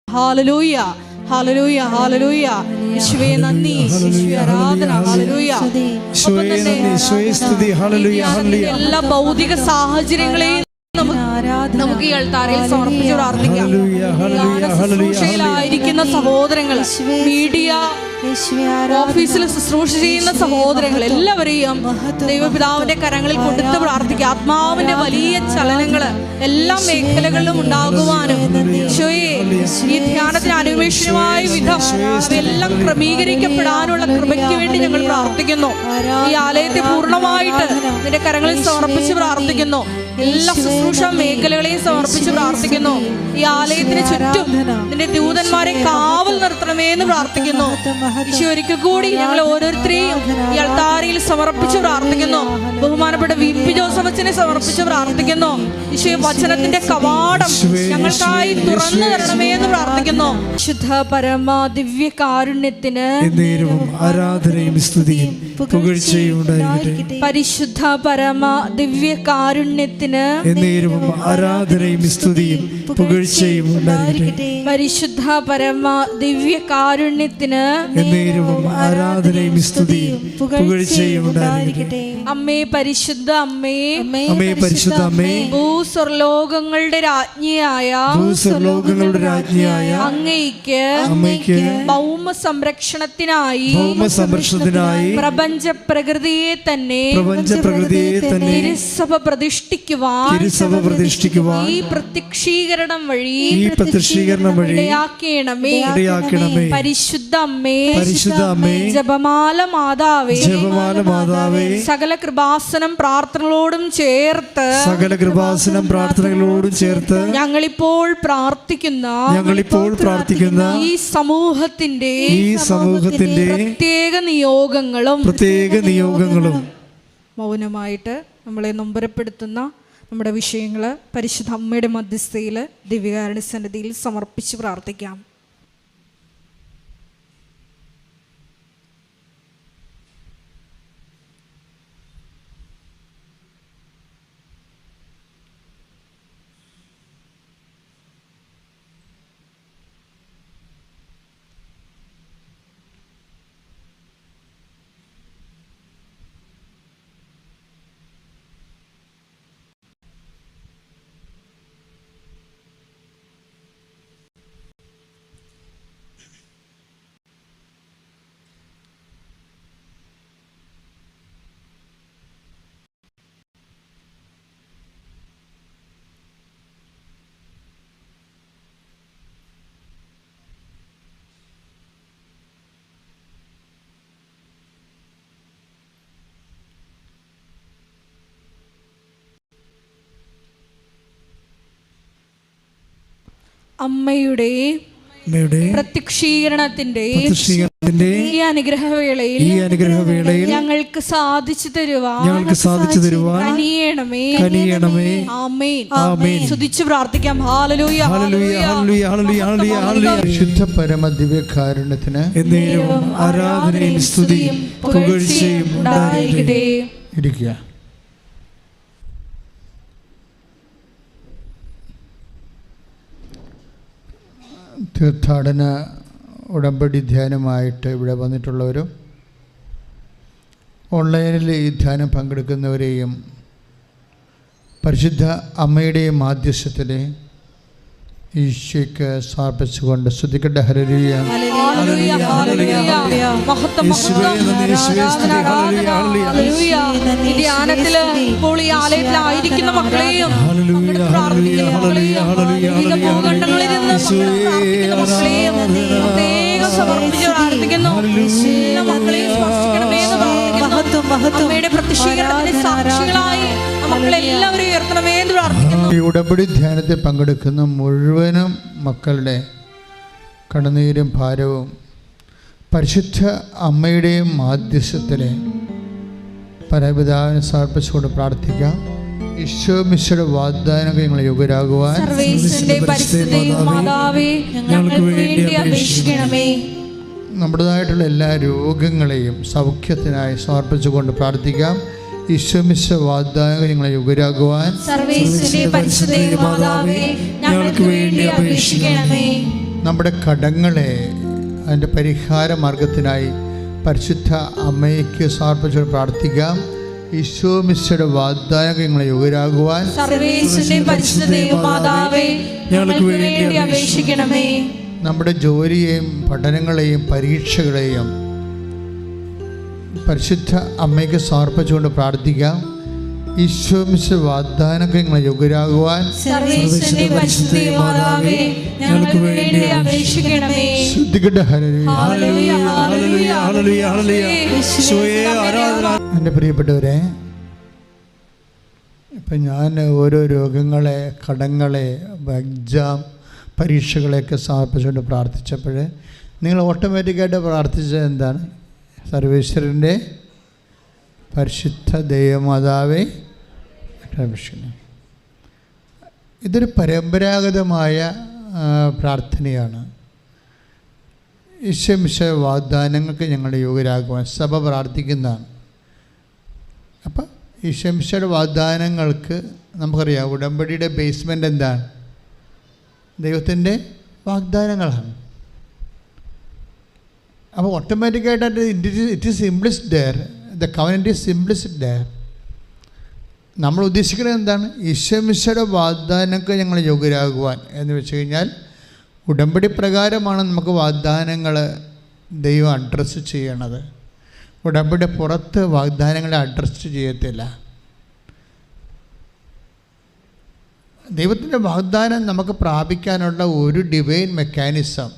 Hallelujah ഹല്ലേലൂയ ഹല്ലേലൂയ. യേശുവേ നന്ദി, യേശുവേ ആരാധന. ഹല്ലേലൂയ. എല്ലാ ഭൗതിക സാഹചര്യങ്ങളെയും നമുക്ക് ഈ അൾത്താരയിൽ സമർപ്പിച്ച് പ്രാർത്ഥിക്കാം. ശുശ്രൂഷയിലായിരിക്കുന്ന സഹോദരങ്ങൾ, മീഡിയ ഓഫീസിൽ ശുശ്രൂഷ ചെയ്യുന്ന സഹോദരങ്ങൾ എല്ലാവരെയും ദൈവപിതാവിന്റെ കരങ്ങളിൽ കൊടുത്ത് പ്രാർത്ഥിക്കുക. ആത്മാവിന്റെ വലിയ ചലനങ്ങൾ എല്ലാ മേഖലകളിലും ഉണ്ടാകുവാനും ഈശോയെ ഈ ധ്യാനത്തിന് അനുവേഷണമായ വിധം എല്ലാം ക്രമീകരിക്കപ്പെടാനുള്ള കൃപയ്ക്ക് വേണ്ടി ഞങ്ങൾ പ്രാർത്ഥിക്കുന്നു. ഈ ആലയത്തെ പൂർണ്ണമായിട്ട് നിന്റെ കരങ്ങളിൽ സമർപ്പിച്ച് പ്രാർത്ഥിക്കുന്നു. എല്ലാ ശുശ്രൂഷ മേഖലകളെയും സമർപ്പിച്ച് പ്രാർത്ഥിക്കുന്നു. ഈ ആലയത്തിന് ചുറ്റും നിന്റെ ദൂതന്മാരെ കാവൽ നിർത്തണമേ എന്ന് പ്രാർത്ഥിക്കുന്നു. ഈശോ ഒരിക്കൽ കൂടി ഞങ്ങൾ ഓരോരുത്തരെയും ഈ അൾത്താരയിൽ സമർപ്പിച്ച് പ്രാർത്ഥിക്കുന്നു. ബഹുമാനപ്പെട്ട വി.പി. ജോസഫ് അച്ഛനെ സമർപ്പിച്ച് പ്രാർത്ഥിക്കുന്നു. ഈശോ വചനത്തിന്റെ കവാടം ഞങ്ങൾക്കായി തുറന്നു തരണമേ എന്ന് പ്രാർത്ഥിക്കുന്നു. ശുദ്ധ പരമ ദിവ്യ കാരുണ്യത്തിന് ആരാധനയും സ്തുതിയും പുകഴ്ചയും ഉണ്ടായിരിക്കട്ടെ. പരിശുദ്ധ പരമ ദിവ്യ കാരുണ്യത്തിന് ആരാധനയും സ്തുതിയും പുകഴ്ചയും ഉണ്ടായിരിക്കട്ടെ. പരിശുദ്ധ പരമ ദിവ്യ കാരുണ്യത്തിന് ആരാധനയും സ്തുതിയും പുകഴ്ചയും ഉണ്ടായിരിക്കട്ടെ. അമ്മേ പരിശുദ്ധ അമ്മേ, അമ്മേ പരിശുദ്ധ അമ്മേ, ഭൂസ്വർലോകങ്ങളുടെ രാജ്ഞിയായ അങ്ങയ്ക്ക് ഭൗമ സംരക്ഷണത്തിനായി പ്രപഞ്ച പ്രകൃതിയെ തന്നെ തിരുസഭ പ്രതിഷ്ഠിക്കുവാൻ ഈ പ്രത്യക്ഷീകരണം വഴി ഇടയാക്കണമേ. പരിശുദ്ധ അമ്മേ, ജപമാല മാതാവേ, സകല കൃപാസനം പ്രാർത്ഥനകളോടും ചേർത്ത് ഞങ്ങളിപ്പോൾ പ്രാർത്ഥിക്കുന്ന ഈ സമൂഹത്തിന്റെ പ്രത്യേക നിയോഗങ്ങളും മൗനമായിട്ട് നമ്മളെ നൊമ്പരപ്പെടുത്തുന്ന നമ്മുടെ വിഷയങ്ങൾ പരിശുദ്ധ അമ്മയുടെ മധ്യസ്ഥയിൽ ദിവ്യകാരുണ്യ സന്നിധിയിൽ സമർപ്പിച്ച് പ്രാർത്ഥിക്കാം. അമ്മയുടെ പ്രത്യക്ഷീകരണത്തിന്റെ ഈ അനുഗ്രഹവേളയിൽ ഞങ്ങൾക്ക് സാധിച്ചു തരുവാൻ കനിയണമേ. ആമേൻ. സ്തുതിച്ചു പ്രാർത്ഥിക്കാം. Hallelujah hallelujah. ശുദ്ധ പരമ ദിവ്യകാരുണ്യത്തിന് ആരാധനയും സ്തുതിയും പുകഴ്ചയും ഉണ്ടായിരിക്കട്ടെ. ഇരിക്കുക. തീർത്ഥാടന ഉടമ്പടി ധ്യാനമായിട്ട് ഇവിടെ വന്നിട്ടുള്ളവരും ഓൺലൈനിൽ ഈ ധ്യാനം പങ്കെടുക്കുന്നവരെയും പരിശുദ്ധ അമ്മയുടെയും മാധ്യസ്ഥത്തിലെ ഈശോയ്ക്ക് സമർപ്പിച്ചുകൊണ്ട് സ്തുതിക്കട്ടെ. ഹല്ലേലൂയ. ധ്യാനത്തില് ഇപ്പോൾ ഈ ആലയത്തിലായിരിക്കുന്ന മക്കളെയും ഭൂഖണ്ഡങ്ങളിൽ നിന്ന് പ്രത്യേകം സമർപ്പിച്ച് പ്രാർത്ഥിക്കുന്നു. എല്ലാ മക്കളെയും സ്പർശിക്കണമേ എന്ന് പ്രാർത്ഥിക്കുന്നു. അമ്മയുടെ പ്രത്യക്ഷീകരണത്തിന്റെ സാക്ഷികളായി മക്കളെല്ലാവരും ഉയർത്തണമേ എന്ന് പ്രാർത്ഥിക്കുന്നു. ഈ ഉടമ്പടി ധ്യാനത്തിൽ പങ്കെടുക്കുന്ന മുഴുവനും മക്കളുടെ കണ്ണുനീരും ഭാരവും പരിശുദ്ധ അമ്മയുടെയും മാധ്യസ്ഥത്തിലെ പരപിതാവിനെ സമർപ്പിച്ചുകൊണ്ട് പ്രാർത്ഥിക്കാം. ഈശോ മിശിഹായുടെ വാഗ്ദാനങ്ങൾ ഞങ്ങൾ യോഗ്യരാകുവാൻ നമ്മുടേതായിട്ടുള്ള എല്ലാ രോഗങ്ങളെയും സൗഖ്യത്തിനായി സമർപ്പിച്ചുകൊണ്ട് പ്രാർത്ഥിക്കാം. ഈശോ മിശിഹാ വാഗ്ദാനങ്ങൾ ഞങ്ങളെ യോഗ്യരാകുവാൻ ഞങ്ങൾക്ക് വേണ്ടി അപേക്ഷിക്കണമേ. നമ്മുടെ കടങ്ങളെ അതിൻ്റെ പരിഹാര മാർഗത്തിനായി പരിശുദ്ധ അമ്മയ്ക്ക് സമർപ്പിച്ച് പ്രാർത്ഥിക്കാം. ഈശോ മിശിഹായുടെ വാഗ്ദാനങ്ങളെ യോഗ്യരാകുവാൻ നമ്മുടെ ജോലിയെയും പഠനങ്ങളെയും പരീക്ഷകളെയും പരിശുദ്ധ അമ്മയ്ക്ക് സമർപ്പിച്ചുകൊണ്ട് പ്രാർത്ഥിക്കാം. ഈശോ മിശിഹായുടെ വാഗ്ദാനങ്ങളെ യോഗ്യരാകുവാൻ എൻ്റെ പ്രിയപ്പെട്ടവരെ, ഇപ്പം ഞാൻ ഓരോ രോഗങ്ങളെ, കടങ്ങളെ, എക്സാം പരീക്ഷകളെയൊക്കെ സമർപ്പിച്ചുകൊണ്ട് പ്രാർത്ഥിച്ചപ്പോൾ നിങ്ങൾ ഓട്ടോമാറ്റിക്കായിട്ട് പ്രാർത്ഥിച്ചത് എന്താണ്? സർവേശ്വരൻ്റെ പരിശുദ്ധ ദൈവമാതാവേ അഭിഷേകം. ഇതൊരു പരമ്പരാഗതമായ പ്രാർത്ഥനയാണ്. ഈശോ മിശിഹായുടെ വാഗ്ദാനങ്ങൾക്ക് ഞങ്ങൾ യോഗ്യരാകുവാൻ സഭ പ്രാർത്ഥിക്കുന്നതാണ്. അപ്പം ഈശോ മിശിഹായുടെ വാഗ്ദാനങ്ങൾക്ക് നമുക്കറിയാം, ഉടമ്പടിയുടെ ബേസ്മെൻ്റ് എന്താണ്? ദൈവത്തിൻ്റെ വാഗ്ദാനങ്ങളാണ്. അപ്പോൾ ഓട്ടോമാറ്റിക്കായിട്ട് it is implicit there, the covenant is implicit there. നമ്മൾ ഉദ്ദേശിക്കുന്നത് എന്താണ്? ഈശോ മിശിഹായുടെ വാഗ്ദാനങ്ങൾക്ക് ഞങ്ങൾ യോഗ്യരാകുവാൻ എന്ന് വെച്ച് കഴിഞ്ഞാൽ ഉടമ്പടി പ്രകാരമാണ് നമുക്ക് വാഗ്ദാനങ്ങൾ ദൈവം അഡ്രസ്സ് ചെയ്യണത്. ഉടമ്പടി പുറത്ത് വാഗ്ദാനങ്ങളെ അഡ്രസ്സ് ചെയ്യത്തില്ല. ദൈവത്തിൻ്റെ വാഗ്ദാനം നമുക്ക് പ്രാപിക്കാനുള്ള ഒരു divine mechanism,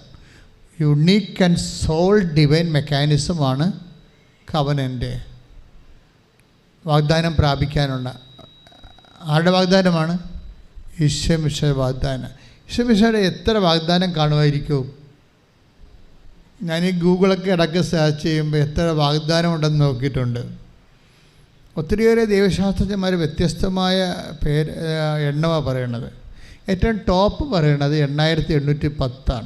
unique and sole divine മെക്കാനിസമാണ് കവനൻ്റ്. വാഗ്ദാനം പ്രാപിക്കാനുള്ള ആരുടെ വാഗ്ദാനമാണ്? ഈശോ മിശിഹായുടെ വാഗ്ദാനം. ഈശോ മിശിഹായുടെ എത്ര വാഗ്ദാനം കാണുമായിരിക്കും? ഞാൻ ഈ ഗൂഗിളൊക്കെ ഇടയ്ക്ക് സെർച്ച് ചെയ്യുമ്പോൾ എത്ര വാഗ്ദാനം ഉണ്ടെന്ന് നോക്കിയിട്ടുണ്ട്. ഒത്തിരിയേറെ ദൈവശാസ്ത്രജ്ഞന്മാർ വ്യത്യസ്തമായ എണ്ണമാണ് പറയണത്. ഏറ്റവും ടോപ്പ് പറയണത് 8810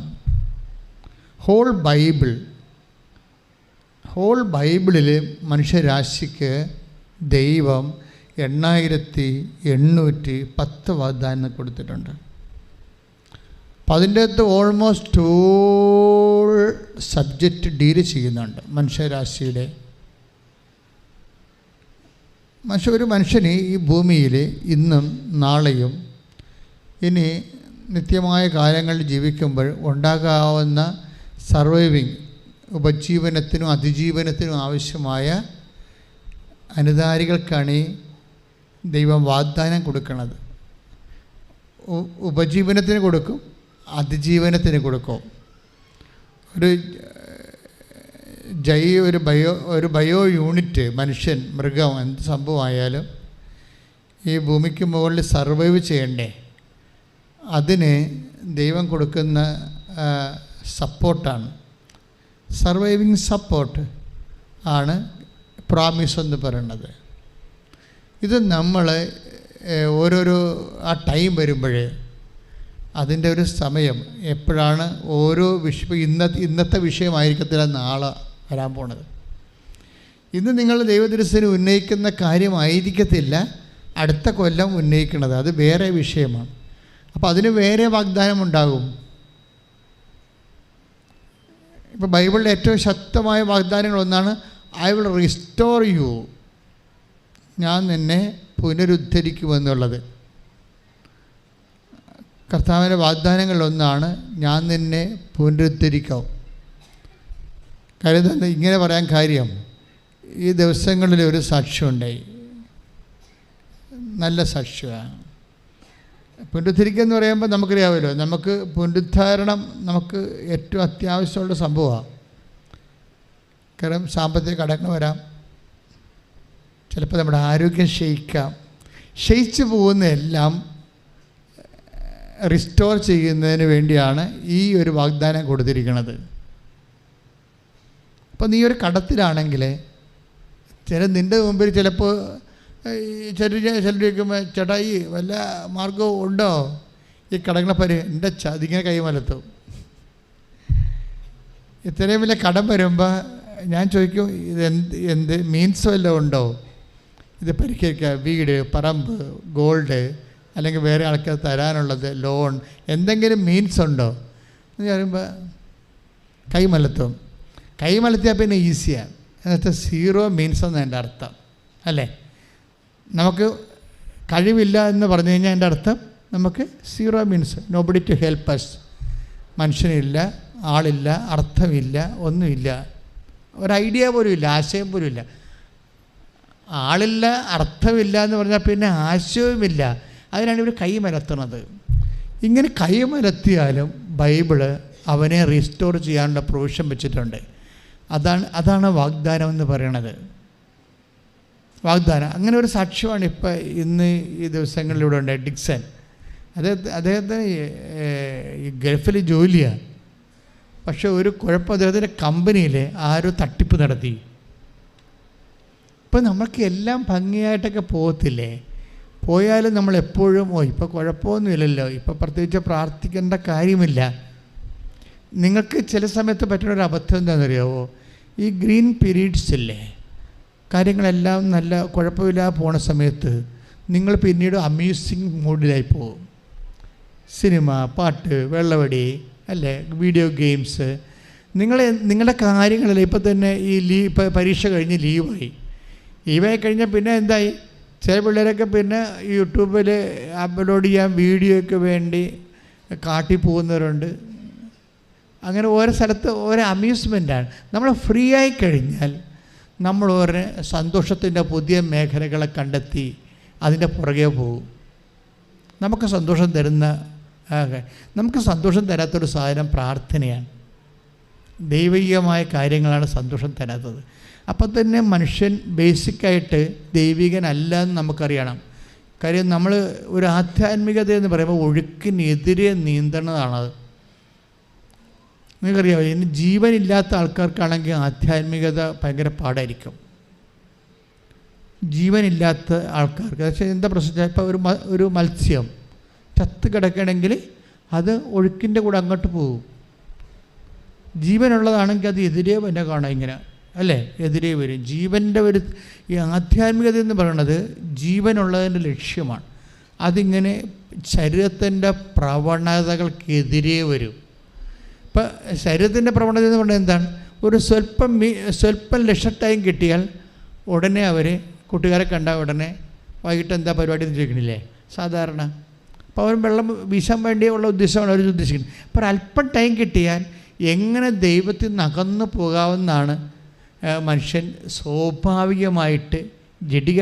ഹോൾ ബൈബിളിൽ മനുഷ്യരാശിക്ക് ദൈവം 8810 വാഗ്ദാനം കൊടുത്തിട്ടുണ്ട്. അപ്പം അതിൻ്റെ അകത്ത് ഓൾമോസ്റ്റ് ഓൾ സബ്ജക്റ്റ് ഡീല് ചെയ്യുന്നുണ്ട് മനുഷ്യരാശിയുടെ. ഒരു മനുഷ്യന് ഈ ഭൂമിയിൽ ഇന്നും നാളെയും ഇനി നിത്യമായ കാലങ്ങളിൽ ജീവിക്കുമ്പോൾ ഉണ്ടാകാവുന്ന സർവൈവിങ്, ഉപജീവനത്തിനും അതിജീവനത്തിനും ആവശ്യമായ അനുധാരികൾക്കാണ് ദൈവം വാഗ്ദാനം കൊടുക്കുന്നത്. ഉപജീവനത്തിന് കൊടുക്കും, അതിജീവനത്തിന് കൊടുക്കും. ഒരു ബയോ യൂണിറ്റ്, മനുഷ്യൻ, മൃഗം, എന്ത് സംഭവമായാലും ഈ ഭൂമിക്ക് മുകളിൽ സർവൈവ് ചെയ്യണ്ടേ? അതിന് ദൈവം കൊടുക്കുന്ന സപ്പോർട്ടാണ്, സർവൈവിങ് സപ്പോർട്ട് ആണ് പ്രോമിസ് എന്ന് പറയുന്നത്. ഇത് നമ്മൾ ഓരോരോ ആ ടൈം വരുമ്പോൾ അതിൻ്റെ ഒരു സമയം എപ്പോഴാണ് ഓരോ ഇന്നത്തെ വിഷയമായിരിക്കത്തില്ല നാളെ വരാൻ പോണത്. ഇന്ന് നിങ്ങൾ ദൈവദൃശ്യത്തിന് ഉന്നയിക്കുന്ന കാര്യമായിരിക്കത്തില്ല അടുത്ത കൊല്ലം ഉന്നയിക്കുന്നത്, അത് വേറെ വിഷയമാണ്. അപ്പോൾ അതിന് വേറെ വാഗ്ദാനം ഉണ്ടാകും. ഇപ്പോൾ ബൈബിളിലെ ഏറ്റവും ശക്തമായ വാഗ്ദാനങ്ങളൊന്നാണ് ഐ വിൽ റിസ്റ്റോർ യു, ഞാൻ നിന്നെ പുനരുദ്ധരിക്കുമെന്നുള്ളത്. കർത്താവിൻ്റെ വാഗ്ദാനങ്ങളിലൊന്നാണ് ഞാൻ നിന്നെ പുനരുദ്ധരിക്കാം. കാര്യം ഇങ്ങനെ പറയാൻ കാര്യം, ഈ ദിവസങ്ങളിൽ ഒരു സാക്ഷ്യമുണ്ടായി, നല്ല സാക്ഷ്യമാണ്. പുനരുദ്ധരിക്കുക എന്ന് പറയുമ്പോൾ നമുക്കറിയാമല്ലോ, നമുക്ക് പുനരുദ്ധാരണം നമുക്ക് ഏറ്റവും അത്യാവശ്യമുള്ള സംഭവമാണ്. കാരണം സാമ്പത്തിക കടങ്ങൾ വരാം, ചിലപ്പോൾ നമ്മുടെ ആരോഗ്യം ക്ഷയിച്ചു പോകുന്നതെല്ലാം റിസ്റ്റോർ ചെയ്യുന്നതിന് വേണ്ടിയാണ് ഈ ഒരു വാഗ്ദാനം കൊടുത്തിരിക്കുന്നത്. അപ്പോൾ നീ ഒരു കടത്തിലാണെങ്കിൽ നിൻ്റെ മുമ്പിൽ ചിലപ്പോൾ ചിലർ ചോദിക്കുമ്പോൾ ചേട്ടാ ഈ വല്ല മാർഗവും ഉണ്ടോ ഈ കടങ്ങളെ എൻ്റെ ചതിങ്ങനെ കൈമലത്തും. ഇത്രയും വലിയ കടം വരുമ്പോൾ ഞാൻ ചോദിക്കും, എന്ത് മീൻസ് വല്ലതും ഉണ്ടോ ഇത് പരിഹരിക്കുക? വീട്, പറമ്പ്, ഗോൾഡ്, അല്ലെങ്കിൽ വേറെ ആൾക്കാർ തരാനുള്ളത്, ലോൺ, എന്തെങ്കിലും മീൻസ് ഉണ്ടോ? എന്ന് പറയുമ്പോൾ കൈമലത്വം. കൈമലത്തിയാൽ പിന്നെ ഈസിയാണ്. എന്നുവെച്ചാൽ സീറോ മീൻസ് എന്ന് എൻ്റെ അർത്ഥം അല്ലേ. നമുക്ക് കഴിവില്ല എന്ന് പറഞ്ഞു കഴിഞ്ഞാൽ എൻ്റെ അർത്ഥം നമുക്ക് zero means nobody to help us. മനുഷ്യനില്ല, ആളില്ല, അർത്ഥമില്ല, ഒന്നുമില്ല, ഒരു ഐഡിയ പോലും ഇല്ല, ആശയം പോലും ഇല്ല. ആളില്ല, അർത്ഥമില്ല എന്ന് പറഞ്ഞാൽ പിന്നെ ആശയവുമില്ല. അതിനാണ് ഇവർ കൈമലത്തുന്നത്. ഇങ്ങനെ കൈമലത്തിയാലും ബൈബിള് അവനെ റീസ്റ്റോർ ചെയ്യാനുള്ള പ്രൊവിഷൻ വെച്ചിട്ടുണ്ട്. അതാണ് വാഗ്ദാനം എന്ന് പറയണത്. വാഗ്ദാനം അങ്ങനെ ഒരു സാക്ഷ്യമാണ് ഇപ്പോൾ ഇന്ന് ഈ ദിവസങ്ങളിലൂടെ ഉണ്ട്. ഡിക്സൺ അദ്ദേഹത്തിന് ഈ ഗൾഫിൽ ജോലിയാണ്. പക്ഷെ ഒരു കുഴപ്പം, അദ്ദേഹത്തിൻ്റെ കമ്പനിയിൽ ആരോ തട്ടിപ്പ് നടത്തി. ഇപ്പം നമ്മൾക്ക് എല്ലാം ഭംഗിയായിട്ടൊക്കെ പോകത്തില്ലേ? പോയാലും നമ്മളെപ്പോഴും ഇപ്പോൾ കുഴപ്പമൊന്നുമില്ലല്ലോ, ഇപ്പോൾ പ്രത്യേകിച്ച് പ്രാർത്ഥിക്കേണ്ട കാര്യമില്ല. നിങ്ങൾക്ക് ചില സമയത്ത് പറ്റുന്നൊരു അബദ്ധം എന്താണെന്നറിയാമോ? ഈ ഗ്രീൻ പീരീഡ്സ് ഇല്ലേ, കാര്യങ്ങളെല്ലാം നല്ല കുഴപ്പമില്ലാതെ പോണ സമയത്ത് നിങ്ങൾ പിന്നീട് അമ്യൂസിങ് മൂഡിലായി പോകും. സിനിമ, പാട്ട്, വെള്ളവടി അല്ലേ, വീഡിയോ ഗെയിംസ്, നിങ്ങളുടെ കാര്യങ്ങളല്ലേ. ഇപ്പോൾ തന്നെ ഇപ്പോൾ പരീക്ഷ കഴിഞ്ഞ് ലീവായി കഴിഞ്ഞാൽ പിന്നെ എന്തായി? ചില പിള്ളേരൊക്കെ പിന്നെ യൂട്യൂബിൽ അപ്ലോഡ് ചെയ്യാൻ വീഡിയോയ്ക്ക് വേണ്ടി കാട്ടി പോകുന്നവരുണ്ട്. അങ്ങനെ ഓരോ സ്ഥലത്ത് ഓരോ അമ്യൂസ്മെൻറ്റാണ്. നമ്മൾ ഫ്രീ ആയി കഴിഞ്ഞാൽ നമ്മൾ ഓരോ സന്തോഷത്തിൻ്റെ പുതിയ മേഖലകളെ കണ്ടെത്തി അതിൻ്റെ പുറകെ പോകും. നമുക്ക് സന്തോഷം തരാത്തൊരു സാധനം പ്രാർത്ഥനയാണ്. ദൈവികമായ കാര്യങ്ങളാണ് സന്തോഷം തരാത്തത്. അപ്പം തന്നെ മനുഷ്യൻ ബേസിക്കായിട്ട് ദൈവികനല്ല എന്ന് നമുക്കറിയണം. കാര്യം നമ്മൾ ഒരു ആധ്യാത്മികത എന്ന് പറയുമ്പോൾ ഒഴുക്കിനെതിരെ നീന്തണതാണത്. നിങ്ങൾക്കറിയാമോ, ഇനി ജീവനില്ലാത്ത ആൾക്കാർക്കാണെങ്കിൽ ആധ്യാത്മികത ഭയങ്കര പാടായിരിക്കും. ജീവനില്ലാത്ത ആൾക്കാർക്ക് പക്ഷേ എന്താ പ്രശ്നം? ഇപ്പോൾ ഒരു മത്സ്യം ചത്ത് കിടക്കണമെങ്കിൽ അത് ഒഴുക്കിൻ്റെ കൂടെ അങ്ങോട്ട് പോകും. ജീവനുള്ളതാണെങ്കിൽ അത് എതിരെ തന്നെ കാണാം, ഇങ്ങനെ അല്ലേ, എതിരെ വരും. ജീവൻ്റെ ഈ ആധ്യാത്മികത എന്ന് പറയുന്നത് ജീവനുള്ളതിൻ്റെ ലക്ഷ്യമാണ്. അതിങ്ങനെ ശരീരത്തിൻ്റെ പ്രവണതകൾക്കെതിരെ വരും. ഇപ്പം ശരീരത്തിൻ്റെ പ്രവണത എന്ന് പറയുന്നത് എന്താണ്? ഒരു സ്വല്പം ലക്ഷം ടൈം കിട്ടിയാൽ ഉടനെ അവർ കൂട്ടുകാരെ കണ്ടാൽ ഉടനെ വൈകിട്ട് എന്താ പരിപാടി എന്ന് ചോദിക്കണില്ലേ സാധാരണ. അപ്പോൾ അവർ വെള്ളം വീശാൻ വേണ്ടിയുള്ള ഉദ്ദേശമാണ് അവർ ഉദ്ദേശിക്കുന്നത്. അപ്പോൾ അല്പം ടൈം കിട്ടിയാൽ എങ്ങനെ ദൈവത്തിൽ നിന്ന് അകന്നു പോകാമെന്നാണ് മനുഷ്യൻ സ്വാഭാവികമായിട്ട്. ജഡിക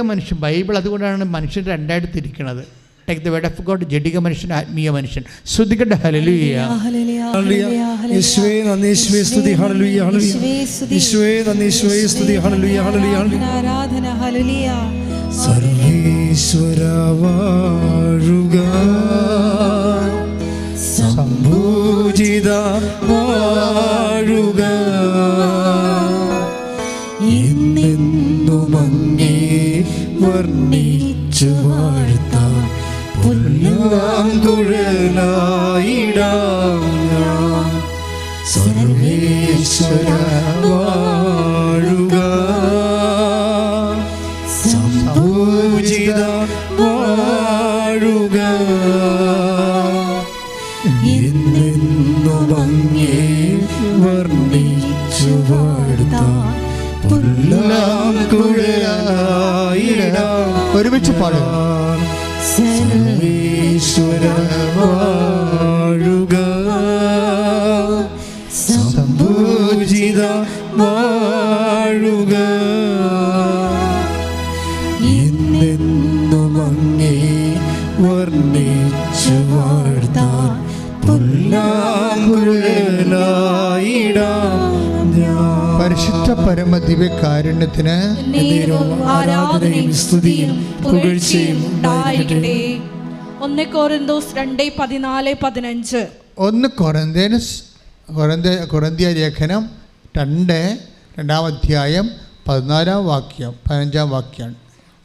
മനുഷ്യൻ ബൈബിൾ അതുകൊണ്ടാണ് മനുഷ്യൻ രണ്ടായിട്ട് തിരിക്കുന്നത്. Take the word of God. ജഡിക മനുഷ്യൻ, ആത്മീയ മനുഷ്യൻ. ശ്രുതികട്ടെ ഹല്ലേലൂയ. യേശുവേ നന്ദി, യേശുവേ സ്തുതി, ഹല്ലേലൂയ ഹല്ലേലൂയ. യേശുവേ നന്ദി, യേശുവേ സ്തുതി, ഹല്ലേലൂയ ഹല്ലേലൂയ. ആരാധന ഹല്ലേലൂയ. സർവീശ്വര വാഴുക, സംഭൂജിത വാഴുക, എന്നെന്നും അങ്ങേ വർണ്ണിച്ചു വാഴ്ത്താൻ പുല്ലാങ്കുഴലായിടാം ഞാൻ. സർവേശ്വര വാഴുക, സംഭൂജിത വാഴുക, എന്നെന്നും അങ്ങേ വർണ്ണിച്ചു വാഴ്ത്താൻ പുല്ലാങ്കുഴലായിടാം. ഒരുമിച്ച് പാടാം. സർവേശ്വര വാഴുക, സംഭൂജിത വാഴുക, എന്നെന്നും അങ്ങേ വർണ്ണിച്ചു വാഴ്ത്താൻ പുല്ലാങ്കുഴലായിടാം ഞാൻ. പരിശുദ്ധ പരമ ദിവ്യകാരുണ്യത്തിന് ആരാധനയും സ്തുതിയും പുകഴ്ചയും ഉണ്ടായിരിക്കട്ടെ. 1 കൊരിന്തോസ് 2:14-15. 1 കൊരിന്ത്യ ലേഖനം 2-ാം അധ്യായം 14-ാം വാക്യം 15-ാം വാക്യമാണ്.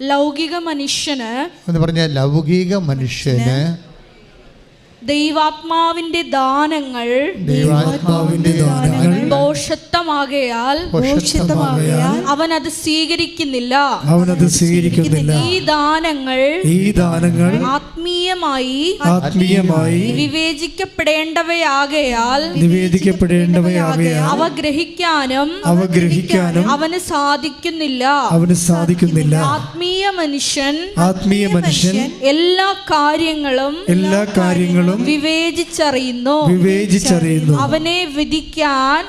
ലൗകിക മനുഷ്യന് എന്ന് പറഞ്ഞാൽ ലൗകിക മനുഷ്യന് ദൈവാത്മാവിന്റെ ദാനങ്ങൾ ഭോഷത്വമാകയാൽ അവൻ അത് സ്വീകരിക്കുന്നില്ല. ഈ ദാനങ്ങൾ ആത്മീയമായി വിവേചിക്കപ്പെടേണ്ടവയാകയാൽ അവ ഗ്രഹിക്കാനും അവന് സാധിക്കുന്നില്ല. ആത്മീയ മനുഷ്യൻ എല്ലാ കാര്യങ്ങളും വിവേചിച്ചറിയുന്നു. അവനെ വിധിക്കാൻ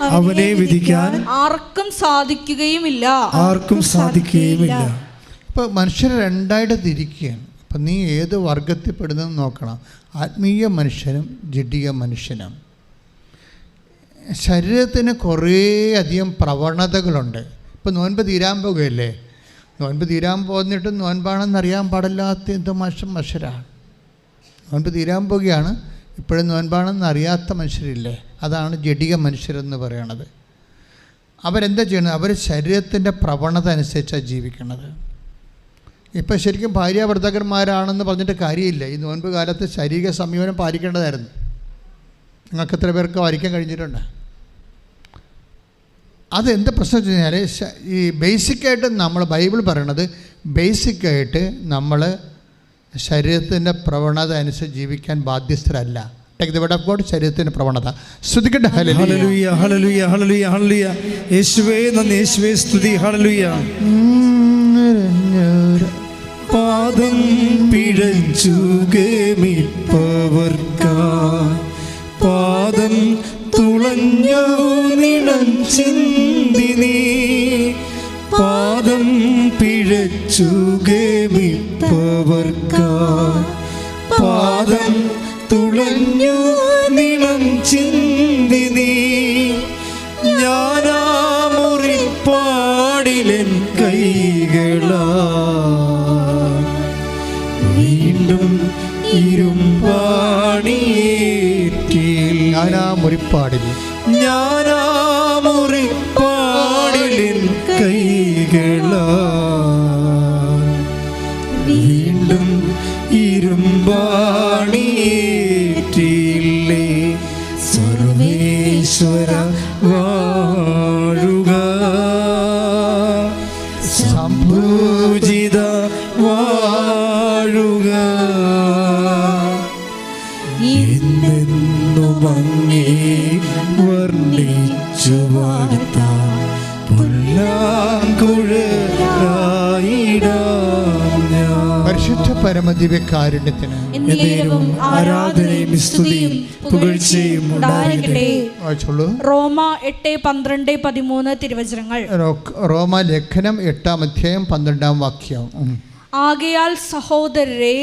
ആർക്കും സാധിക്കുകയുമില്ല. ഇപ്പൊ മനുഷ്യരെ രണ്ടായിട്ട് തിരിക്കുകയാണ്. അപ്പം നീ ഏത് വർഗത്തിൽപ്പെടുന്നതെന്ന് നോക്കണം. ആത്മീയ മനുഷ്യനും ജഡിക മനുഷ്യനും. ശരീരത്തിന് കുറേ അധികം പ്രവണതകളുണ്ട്. ഇപ്പം നോൻപ് തീരാൻ പോകുകയല്ലേ? നോൻപ് തീരാൻ പോന്നിട്ടും നോൻപാണെന്ന് അറിയാൻ പാടില്ലാത്ത എന്തോ മനുഷ്യരാണ്. നോൻപ് തീരാൻ പോകുകയാണ്, ഇപ്പോഴും നോൻപാണെന്ന് അറിയാത്ത മനുഷ്യരില്ലേ? അതാണ് ജഡിക മനുഷ്യരെന്ന് പറയണത്. അവരെന്താ ചെയ്യുന്നത്? അവർ ശരീരത്തിൻ്റെ പ്രവണത അനുസരിച്ചാണ് ജീവിക്കുന്നത്. ഇപ്പം ശരിക്കും ഭാര്യാഭർത്താക്കന്മാരാണെന്ന് പറഞ്ഞിട്ട് കാര്യമില്ല. ഈ നോൻപ് കാലത്ത് ശാരീരിക സംയമനം പാലിക്കേണ്ടതായിരുന്നു. നിങ്ങൾക്ക് എത്ര പേർക്ക് പാലിക്കാൻ കഴിഞ്ഞിട്ടുണ്ട്? അതെന്ത് പ്രശ്നം വെച്ച് കഴിഞ്ഞാൽ ഈ ബേസിക്കായിട്ട് നമ്മൾ ബൈബിൾ പറയണത് ബേസിക്കായിട്ട് നമ്മൾ ശരീരത്തിൻ്റെ പ്രവണത അനുസരിച്ച് ജീവിക്കാൻ ബാധ്യസ്ഥരല്ല. Take the word of God. ശരീരത്തിൻ്റെ പ്രവണത ശ്രദ്ധിക്കട്ടെ. ഹല്ലേലൂയ ഹല്ലേലൂയ ഹല്ലേലൂയ ഹല്ലേലൂയ. യേശുവേ നന്ദി, യേശുവേ സ്തുതി. ഹല്ലേലൂയ. പാദം പിഴച്ചു ഗമിപ്പവർക്കായി പാദം തുളഞ്ഞു നിണം ചിന്തി നീ. പാദം പിഴച്ചു ഗമിപ്പവർക്കായി പാദം തുളഞ്ഞു നിണം ചിന്തി നീ. ഞാനാ മുറിപ്പാടിലെൻ കൈകളാ വീണ്ടും ഇരുമ്പാണിയേറ്റിൽ. ഞാനാ മുറിപ്പാടിൽ കൈകളാ വീണ്ടും ഇരുമ്പാണിയേറ്റില്ലേ. സർവേശ്വര വാഴുക, സംഭൂജിത വാഴുക, എന്നെന്നും അങ്ങേ വർണ്ണിച്ചു വാഴ്ത്താൻ പരിശുദ്ധ പരമദിവ്യകാരുണ്യത്തിന് ആരാധനയും സ്തുതിയും പുകഴ്ചയും ഉണ്ടാകട്ടെ. റോമ 8:12-13 തിരുവചനങ്ങൾ. റോമ ലേഖനം 8-ാം അധ്യായം 12-ാം വാക്യം. ആകയാൽ സഹോദരരെ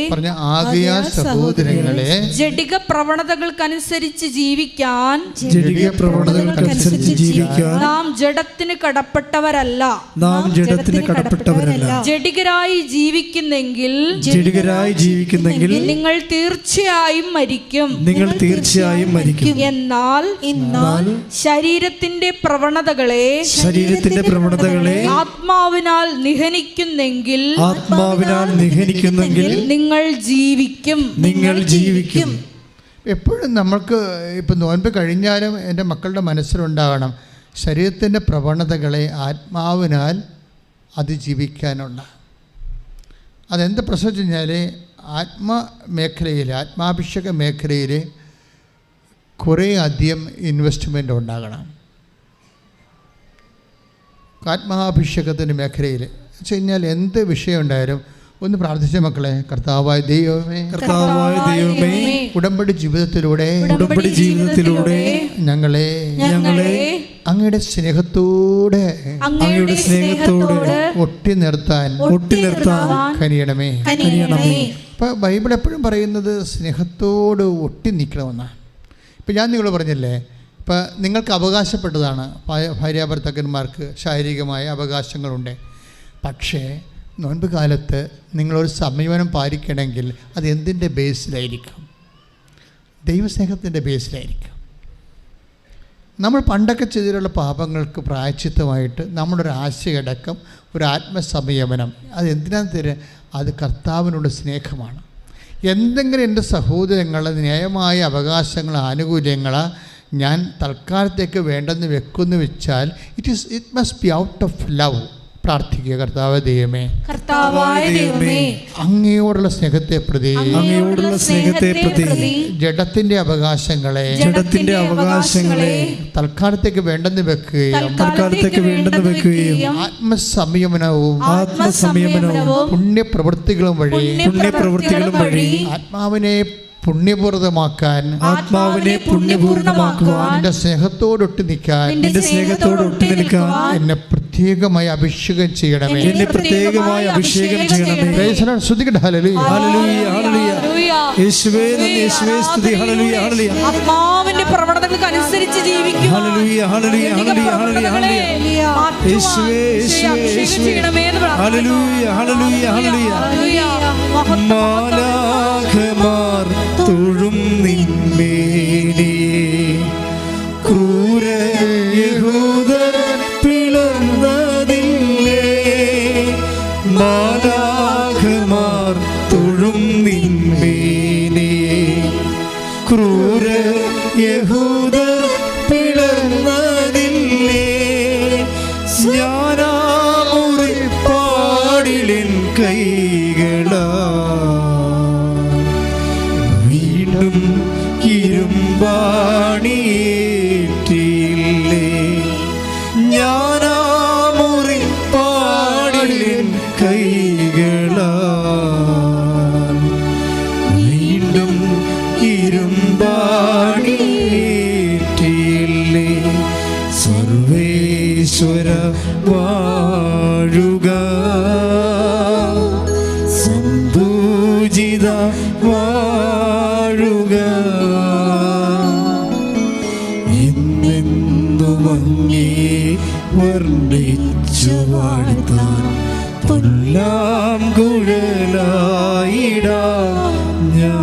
ജഡിക പ്രവണതകൾക്കനുസരിച്ച് ജീവിക്കാൻ നാം ജഡത്തിന് കടപ്പെട്ടവരല്ല. ജഡികരായി ജീവിക്കുന്നെങ്കിൽ നിങ്ങൾ തീർച്ചയായും മരിക്കും. എന്നാൽ ശരീരത്തിന്റെ പ്രവണതകളെ ആത്മാവിനാൽ നിഹനിക്കുന്നെങ്കിൽ നിങ്ങൾ ജീവിക്കും. എപ്പോഴും നമ്മൾക്ക് ഇപ്പം നോൻപ് കഴിഞ്ഞാലും എൻ്റെ മക്കളുടെ മനസ്സിലുണ്ടാകണം ശരീരത്തിൻ്റെ പ്രവണതകളെ ആത്മാവിനാൽ അതിജീവിക്കാനുള്ള. അതെന്ത് പ്രശ്നം വെച്ച് കഴിഞ്ഞാൽ ആത്മാഭിഷേക മേഖലയിൽ കുറേ അധികം ഇൻവെസ്റ്റ്മെൻ്റ് ഉണ്ടാകണം. ആത്മാഭിഷേകത്തിൻ്റെ മേഖലയിൽ വെച്ച് കഴിഞ്ഞാൽ എന്ത് വിഷയം ഉണ്ടായാലും ഒന്ന് പ്രാർത്ഥിച്ച മക്കളെ, കർത്താവായ ദൈവമേ, ഉടമ്പടി ജീവിതത്തിലൂടെ ഞങ്ങളെ അങ്ങയുടെ സ്നേഹത്തോടെ ഒട്ടി നിർത്താൻ കനിയണമേ. ഇപ്പം ബൈബിൾ എപ്പോഴും പറയുന്നത് സ്നേഹത്തോട് ഒട്ടി നിൽക്കണമെന്നാണ്. ഇപ്പം ഞാൻ നിങ്ങളോട് പറഞ്ഞില്ലേ, ഇപ്പം നിങ്ങൾക്ക് അവകാശപ്പെട്ടതാണ് ഭാര്യാഭർത്താക്കന്മാർക്ക് ശാരീരികമായ അവകാശങ്ങളുണ്ട്. പക്ഷേ നോൻപ് കാലത്ത് നിങ്ങളൊരു സംയമനം പാലിക്കണമെങ്കിൽ അത് എന്തിൻ്റെ ബേസിലായിരിക്കും? ദൈവസ്നേഹത്തിൻ്റെ ബേസിലായിരിക്കും. നമ്മൾ പണ്ടൊക്കെ ചെയ്തിട്ടുള്ള പാപങ്ങൾക്ക് പ്രായശ്ചിത്തമായിട്ട് നമ്മളൊരു ആശയടക്കം, ഒരു ആത്മസംയമനം, അത് എന്തിനാന്ന് തരാം? അത് കർത്താവിനുള്ള സ്നേഹമാണ്. എന്തെങ്കിലും എൻ്റെ സഹോദരങ്ങളുടെ ന്യായമായ അവകാശങ്ങൾ, ആനുകൂല്യങ്ങൾ ഞാൻ തൽക്കാലത്തേക്ക് വേണ്ടെന്ന് വെക്കുമെന്ന് വെച്ചാൽ it must be out of love. പ്രാർത്ഥിക്കുക, കർത്താവ് ദൈവമേ, കർത്താവായ ദൈവമേ, അങ്ങയോടുള്ള സ്നേഹത്തെ പ്രതി, അങ്ങയോടുള്ള സ്നേഹത്തെ പ്രതി, ജഡത്തിന്റെ അവകാശങ്ങളെ തൽക്കാലത്തേക്ക് വേണ്ടെന്ന് വെക്കുകയും ആത്മസംയമനവും പുണ്യപ്രവൃത്തികളും വഴി ആത്മാവിനെ പുണ്യപൂർവ്വമാക്കാൻ നിന്റെ സ്നേഹത്തോടൊട്ട് നിൽക്കാൻ എന്നെ പ്രത്യേകമായി അഭിഷേകം ചെയ്യണമേ. ആത്മാവിന്റെ പ്രവണതകൾക്ക് അനുസരിച്ച് ജീവിക്കും. മാലാഖമാർ തൊഴും നിന്മേനിയെ ക്രൂര യഹൂദർ പിളർന്നതില്ലേ. മാലാഖമാർ തൊഴും നിന്മേനിയെ ക്രൂര യഹൂദർ പിളർന്നതില്ലേ. ഞാനാമുറിപ്പാടിലിൻ കൈകളാ വീണ്ടും ഇരുമ്പാണിയേറ്റില്ലേ. ഞാനാമുറിപ്പാടിലിൻ കൈകളാ വീണ്ടും ഇരുമ്പാണിയേറ്റില്ലേ. സർവേശ്വര വാഴുക, സംപൂജിത വാഴുക, എന്നെന്നും അങ്ങേ വർണ്ണിച്ചു വാഴ്ത്താൻ പൊല്ലാം കുഴലായിടാം ഞാൻ.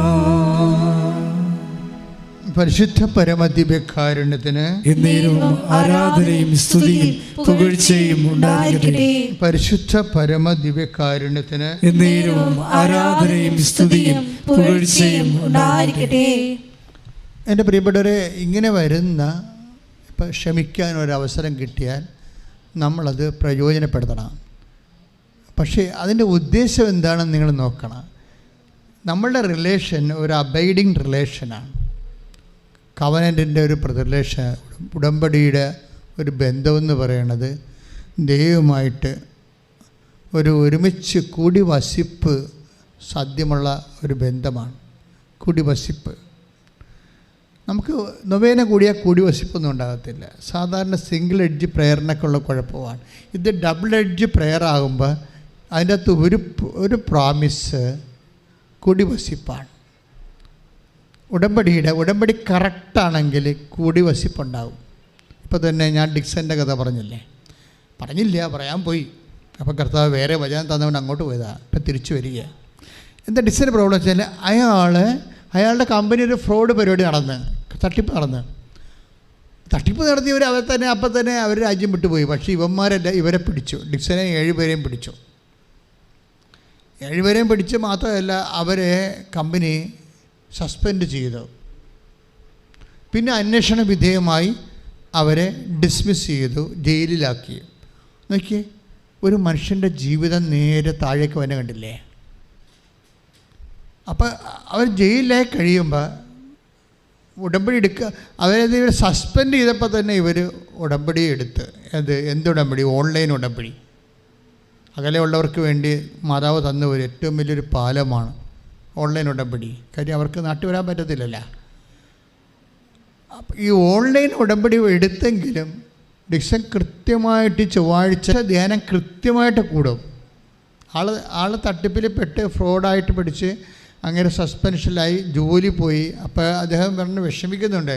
പരിശുദ്ധ പരമദിവ്യകാരുണ്യത്തിന് എന്നേരവും ആരാധനയും സ്തുതിയും പുകഴ്ചയും ഉണ്ടായിരിക്കട്ടെ. പരിശുദ്ധ പരമദിവ്യകാരുണ്യത്തിന് എന്നേരവും ആരാധനയും സ്തുതിയും പുകഴ്ചയും ഉണ്ടായിരിക്കട്ടെ. എൻ്റെ പ്രിയപ്പെട്ടവരെ, ഇങ്ങനെ വരുന്ന ഇപ്പം ക്ഷമിക്കാൻ ഒരവസരം കിട്ടിയാൽ നമ്മളത് പ്രയോജനപ്പെടുത്തണം. പക്ഷേ അതിൻ്റെ ഉദ്ദേശം എന്താണെന്ന് നിങ്ങൾ നോക്കണം. നമ്മളുടെ റിലേഷൻ ഒരു അബൈഡിങ് റിലേഷനാണ്. കവനൻറ്റിൻ്റെ ഒരു റിലേഷൻ, ഉടമ്പടിയുടെ ഒരു ബന്ധമെന്ന് പറയുന്നത് ദൈവമായിട്ട് ഒരുമിച്ച് കൂടി വസിപ്പ് സാധ്യമുള്ള ഒരു ബന്ധമാണ്. കൂടി വസിപ്പ് നമുക്ക് നൊവേന കൂടിയാൽ കൂടി വസിപ്പൊന്നും ഉണ്ടാകത്തില്ല. സാധാരണ സിംഗിൾ എഡ്ജ് പ്രയറിനൊക്കെ ഉള്ള കുഴപ്പമാണ്. ഇത് ഡബിൾ എഡ്ജ് പ്രയർ ആകുമ്പോൾ അതിൻ്റെ അകത്ത് ഒരു പ്രോമിസ് കൂടി വസിപ്പാണ്. ഉടമ്പടി കറക്റ്റാണെങ്കിൽ കൂടി വസിപ്പുണ്ടാവും. ഇപ്പോൾ തന്നെ ഞാൻ ഡിക്സൻ്റെ കഥ പറയാൻ പോയി. അപ്പോൾ കർത്താവ് വേറെ വചനം തന്നവൻ അങ്ങോട്ട് പോയതാണ്. ഇപ്പം തിരിച്ചു വരിക. എന്താ ഡിക്സൻ്റെ പ്രോബ്ലം വെച്ചാൽ അയാളുടെ കമ്പനി ഒരു ഫ്രോഡ് പരിപാടി തട്ടിപ്പ് നടത്തിയവർ അപ്പം തന്നെ അവർ രാജ്യം വിട്ടുപോയി. പക്ഷേ ഇവരെ പിടിച്ചു. ഡിക്സനെ 7 പേരെയും പിടിച്ചു. 7 പേരെയും പിടിച്ച് മാത്രമല്ല, അവരെ കമ്പനി സസ്പെൻഡ് ചെയ്തു. പിന്നെ അന്വേഷണ വിധേയമായി അവരെ ഡിസ്മിസ് ചെയ്തു, ജയിലിലാക്കി. നോക്കിയേ, ഒരു മനുഷ്യൻ്റെ ജീവിതം നേരെ താഴേക്ക് വന്നെ കണ്ടില്ലേ. അപ്പോൾ അവർ ജയിലിലായി കഴിയുമ്പോൾ ഉടമ്പടി എടുക്കുക. അവരത് സസ്പെൻഡ് ചെയ്തപ്പോൾ തന്നെ ഇവർ ഉടമ്പടി എടുത്ത്. എന്ത് ഉടമ്പടി? ഓൺലൈൻ ഉടമ്പടി. അകലെയുള്ളവർക്ക് വേണ്ടി മാതാവ് തന്ന ഒരു ഏറ്റവും വലിയൊരു പാലമാണ് ഓൺലൈൻ ഉടമ്പടി. കാര്യം അവർക്ക് നാട്ടിൽ വരാൻ പറ്റത്തില്ലല്ലോ. ഈ ഓൺലൈൻ ഉടമ്പടി എടുത്തെങ്കിലും ഡിക്സൺ കൃത്യമായിട്ട് ചൊവ്വാഴ്ച ധ്യാനം കൃത്യമായിട്ട് കൂടും. ആൾ തട്ടിപ്പിൽ പെട്ട് ഫ്രോഡായിട്ട് പിടിച്ച് അങ്ങനെ സസ്പെൻഷനിലായി, ജോലി പോയി. അപ്പോൾ അദ്ദേഹം പറഞ്ഞ് വിഷമിക്കുന്നുണ്ട്.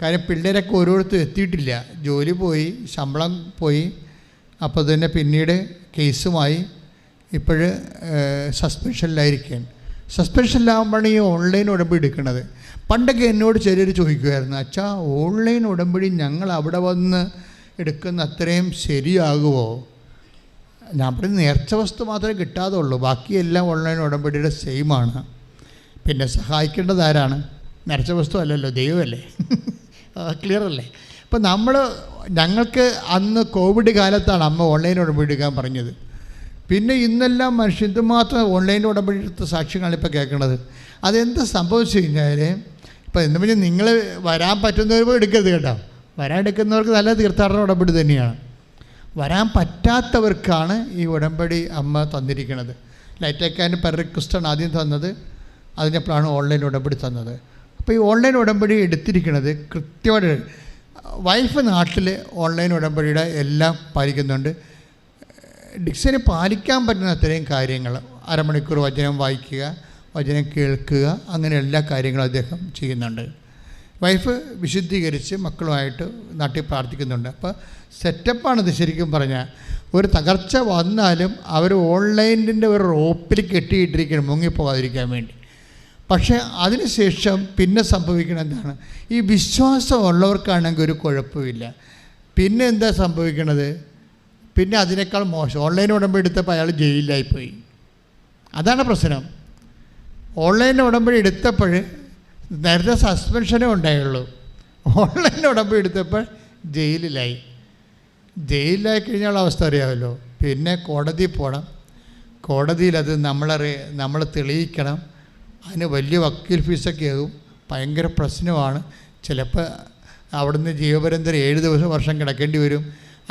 കാര്യം പിള്ളേരൊക്കെ ഓരോരുത്തരും എത്തിയിട്ടില്ല. ജോലി പോയി, ശമ്പളം പോയി. അപ്പോൾ തന്നെ പിന്നീട് കേസുമായി ഇപ്പോൾ സസ്പെൻഷനിലായിരിക്കുകയാണ്. സസ്പെൻഷനിലാകുമ്പോഴാണ് ഈ ഓൺലൈൻ ഉടമ്പടി എടുക്കുന്നത്. പണ്ടൊക്കെ എന്നോട് ചിലർ ചോദിക്കുമായിരുന്നു, അച്ഛാ ഓൺലൈൻ ഉടമ്പടി ഞങ്ങൾ അവിടെ വന്ന് എടുക്കുന്ന അത്രയും ശരിയാകുമോ? ഞാൻ പറഞ്ഞ് നേർച്ച വസ്തു മാത്രമേ കിട്ടാതുള്ളൂ, ബാക്കിയെല്ലാം ഓൺലൈൻ ഉടമ്പടിയുടെ സെയിമാണ്. പിന്നെ സഹായിക്കേണ്ടത് ആരാണ്? നേർച്ച വസ്തു അല്ലല്ലോ, ദൈവമല്ലേ. ക്ലിയർ അല്ലേ? ഇപ്പം ഞങ്ങൾക്ക് അന്ന് കോവിഡ് കാലത്താണ് അമ്മ ഓൺലൈൻ ഉടമ്പടി എടുക്കാൻ പറഞ്ഞത്. പിന്നെ ഇന്നെല്ലാം മനുഷ്യൻ ഇതുമാത്രം ഓൺലൈൻ ഉടമ്പടി എടുത്ത സാക്ഷ്യങ്ങളാണ് ഇപ്പോൾ കേൾക്കുന്നത്. അതെന്ത് സംഭവിച്ചു കഴിഞ്ഞാൽ, ഇപ്പം എന്ന് പറഞ്ഞാൽ നിങ്ങൾ വരാൻ പറ്റുന്നവർ എടുക്കരുത് കേട്ടോ. വരാൻ എടുക്കുന്നവർക്ക് നല്ല തീർത്ഥാടന ഉടമ്പടി തന്നെയാണ്. വരാൻ പറ്റാത്തവർക്കാണ് ഈ ഉടമ്പടി അമ്മ തന്നിരിക്കുന്നത്. ലൈറ്റ് ആൻഡ് പെർ റിക്വസ്റ്റാണ് ആദ്യം തന്നത്, അതിനപ്പോഴാണ് ഓൺലൈൻ ഉടമ്പടി തന്നത്. അപ്പോൾ ഈ ഓൺലൈൻ ഉടമ്പടി എടുത്തിരിക്കുന്നത് കൃത്യമായിട്ട് വൈഫ് നാട്ടിൽ ഓൺലൈൻ ഉടമ്പടിയുടെ എല്ലാം പാലിക്കുന്നുണ്ട്. ഡിക്സന് പാലിക്കാൻ പറ്റുന്ന അത്രയും കാര്യങ്ങൾ, അരമണിക്കൂർ വചനം വായിക്കുക, വചനം കേൾക്കുക, അങ്ങനെ എല്ലാ കാര്യങ്ങളും അദ്ദേഹം ചെയ്യുന്നുണ്ട്. വൈഫ് വിശുദ്ധീകരിച്ച് മക്കളുമായിട്ട് നാട്ടിൽ പ്രാർത്ഥിക്കുന്നുണ്ട്. അപ്പോൾ സെറ്റപ്പാണിത്. ശരിക്കും പറഞ്ഞാൽ ഒരു തകർച്ച വന്നാലും അവർ ഓൺലൈനിൻ്റെ ഒരു റോപ്പിൽ കെട്ടിയിട്ടിരിക്കണം മുങ്ങിപ്പോകാതിരിക്കാൻ വേണ്ടി. പക്ഷേ അതിനുശേഷം പിന്നെ സംഭവിക്കുന്നത് എന്താണ്? ഈ വിശ്വാസമുള്ളവർക്കാണെങ്കിൽ ഒരു കുഴപ്പമില്ല. പിന്നെ എന്താ സംഭവിക്കണത്? പിന്നെ അതിനേക്കാൾ മോശം, ഓൺലൈൻ ഉടമ്പടി എടുത്തപ്പോൾ അയാൾ ജയിലിലായിപ്പോയി. അതാണ് പ്രശ്നം. ഓൺലൈൻ ഉടമ്പടി എടുത്തപ്പോൾ നേരത്തെ സസ്പെൻഷനേ ഉണ്ടായുള്ളൂ. ഓൺലൈൻ ഉടമ്പടി എടുത്തപ്പോൾ ജയിലിലായി കഴിഞ്ഞാൽ അവസ്ഥ അറിയാമല്ലോ. പിന്നെ കോടതിയിൽ പോകണം, കോടതിയിൽ അത് നമ്മൾ തെളിയിക്കണം. അതിന് വലിയ വക്കീൽ ഫീസൊക്കെ ആകും, ഭയങ്കര പ്രശ്നമാണ്. ചിലപ്പോൾ അവിടുന്ന് ജീവപര്യന്തരം 7 വർഷം കിടക്കേണ്ടി വരും.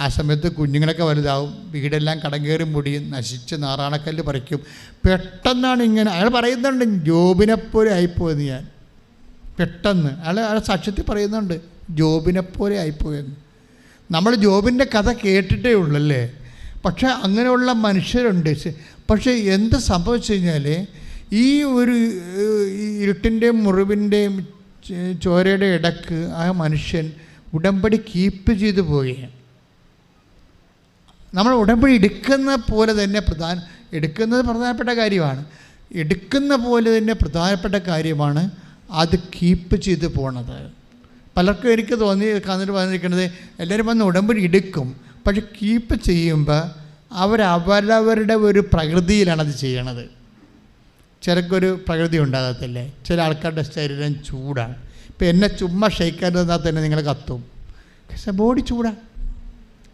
ആ സമയത്ത് കുഞ്ഞുങ്ങളൊക്കെ വലുതാവും, വീടെല്ലാം കടം കയറി മുടിയും, നശിച്ച് നാറാണക്കല്ല് പറിക്കും. പെട്ടെന്നാണ് ഇങ്ങനെ അയാൾ പറയുന്നുണ്ട്, ജോബിനെപ്പോലെ ആയിപ്പോയെന്ന്. ഞാൻ പെട്ടെന്ന് അയാൾ സാക്ഷ്യത്തിൽ പറയുന്നുണ്ട്, ജോബിനെപ്പോലെ ആയിപ്പോയെന്ന്. നമ്മൾ ജോബിൻ്റെ കഥ കേട്ടിട്ടേ ഉള്ളല്ലേ. പക്ഷേ അങ്ങനെയുള്ള മനുഷ്യരുണ്ട്. പക്ഷേ എന്ത് സംഭവിച്ചു കഴിഞ്ഞാൽ, ഈ ഒരു ഇരുട്ടിൻ്റെയും മുറിവിൻ്റെയും ചോരയുടെ ഇടക്ക് ആ മനുഷ്യൻ ഉടമ്പടി കീപ്പ് ചെയ്തു പോവുകയാണ്. നമ്മൾ ഉടമ്പടി എടുക്കുന്ന പോലെ തന്നെ എടുക്കുന്നത് പ്രധാനപ്പെട്ട കാര്യമാണ്. എടുക്കുന്ന പോലെ തന്നെ പ്രധാനപ്പെട്ട കാര്യമാണ് അത് കീപ്പ് ചെയ്ത് പോണത്. പലർക്കും എനിക്ക് വന്നിരിക്കുന്നത് എല്ലാവരും വന്ന് ഉടമ്പടി എടുക്കും, പക്ഷെ കീപ്പ് ചെയ്യുമ്പോൾ അവരവരുടെ ഒരു പ്രകൃതിയിലാണ് അത് ചെയ്യണത്. ചിലർക്കൊരു പ്രകൃതി ഉണ്ടാകത്തില്ലേ. ചില ആൾക്കാരുടെ ശരീരം ചൂടാണ്. ഇപ്പം എന്നെ ചുമ്മാ ഷെയ്ക്കാൻ തന്നാൽ തന്നെ നിങ്ങൾ കത്തും. പക്ഷേ ബോഡി ചൂടാണ്.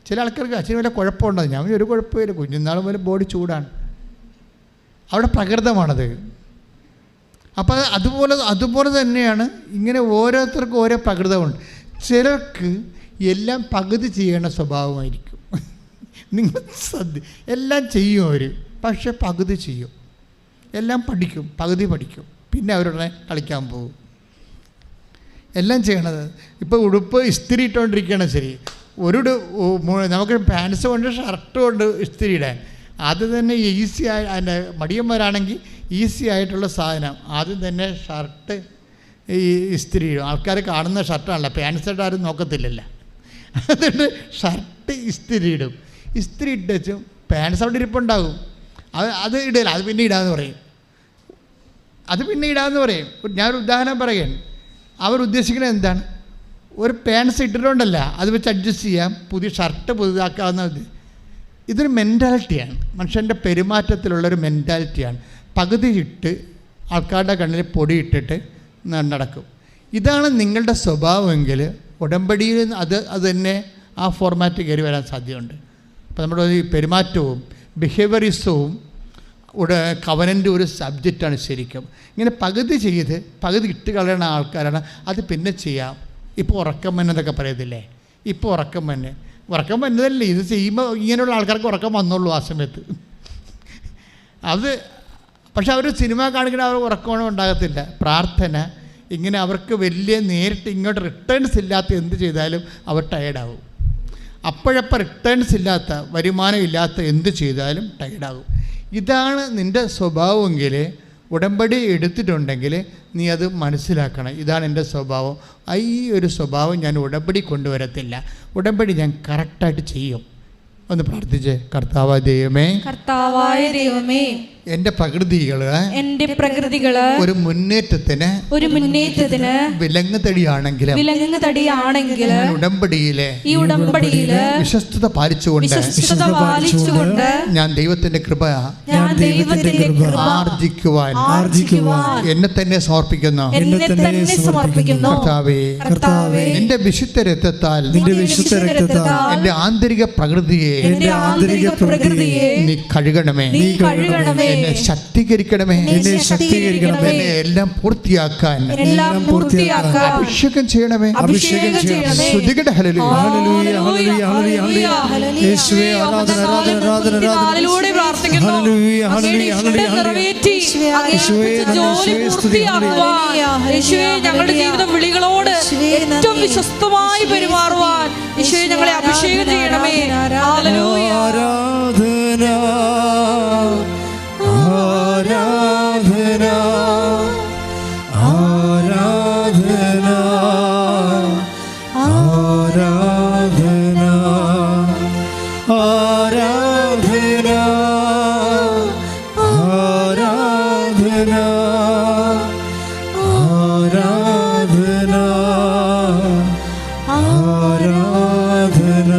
ചില ആൾക്കാർക്ക് അച്ഛന് വല്ല കുഴപ്പമുണ്ടാകും. ഞാൻ ഒരു കുഴപ്പമില്ല, കുഞ്ഞുനാൾ പോലെ ബോഡി ചൂടാണ്. അവിടെ പ്രകൃതമാണത്. അപ്പോൾ അതുപോലെ തന്നെയാണ് ഇങ്ങനെ ഓരോരുത്തർക്കും ഓരോ പ്രകൃതമുണ്ട്. ചിലർക്ക് എല്ലാം പകുതി ചെയ്യേണ്ട സ്വഭാവമായിരിക്കും. നിങ്ങൾ എല്ലാം ചെയ്യും അവർ, പക്ഷെ പകുതി ചെയ്യും. എല്ലാം പഠിക്കും, പകുതി പഠിക്കും, പിന്നെ അവരുടെ കളിക്കാൻ പോകും. എല്ലാം ചെയ്യണത്. ഇപ്പോൾ ഉടുപ്പ് ഇസ്തിരി ഇട്ടുകൊണ്ടിരിക്കുകയാണ്. ശരി, നമുക്ക് പാൻസ് കൊണ്ട് ഷർട്ട് കൊണ്ട് ഇസ്തിരി ഇടാൻ ആദ്യം തന്നെ ഈസിയായി, അതിൻ്റെ മടിയന്മാരാണെങ്കിൽ ഈസി ആയിട്ടുള്ള സാധനം ആദ്യം തന്നെ ഷർട്ട് ഈ ഇസ്തിരി ഇടും. ആൾക്കാർ കാണുന്ന ഷർട്ടാണല്ലോ, പാൻസ് ഇട്ട് ആരും നോക്കത്തില്ലല്ലോ. അതുകൊണ്ട് ഷർട്ട് ഇസ്തിരി ഇടും. ഇസ്തിരി ഇട്ടും പാൻസ് അവിടെ ഇരിപ്പുണ്ടാകും. അത് ഇടില്ല, അത് പിന്നെ ഇടാമെന്ന് പറയും. ഞാനൊരു ഉദാഹരണം പറയുകയാണ്. അവർ ഉദ്ദേശിക്കുന്നത് എന്താണ്? ഒരു പാൻസ് ഇട്ടിട്ടുണ്ടല്ല, അത് വെച്ച് അഡ്ജസ്റ്റ് ചെയ്യാം, പുതിയ ഷർട്ട് പുതുതാക്കാവുന്നത്. ഇതൊരു മെൻറ്റാലിറ്റിയാണ്, മനുഷ്യൻ്റെ പെരുമാറ്റത്തിലുള്ളൊരു മെൻറ്റാലിറ്റിയാണ്. പകുതി ഇട്ട് ആൾക്കാരുടെ കണ്ണിൽ പൊടി ഇട്ടിട്ട് നടക്കും. ഇതാണ് നിങ്ങളുടെ സ്വഭാവമെങ്കിൽ ഉടമ്പടിയിൽ അത് തന്നെ ആ ഫോർമാറ്റ് കയറി വരാൻ സാധ്യതയുണ്ട്. അപ്പോൾ നമ്മുടെ ഈ പെരുമാറ്റവും ബിഹേവിയറിസവും കവനൻ്റെ ഒരു സബ്ജക്റ്റാണ് ശരിക്കും. ഇങ്ങനെ പകുതി ചെയ്ത് പകുതി ഇട്ട് കളയുന്ന ആൾക്കാരാണ്. അത് പിന്നെ ചെയ്യാം. ഇപ്പോൾ ഉറക്കം വന്നതൊക്കെ പറയത്തില്ലേ, ഇപ്പോൾ ഉറക്കം വന്നതല്ലേ, ഇത് ചെയ്യുമ്പോൾ ഇങ്ങനെയുള്ള ആൾക്കാർക്ക് ഉറക്കം വന്നുള്ളൂ ആ സമയത്ത്. പക്ഷെ അവർ സിനിമ കാണിക്കണ അവർ ഉറക്കമൊന്നും ഉണ്ടാകത്തില്ല. പ്രാർത്ഥന ഇങ്ങനെ അവർക്ക് വലിയ നേരിട്ട് ഇങ്ങോട്ട് റിട്ടേൺസ് ഇല്ലാത്ത എന്ത് ചെയ്താലും അവർ ടയേർഡാകും. അപ്പോഴപ്പോൾ റിട്ടേൺസ് ഇല്ലാത്ത, വരുമാനം ഇല്ലാത്ത എന്ത് ചെയ്താലും ടയേർഡാകും. ഇതാണ് നിൻ്റെ സ്വഭാവമെങ്കിൽ, ഉടമ്പടി എടുത്തിട്ടുണ്ടെങ്കിൽ നീ അത് മനസ്സിലാക്കണം. ഇതാണ് എൻ്റെ സ്വഭാവം. ഈ ഒരു സ്വഭാവം ഞാൻ ഉടമ്പടി കൊണ്ടുവരത്തില്ല, ഉടമ്പടി ഞാൻ കറക്റ്റായിട്ട് ചെയ്യും. ഒന്ന് പ്രാർത്ഥിച്ചേ. കർത്താവായ ദൈവമേ, എൻ്റെ പ്രകൃതികള് ഒരു മുന്നേറ്റത്തിന് വിലങ്ങുതടിയാണെങ്കിലും ഈ ഉടമ്പടിയില് വിശ്വസ്തത പാലിച്ചുകൊണ്ട് ഞാൻ ദൈവത്തിന്റെ കൃപ ആർജിക്കുവാൻ എന്നെ തന്നെ സമർപ്പിക്കുന്നു. കർത്താവേ, നിന്റെ വിശുദ്ധ രക്തത്താൽ എന്റെ ആന്തരിക പ്രകൃതിയെ നീ കഴുകണമേ, എന്നെ ശക്തീകരിക്കണമേ, എന്നെ എല്ലാം പൂർത്തിയാക്കാൻ അഭിഷേകം ചെയ്യണമേ. സ്തുതിക്കട്ടെ. യേശുവേ ആരാധന ആരാധന ആരാധന ഹല്ലേലൂയ ഹല്ലേലൂയ യേശുവേ ഞങ്ങളുടെ ജീവിതം വിളികളോട് ഏറ്റവും വിശ്വസ്തമായി പെരുമാറുവാൻ യേശുവേ ഞങ്ങളെ അഭിഷേകം ചെയ്യണമേ. ഹല്ലേലൂയ. ആരാധന ആരാധന ആരാധന ആരാധന ആരാധന ആരാധന ആരാധന ആരാധന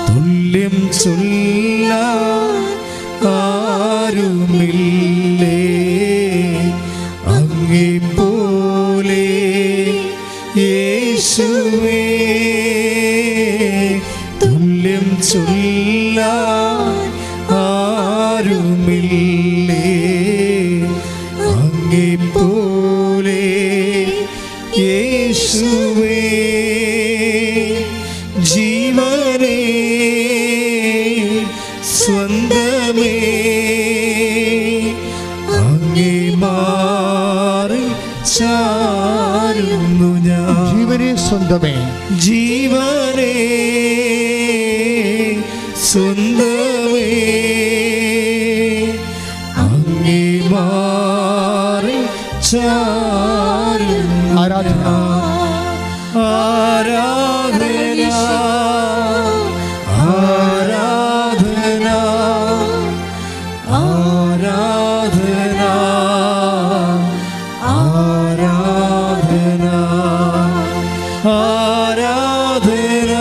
തുല്യം ചൊല്ലാൻ ആരുമില്ലേ അങ്ങേപ്പോലെ യേശുവേ, തുല്യം ചൊല്ലാൻ ആരുമില്ലേ അങ്ങേപ്പോലെ യേശുവേ. ജീവനേ സ്വന്തമേ അങ്ങേ മാറി ചാരുന്നു ഞാൻ. ജീവനേ സ്വന്തമേ, ജീവനേ സ്വന്തമേ അങ്ങേ മാറി ചാരുന്നു. ആരാധന ആരാധന ആരാധന ആരാധന ആരാധന ആരാധന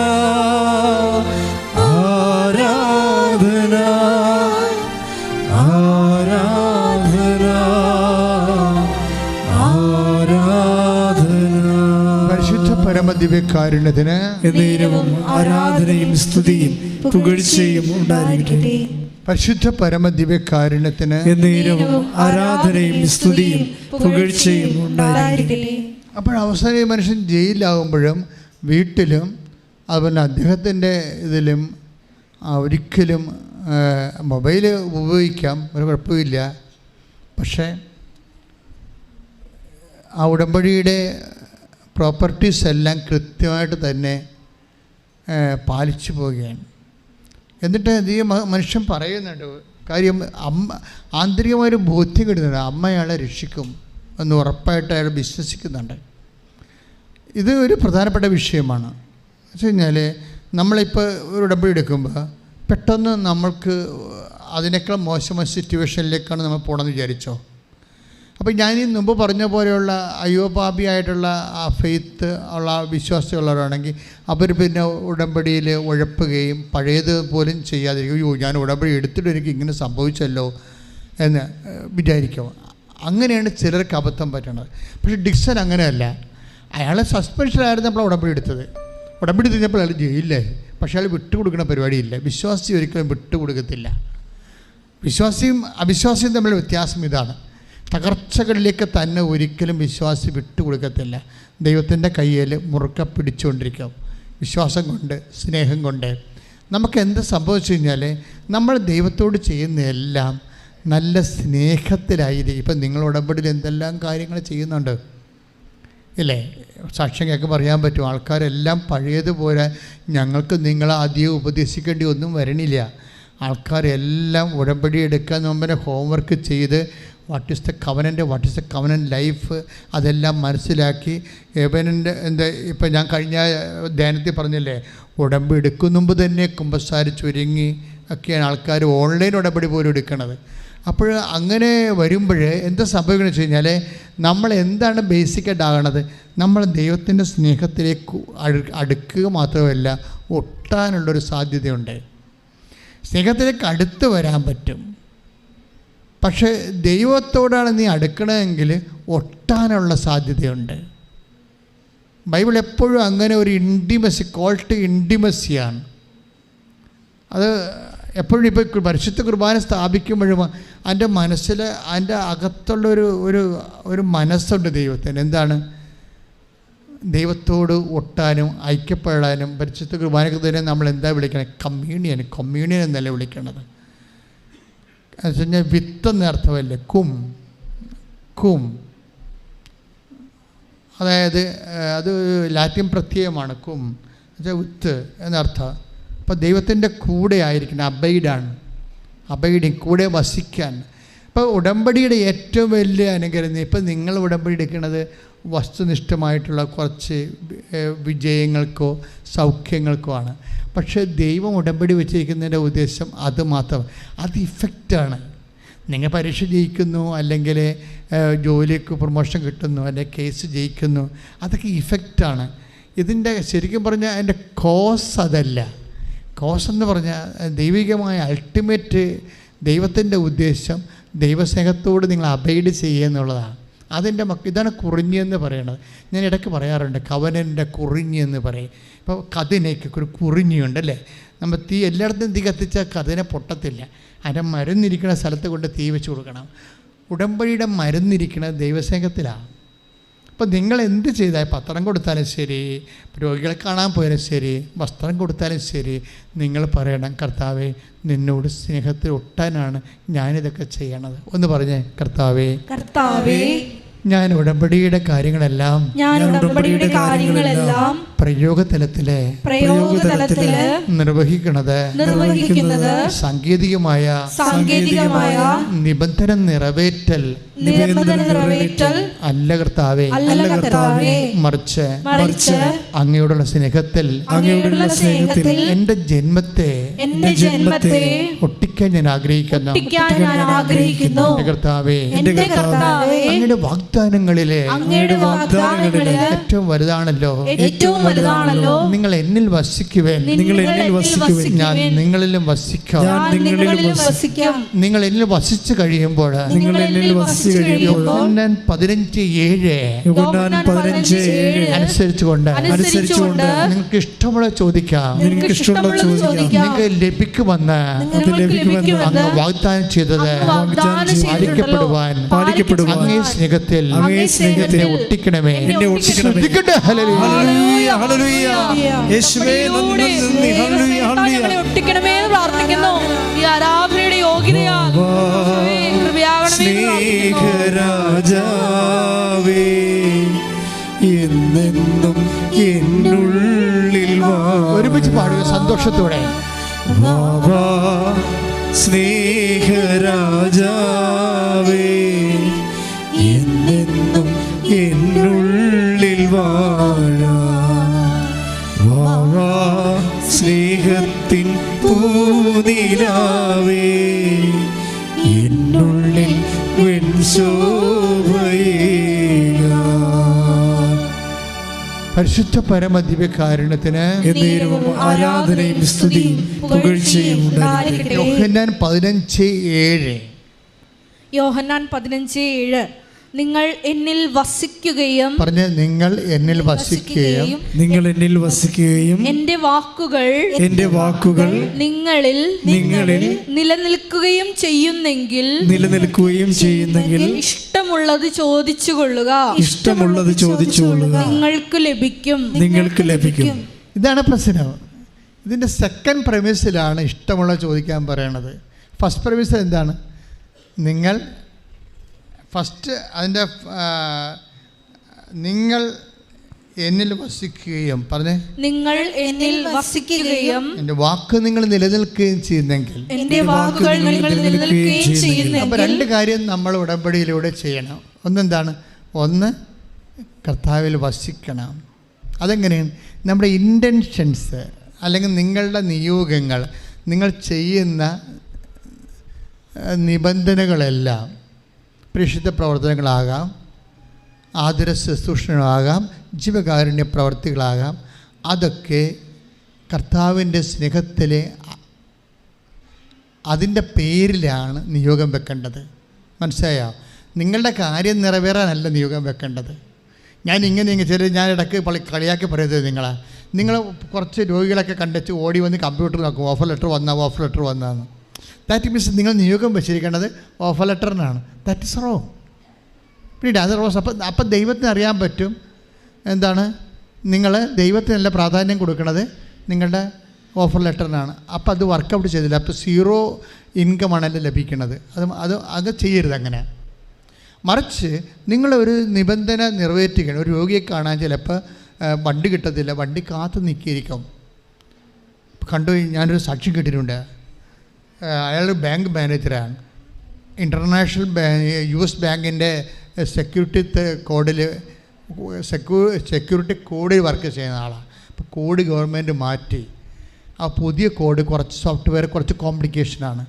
ആരാധന ആരാധന ആരാധന. പരിശുദ്ധ പരമദിവ്യകാരുണ്യത്തിന് എന്നേരവും ആരാധനയും സ്തുതിയും പുകഴ്ചയും ഉണ്ടായിരിക്കട്ടെ. പരിശുദ്ധ പരമദിവ്യകാരുണ്യത്തിന് എന്നേരവും ആരാധനയും സ്തുതിയും പുകഴ്ചയും ഉണ്ടായിരിക്കട്ടെ. അപ്പോൾ അവസാനം ഈ മനുഷ്യൻ ജയിലിലാകുമ്പോഴും വീട്ടിലും അതുപോലെ അദ്ദേഹത്തിൻ്റെ ഇതിലും ഒരിക്കലും മൊബൈൽ ഉപയോഗിക്കാം, ഒരു കുഴപ്പമില്ല. പക്ഷേ ആ ഉടമ്പടിയുടെ പ്രോപ്പർട്ടീസ് എല്ലാം കൃത്യമായിട്ട് തന്നെ പാലിച്ചു പോവുകയാണ്. എന്നിട്ട് ഈ മനുഷ്യൻ പറയുന്നുണ്ട് കാര്യം, ആന്തരികമായൊരു ബോധ്യം കിട്ടുന്നുണ്ട്, അമ്മ അയാളെ രക്ഷിക്കും എന്ന് ഉറപ്പായിട്ട് അയാൾ വിശ്വസിക്കുന്നുണ്ട്. ഇത് ഒരു പ്രധാനപ്പെട്ട വിഷയമാണ്. എന്ന് വെച്ച് കഴിഞ്ഞാൽ നമ്മളിപ്പോൾ ഒരു ഉടമ്പടി എടുക്കുമ്പോൾ പെട്ടെന്ന് നമ്മൾക്ക് അതിനേക്കാൾ മോശമായ സിറ്റുവേഷനിലേക്കാണ് നമ്മൾ പോകണമെന്ന് വിചാരിച്ചോ. അപ്പോൾ ഞാൻ ഈ മുമ്പ് പറഞ്ഞ പോലെയുള്ള അയ്യോപാപിയായിട്ടുള്ള ആ ഫെയ്ത്ത് ഉള്ള വിശ്വാസമുള്ളവരാണെങ്കിൽ അവർ പിന്നെ ഉടമ്പടിയിൽ ഉഴപ്പുകയും പഴയത് പോലും ചെയ്യാതിരിക്കും. അയ്യോ, ഞാൻ ഉടമ്പടി എടുത്തിട്ട് എനിക്ക് ഇങ്ങനെ സംഭവിച്ചല്ലോ എന്ന് വിചാരിക്കും. അങ്ങനെയാണ് ചിലർക്ക് അബദ്ധം പറ്റണത്. പക്ഷേ ഡിക്സൺ അങ്ങനെയല്ല. അയാളെ സസ്പെൻഷനായിരുന്നപ്പോൾ ഉടമ്പടി എടുത്തത്. ഉടമ്പടി തിരിഞ്ഞപ്പോൾ അയാൾ ജയിലിലായി. പക്ഷേ അയാൾ വിട്ടുകൊടുക്കുന്ന പരിപാടിയില്ല. വിശ്വാസി ഒരിക്കലും വിട്ടുകൊടുക്കത്തില്ല. വിശ്വാസിയും അവിശ്വാസിയും തമ്മിലുള്ള വ്യത്യാസം ഇതാണ്. തകർച്ചകളിലേക്ക് തന്നെ ഒരിക്കലും വിശ്വാസി വിട്ടുകൊടുക്കത്തില്ല. ദൈവത്തിൻ്റെ കയ്യിൽ മുറുക്ക പിടിച്ചുകൊണ്ടിരിക്കും. വിശ്വാസം കൊണ്ട്, സ്നേഹം കൊണ്ട്. നമുക്ക് എന്ത് സംഭവിച്ചു കഴിഞ്ഞാൽ നമ്മൾ ദൈവത്തോട് ചെയ്യുന്നതെല്ലാം നല്ല സ്നേഹത്തിലായിരിക്കും. ഇപ്പം നിങ്ങൾ ഉടമ്പടിയിൽ എന്തെല്ലാം കാര്യങ്ങൾ ചെയ്യുന്നുണ്ട് ഇല്ലേ? സാക്ഷ്യം കേൾക്കുമ്പോൾ പറയാൻ പറ്റും. ആൾക്കാരെല്ലാം പഴയതുപോലെ ഞങ്ങൾക്ക് നിങ്ങളെ അധികം ഉപദേശിക്കേണ്ടി ഒന്നും വരണില്ല. ആൾക്കാരെല്ലാം ഉടമ്പടി എടുക്കാൻ മുമ്പേ ഹോംവർക്ക് ചെയ്ത് what is the covenant life അതെല്ലാം മനസ്സിലാക്കി എവനൻ്റെ എന്താ ഇപ്പം ഞാൻ കഴിഞ്ഞ ധ്യാനത്തിൽ പറഞ്ഞില്ലേ, ഉടമ്പടി എടുക്കും മുമ്പ് തന്നെ കുമ്പസാരിച്ചൊരുങ്ങി ഒക്കെയാണ് ആൾക്കാർ ഓൺലൈൻ ഉടമ്പടി പോലും എടുക്കണത്. അപ്പോൾ അങ്ങനെ വരുമ്പോൾ എന്താ സംഭവിക്കണമെന്ന് വെച്ച് കഴിഞ്ഞാൽ നമ്മൾ എന്താണ് ബേസിക്കായിട്ട് ആകണത്? നമ്മൾ ദൈവത്തിൻ്റെ സ്നേഹത്തിലേക്ക് അടുക്കുക മാത്രമല്ല, ഒട്ടാനുള്ളൊരു സാധ്യതയുണ്ട്. സ്നേഹത്തിലേക്ക് അടുത്ത് വരാൻ പറ്റും. പക്ഷേ ദൈവത്തോടാണ് നീ അടുക്കണമെങ്കിൽ ഒട്ടാനുള്ള സാധ്യതയുണ്ട്. ബൈബിൾ എപ്പോഴും അങ്ങനെ ഒരു ഇൻറ്റിമസി, കോൾ ടു ഇൻറ്റിമസിയാണ്. അത് എപ്പോഴും ഇപ്പോൾ പരിശുദ്ധ കുർബാന സ്ഥാപിക്കുമ്പോഴും എൻ്റെ മനസ്സിൽ, അതിൻ്റെ അകത്തുള്ളൊരു ഒരു മനസ്സുണ്ട് ദൈവത്തിന്. എന്താണ്? ദൈവത്തോട് ഒട്ടാനും ഐക്യപ്പെടാനും. പരിശുദ്ധ കുർബാനയ്ക്ക് തന്നെ നമ്മൾ എന്താ വിളിക്കണത്? കമ്മ്യൂണിയൻ എന്നല്ല വിളിക്കണത്. എന്ന് വെച്ച് കഴിഞ്ഞാൽ വിത്ത് എന്ന അർത്ഥമല്ലേ, കും. അതായത് അത് ലാറ്റിൻ പ്രത്യയമാണ്, കും എന്നുവെച്ചാൽ വിത്ത് എന്നർത്ഥം. അപ്പോൾ ദൈവത്തിൻ്റെ കൂടെ ആയിരിക്കണം, അബൈഡിങ്, കൂടെ വസിക്കാൻ. ഇപ്പോൾ ഉടമ്പടിയുടെ ഏറ്റവും വലിയ അനുഗ്രഹം, ഇപ്പം നിങ്ങൾ ഉടമ്പടി എടുക്കുന്നത് വസ്തുനിഷ്ഠമായിട്ടുള്ള കുറച്ച് വിജയങ്ങൾക്കോ സൗഖ്യങ്ങൾക്കോ ആണ്. പക്ഷേ ദൈവം ഉടമ്പടി വെച്ചിരിക്കുന്നതിൻ്റെ ഉദ്ദേശം അത് മാത്രം. അത് ഇഫക്റ്റാണ്. നിങ്ങൾ പരീക്ഷ ജയിക്കുന്നു, അല്ലെങ്കിൽ ജോലിക്ക് പ്രൊമോഷൻ കിട്ടുന്നു, അല്ലെങ്കിൽ കേസ് ജയിക്കുന്നു, അതൊക്കെ ഇഫക്റ്റാണ്. ഇതിൻ്റെ ശരിക്കും പറഞ്ഞാൽ അതിൻ്റെ കോസ് അതല്ല. കോസ് എന്ന് പറഞ്ഞാൽ ദൈവികമായ അൾട്ടിമേറ്റ് ദൈവത്തിൻ്റെ ഉദ്ദേശം ദൈവസ്നേഹത്തോട് നിങ്ങൾ അബൈഡ് ചെയ്യുക എന്നുള്ളതാണ്. അതിൻ്റെ ഇതാണ് കുറിഞ്ഞെന്ന് പറയണത്. ഞാൻ ഇടയ്ക്ക് പറയാറുണ്ട്, കവനൻ്റെ കുറിഞ്ഞെന്ന് പറയും. ഇപ്പോൾ കതിനയ്ക്ക് ഒരു കുറിഞ്ഞുണ്ടല്ലേ, നമ്മൾ തീ എല്ലായിടത്തും തീ കത്തിച്ചാൽ കതിനെ പൊട്ടത്തില്ല. അതിൻ്റെ മരുന്നിരിക്കുന്ന സ്ഥലത്ത് കൊണ്ട് തീ വെച്ച് കൊടുക്കണം. ഉടമ്പടിയുടെ മരുന്നിരിക്കുന്നത് ദൈവസ്നേഹത്തിലാണ്. അപ്പോൾ നിങ്ങൾ എന്ത് ചെയ്താൽ, പത്രം കൊടുത്താലും ശരി, രോഗികളെ കാണാൻ പോയാലും ശരി, വസ്ത്രം കൊടുത്താലും ശരി, നിങ്ങൾ പറയണം, കർത്താവേ, നിന്നോട് സ്നേഹത്തിൽ ഒട്ടാനാണ് ഞാനിതൊക്കെ ചെയ്യണത്. ഒന്ന് പറഞ്ഞേ, കർത്താവേ, ഞാൻ ഉടമ്പടിയുടെ കാര്യങ്ങളെല്ലാം പ്രയോഗതലത്തില് നിർവഹിക്കുന്നത് സാങ്കേതികമായ നിബന്ധന നിറവേറ്റൽ അല്ല കർത്താവേ, മറിച്ച് അങ്ങയോടുള്ള സ്നേഹത്തിൽ എന്റെ ജന്മത്തെ ഒട്ടിക്കാൻ ഞാൻ ആഗ്രഹിക്കുന്നു. കർത്താവേ, അങ്ങയുടെ വാഗ്ദാനങ്ങളിലെ ഏറ്റവും വലുതാണല്ലോ നിങ്ങൾ എന്നിൽ വസിക്കുവേൻ, ഞാൻ നിങ്ങളിലും വസിക്കാം. നിങ്ങൾ എന്നിൽ വസിച്ചു കഴിയുമ്പോൾ 15:7 അനുസരിച്ചുകൊണ്ട് നിങ്ങൾക്ക് ഇഷ്ടമുള്ള ചോദിക്കാം, നിങ്ങൾക്ക് ലഭിക്കുമെന്ന് അങ്ങ് വാഗ്ദാനം ചെയ്തത് പാലിക്കപ്പെടുവാൻ അങ്ങേ സ്നേഹത്തിൽ എന്നെ ഒട്ടിക്കണമേ. ഒട്ടിക്കണമേ എന്ന് പ്രാർത്ഥിക്കുന്നു. ഈ ആരാധനയുടെ യോഗ്യതയാണ് സ്നേഹരാജാവേ, എന്നെന്നും എന്നുള്ളിൽ ഒരുമിച്ച് പാടുക സന്തോഷത്തോടെ. സ്നേഹരാജാവേ, എന്നെന്നും എന്നുള്ളിൽ സ്നേഹത്തിൻ പൂനിലാവേ, എന്നുള്ളിൽ പരിശുദ്ധ പരമ ദിവ്യകാരുണ്യത്തിന് ആരാധനയും സ്തുതിയും പുകഴ്ചയും ഉണ്ടായിരിക്കട്ടെ. യോഹന്നാൻ 15:7 യോഹന്നാൻ 15:7 നിങ്ങൾ എന്നിൽ വസിക്കുകയും നിങ്ങൾ എന്നിൽ വസിക്കുകയും എന്റെ വാക്കുകൾ നിങ്ങളിൽ നിലനിൽക്കുകയും ചെയ്യുന്നെങ്കിൽ ഇഷ്ടമുള്ളത് ചോദിച്ചുകൊള്ളുക. നിങ്ങൾക്ക് ലഭിക്കും. ഇതാണ് പ്രശ്നം. ഇതിൻ്റെ സെക്കൻഡ് പ്രമിസിലാണ് ഇഷ്ടമുള്ള ചോദിക്കാൻ പറയണത്. ഫസ്റ്റ് പ്രമിസ് എന്താണ്? നിങ്ങൾ ഫസ്റ്റ് അതിൻ്റെ നിങ്ങൾ എന്നിൽ വസിക്കുകയും നിങ്ങൾ എന്നിൽ വസിക്കുകയും എൻ്റെ വാക്ക് നിങ്ങൾ നിലനിൽക്കുകയും ചെയ്യുന്നെങ്കിൽ. അപ്പോൾ രണ്ട് കാര്യം നമ്മൾ ഉടമ്പടിയിലൂടെ ചെയ്യണം. ഒന്നെന്താണ്? ഒന്ന് കർത്താവിൽ വസിക്കണം. അതെങ്ങനെയാണ്? നമ്മുടെ ഇൻറ്റൻഷൻസ് അല്ലെങ്കിൽ നിങ്ങളുടെ നിയോഗങ്ങൾ, നിങ്ങൾ ചെയ്യുന്ന നിബന്ധനകളെല്ലാം പ്രേക്ഷിത പ്രവർത്തനങ്ങളാകാം, ആതുര ശുശ്രൂഷകളാകാം, ജീവകാരുണ്യ പ്രവർത്തികളാകാം, അതൊക്കെ കർത്താവിൻ്റെ സ്നേഹത്തിലെ അതിൻ്റെ പേരിലാണ് നിയോഗം വെക്കേണ്ടത്. മനസ്സിലായോ? നിങ്ങളുടെ കാര്യം നിറവേറാനല്ല നിയോഗം വെക്കേണ്ടത്. ഞാൻ ഞാൻ ഇടയ്ക്ക് കളിയാക്കി പറയുന്നത് നിങ്ങൾ കുറച്ച് രോഗികളൊക്കെ കണ്ടെച്ച് ഓടി വന്ന് കമ്പ്യൂട്ടർ നോക്കും, ഓഫർ ലെറ്റർ വന്നതെന്ന്. ദാറ്റ് മീൻസ് നിങ്ങൾ നിയോഗം വെച്ചിരിക്കേണ്ടത് ഓഫർ ലെറ്ററിനാണ്. That is wrong. പിന്നീട് അത് റോസ്. അപ്പം ദൈവത്തിന് അറിയാൻ പറ്റും എന്താണ് നിങ്ങൾ ദൈവത്തിനല്ല പ്രാധാന്യം കൊടുക്കുന്നത്, നിങ്ങളുടെ ഓഫർ ലെറ്ററിനാണ്. അപ്പോൾ അത് വർക്കൗട്ട് ചെയ്തില്ല. അപ്പോൾ 0 ഇൻകമാണല്ലോ ലഭിക്കുന്നത്. അത് ചെയ്യരുത് അങ്ങനെ. മറിച്ച് നിങ്ങളൊരു നിബന്ധന നിറവേറ്റുകയാണ്. ഒരു രോഗിയെ കാണാൻ ചിലപ്പോൾ വണ്ടി കിട്ടത്തില്ല, വണ്ടി കാത്തു നിൽക്കിയിരിക്കും. കണ്ടു, ഞാനൊരു സാക്ഷ്യം കേട്ടിട്ടുണ്ട്. അയാൾ ബാങ്ക് മാനേജറാണ്. ഇൻ്റർനാഷണൽ US ബാങ്കിൻ്റെ സെക്യൂരിറ്റി കോഡിൽ വർക്ക് ചെയ്യുന്ന ആളാണ്. അപ്പോൾ കോഡ് ഗവൺമെൻറ് മാറ്റി. ആ പുതിയ കോഡ് കുറച്ച് സോഫ്റ്റ്വെയർ കുറച്ച് കോംപ്ലിക്കേഷനാണ്.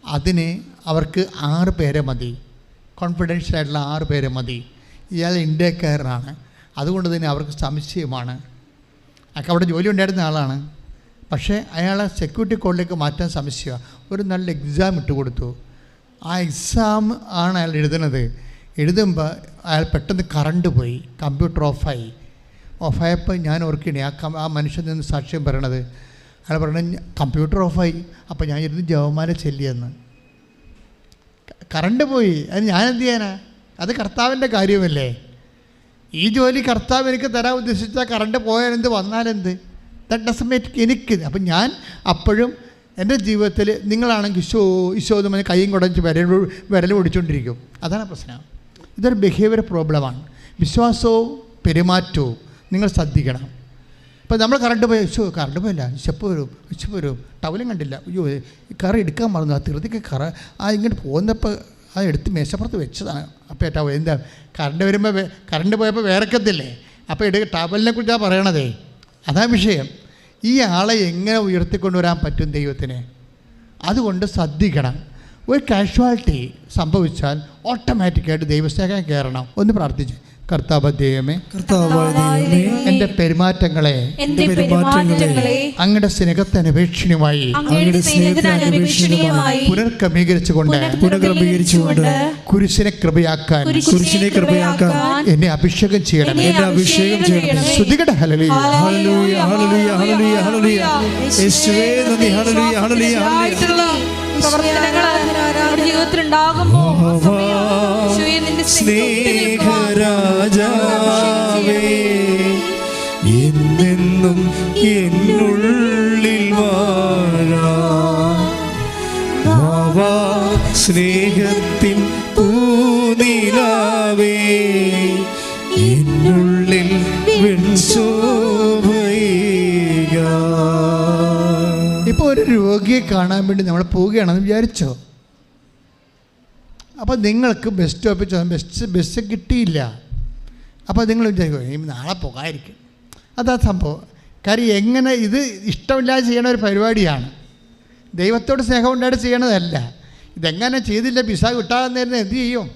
അതിന് അവർക്ക് 6 പേരെ മതി, കോൺഫിഡൻഷ്യലായിട്ടുള്ള 6 പേരെ മതി. ഇയാൾ ഇന്ത്യക്കാരനാണ്. അതുകൊണ്ട് തന്നെ അവർക്ക് സംശയമാണ്. അവിടെ ജോലി ഉണ്ടായിരുന്ന ആളാണ്. പക്ഷേ അയാളെ സെക്യൂരിറ്റി കോഡിലേക്ക് മാറ്റാൻ സംശയമാണ്. ഒരു നല്ല എക്സാം ഇട്ട് കൊടുത്തു. ആ എക്സാം ആണ് അയാൾ എഴുതുന്നത്. എഴുതുമ്പോൾ അയാൾ പെട്ടെന്ന് കറണ്ട് പോയി, കമ്പ്യൂട്ടർ ഓഫായപ്പോൾ ഞാൻ ഓർക്കണേ ആ മനുഷ്യൻ നിന്ന് സാക്ഷ്യം പറയണത്. അയാൾ പറയണത് കമ്പ്യൂട്ടർ ഓഫായി. അപ്പോൾ ഞാൻ ഇരുന്ന് ജവമാല ചെല്ലിയെന്ന്. കറണ്ട് പോയി, അത് ഞാൻ എന്ത് ചെയ്യാനാ? അത് കർത്താവിൻ്റെ കാര്യമല്ലേ. ഈ ജോലി കർത്താവ് എനിക്ക് തരാൻ ഉദ്ദേശിച്ചാൽ കറണ്ട് പോയാലെന്ത് വന്നാലെന്ത്? ദാറ്റ് ഡസൻറ്റ് മേക്ക് എനിക്ക്. അപ്പം ഞാൻ അപ്പോഴും എൻ്റെ ജീവിതത്തിൽ നിങ്ങളാണെങ്കിൽ ഈശോ എന്ന് പറഞ്ഞ് കൈയും കുടച്ച് വിരൽ ഒടിച്ചുകൊണ്ടിരിക്കും. അതാണ് പ്രശ്നം. ഇതൊരു ബിഹേവിയർ പ്രോബ്ലമാണ്. വിശ്വാസവും പെരുമാറ്റവും നിങ്ങൾ ശ്രദ്ധിക്കണം. ഇപ്പോൾ നമ്മൾ കറണ്ട് പോയി, കറണ്ട് പോയില്ല, വിശപ്പ് വരും, ടവലും കണ്ടില്ല, അയ്യോ കറ എടുക്കാൻ മറന്നു, ആ തിരുതിക്ക് കറ ഇങ്ങോട്ട് പോകുന്നപ്പോൾ അത് എടുത്ത് മേശപ്പുറത്ത് വെച്ചതാണ്. അപ്പോൾ ടവൽ എന്താ കറണ്ട് പോയപ്പോൾ വേറെക്കത്തില്ലേ? അപ്പോൾ ടവലിനെ കുറിച്ചാണ് പറയണതേ. അതാ വിഷയം. ഈ ആളെ എങ്ങനെ ഉയർത്തിക്കൊണ്ടുവരാൻ പറ്റും ദൈവത്തിന്? അതുകൊണ്ട് ശ്രദ്ധിക്കണം. ഒരു കാഷ്വാലിറ്റി സംഭവിച്ചാൽ ഓട്ടോമാറ്റിക്കായിട്ട് ദൈവസ്നേഹം കയറണം. ഒന്ന് പ്രാർത്ഥിച്ച്, കർത്താവ് ദൈവമേ, എൻ്റെ പെരുമാറ്റങ്ങളെ അങ്ങയുടെ സ്നേഹത്തിന് അപേക്ഷണീയമായി പുനർക്രമീകരിച്ചുകൊണ്ട് കുരിശിനെ കൃപയാക്കാൻ എന്നെ അഭിഷേകം ചെയ്യണം. ശ്രുതികട ഹല്ലേലൂയ. ജീവിതത്തിൽ ഉണ്ടാകുമ്പോൾ സ്നേഹരാജാവേ എന്നെന്നും എന്നുള്ളിൽ വാഴാ സ്നേഹത്തിൻ പൂനിലാവേ എന്നുള്ളിൽ വെൺശോഭയേക. ഇപ്പോൾ ഒരു രോഗിയെ കാണാൻ വേണ്ടി നമ്മൾ പോവുകയാണെന്ന് വിചാരിച്ചോ? അപ്പോൾ നിങ്ങൾക്ക് ബസ് സ്റ്റോപ്പിൽ ബസ് കിട്ടിയില്ല. അപ്പോൾ നിങ്ങൾ വിചാരിക്കും നാളെ പോകാതിരിക്കും. അതാ സംഭവം. കാര്യം എങ്ങനെ ഇത് ഇഷ്ടമില്ലാതെ ചെയ്യണ ഒരു പരിപാടിയാണ്. ദൈവത്തോട് സ്നേഹം ഉണ്ടായിട്ട് ചെയ്യണതല്ല. ഇതെങ്ങനെ ചെയ്തില്ല, പിസ കിട്ടാതെന്നായിരുന്നു എന്ത് ചെയ്യും?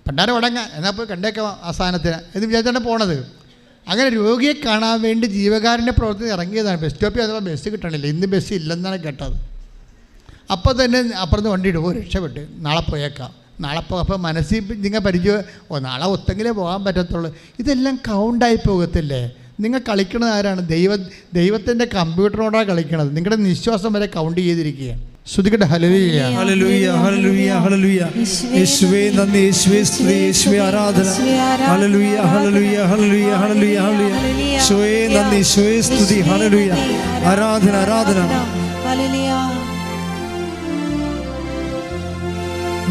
പണ്ടാരം ഉടങ്ങാൻ എന്നാൽ പോയി കണ്ടേക്കാം ആ സ്ഥാനത്തിന് എന്ന് വിചാരിച്ചാണ് പോണത്. അങ്ങനെ രോഗിയെ കാണാൻ വേണ്ടി ജീവകാരുണ്യ പ്രവർത്തനം ഇറങ്ങിയതാണ്. ബസ് സ്റ്റോപ്പിൽ വന്നപ്പോൾ ബസ് കിട്ടണില്ല. ഇന്ന് ബസ് ഇല്ലെന്നാണ് കേട്ടത്. അപ്പോൾ തന്നെ അപ്പുറത്ത് വണ്ടി ഇടുമ്പോൾ രക്ഷപ്പെട്ട് നാളെ പോയേക്കാം. നാളെ അപ്പോൾ മനസ്സിൽ നിങ്ങൾ പരിചയം നാളെ ഒത്തെങ്കിലേ പോകാൻ പറ്റത്തുള്ളൂ. ഇതെല്ലാം കൗണ്ടായി പോകത്തില്ലേ? നിങ്ങൾ കളിക്കുന്നത് ആരാണ്? ദൈവത്തിൻ്റെ കമ്പ്യൂട്ടറിനോടാണ് കളിക്കണത്. നിങ്ങളുടെ നിശ്വാസം വരെ കൗണ്ട് ചെയ്തിരിക്കുകയാണ്. ശ്രുതികട്ടെ ഹല്ലേലൂയ ഹല്ലേലൂയ ഹല്ലേലൂയ ഹല്ലേലൂയ. യേശുവേ നന്ദി, യേശുവേ സ്തുതി, യേശുവേ ആരാധന. ഹല്ലേലൂയ ഹല്ലേലൂയ ഹല്ലേലൂയ ഹല്ലേലൂയ ഹല്ലേലൂയ. യേശുവേ നന്ദി, യേശുവേ സ്തുതി, ഹല്ലേലൂയ ആരാധന ആരാധന ഹല്ലേലൂയ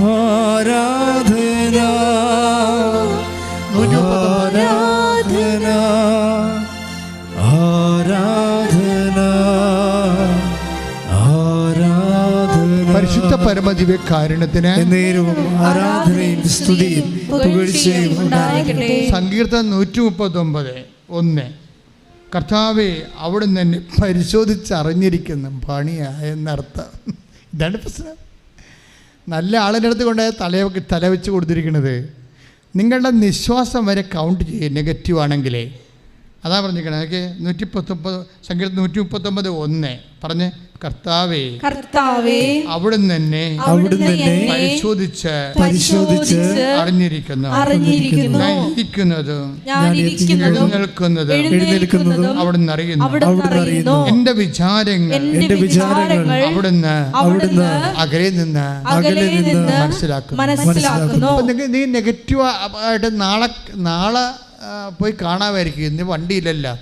ആരാധന ആരാധന ആരാധന ആരാധന. പരിശുദ്ധ പരമദിവ്യകാരുണ്യത്തിന് നേരവും ആരാധനയും സ്തുതിയും പുകഴ്ചയും ഉണ്ടാകട്ടെ. സങ്കീർത്തനം 139:1. കർത്താവേ, അവിടുന്ന് എന്നെ പരിശോധിച്ചറിഞ്ഞിരിക്കുന്ന പണിയായെന്നർത്ഥം. ഇതാണ് പ്രശ്നം. നല്ല ആളിൻ്റെ അടുത്ത് കൊണ്ട് തല വെച്ച് കൊടുത്തിരിക്കുന്നത്. നിങ്ങളുടെ നിശ്വാസം വരെ കൗണ്ട് ചെയ്യും നെഗറ്റീവ് ആണെങ്കിലേ. അതാ പറഞ്ഞിരിക്കണേ. അതൊക്കെ 119 സങ്കീർത്തനം 139:1 പറഞ്ഞ്, കർത്താവേ അവിടുന്ന് എന്നെ പരിശോധിച്ച് അറിഞ്ഞിരിക്കുന്നു. ഞാൻ എഴുന്നേൽക്കുന്നതും അവിടുന്ന് അറിയുന്നു. എന്റെ വിചാരങ്ങൾ അവിടുന്ന് അകലെ നിന്ന് മനസ്സിലാക്കുന്നു. നീ നെഗറ്റീവ് ആയിട്ട് നാളെ പോയി കാണാമായിരിക്കും, ഇന്ന് വണ്ടിയില്ലല്ലോ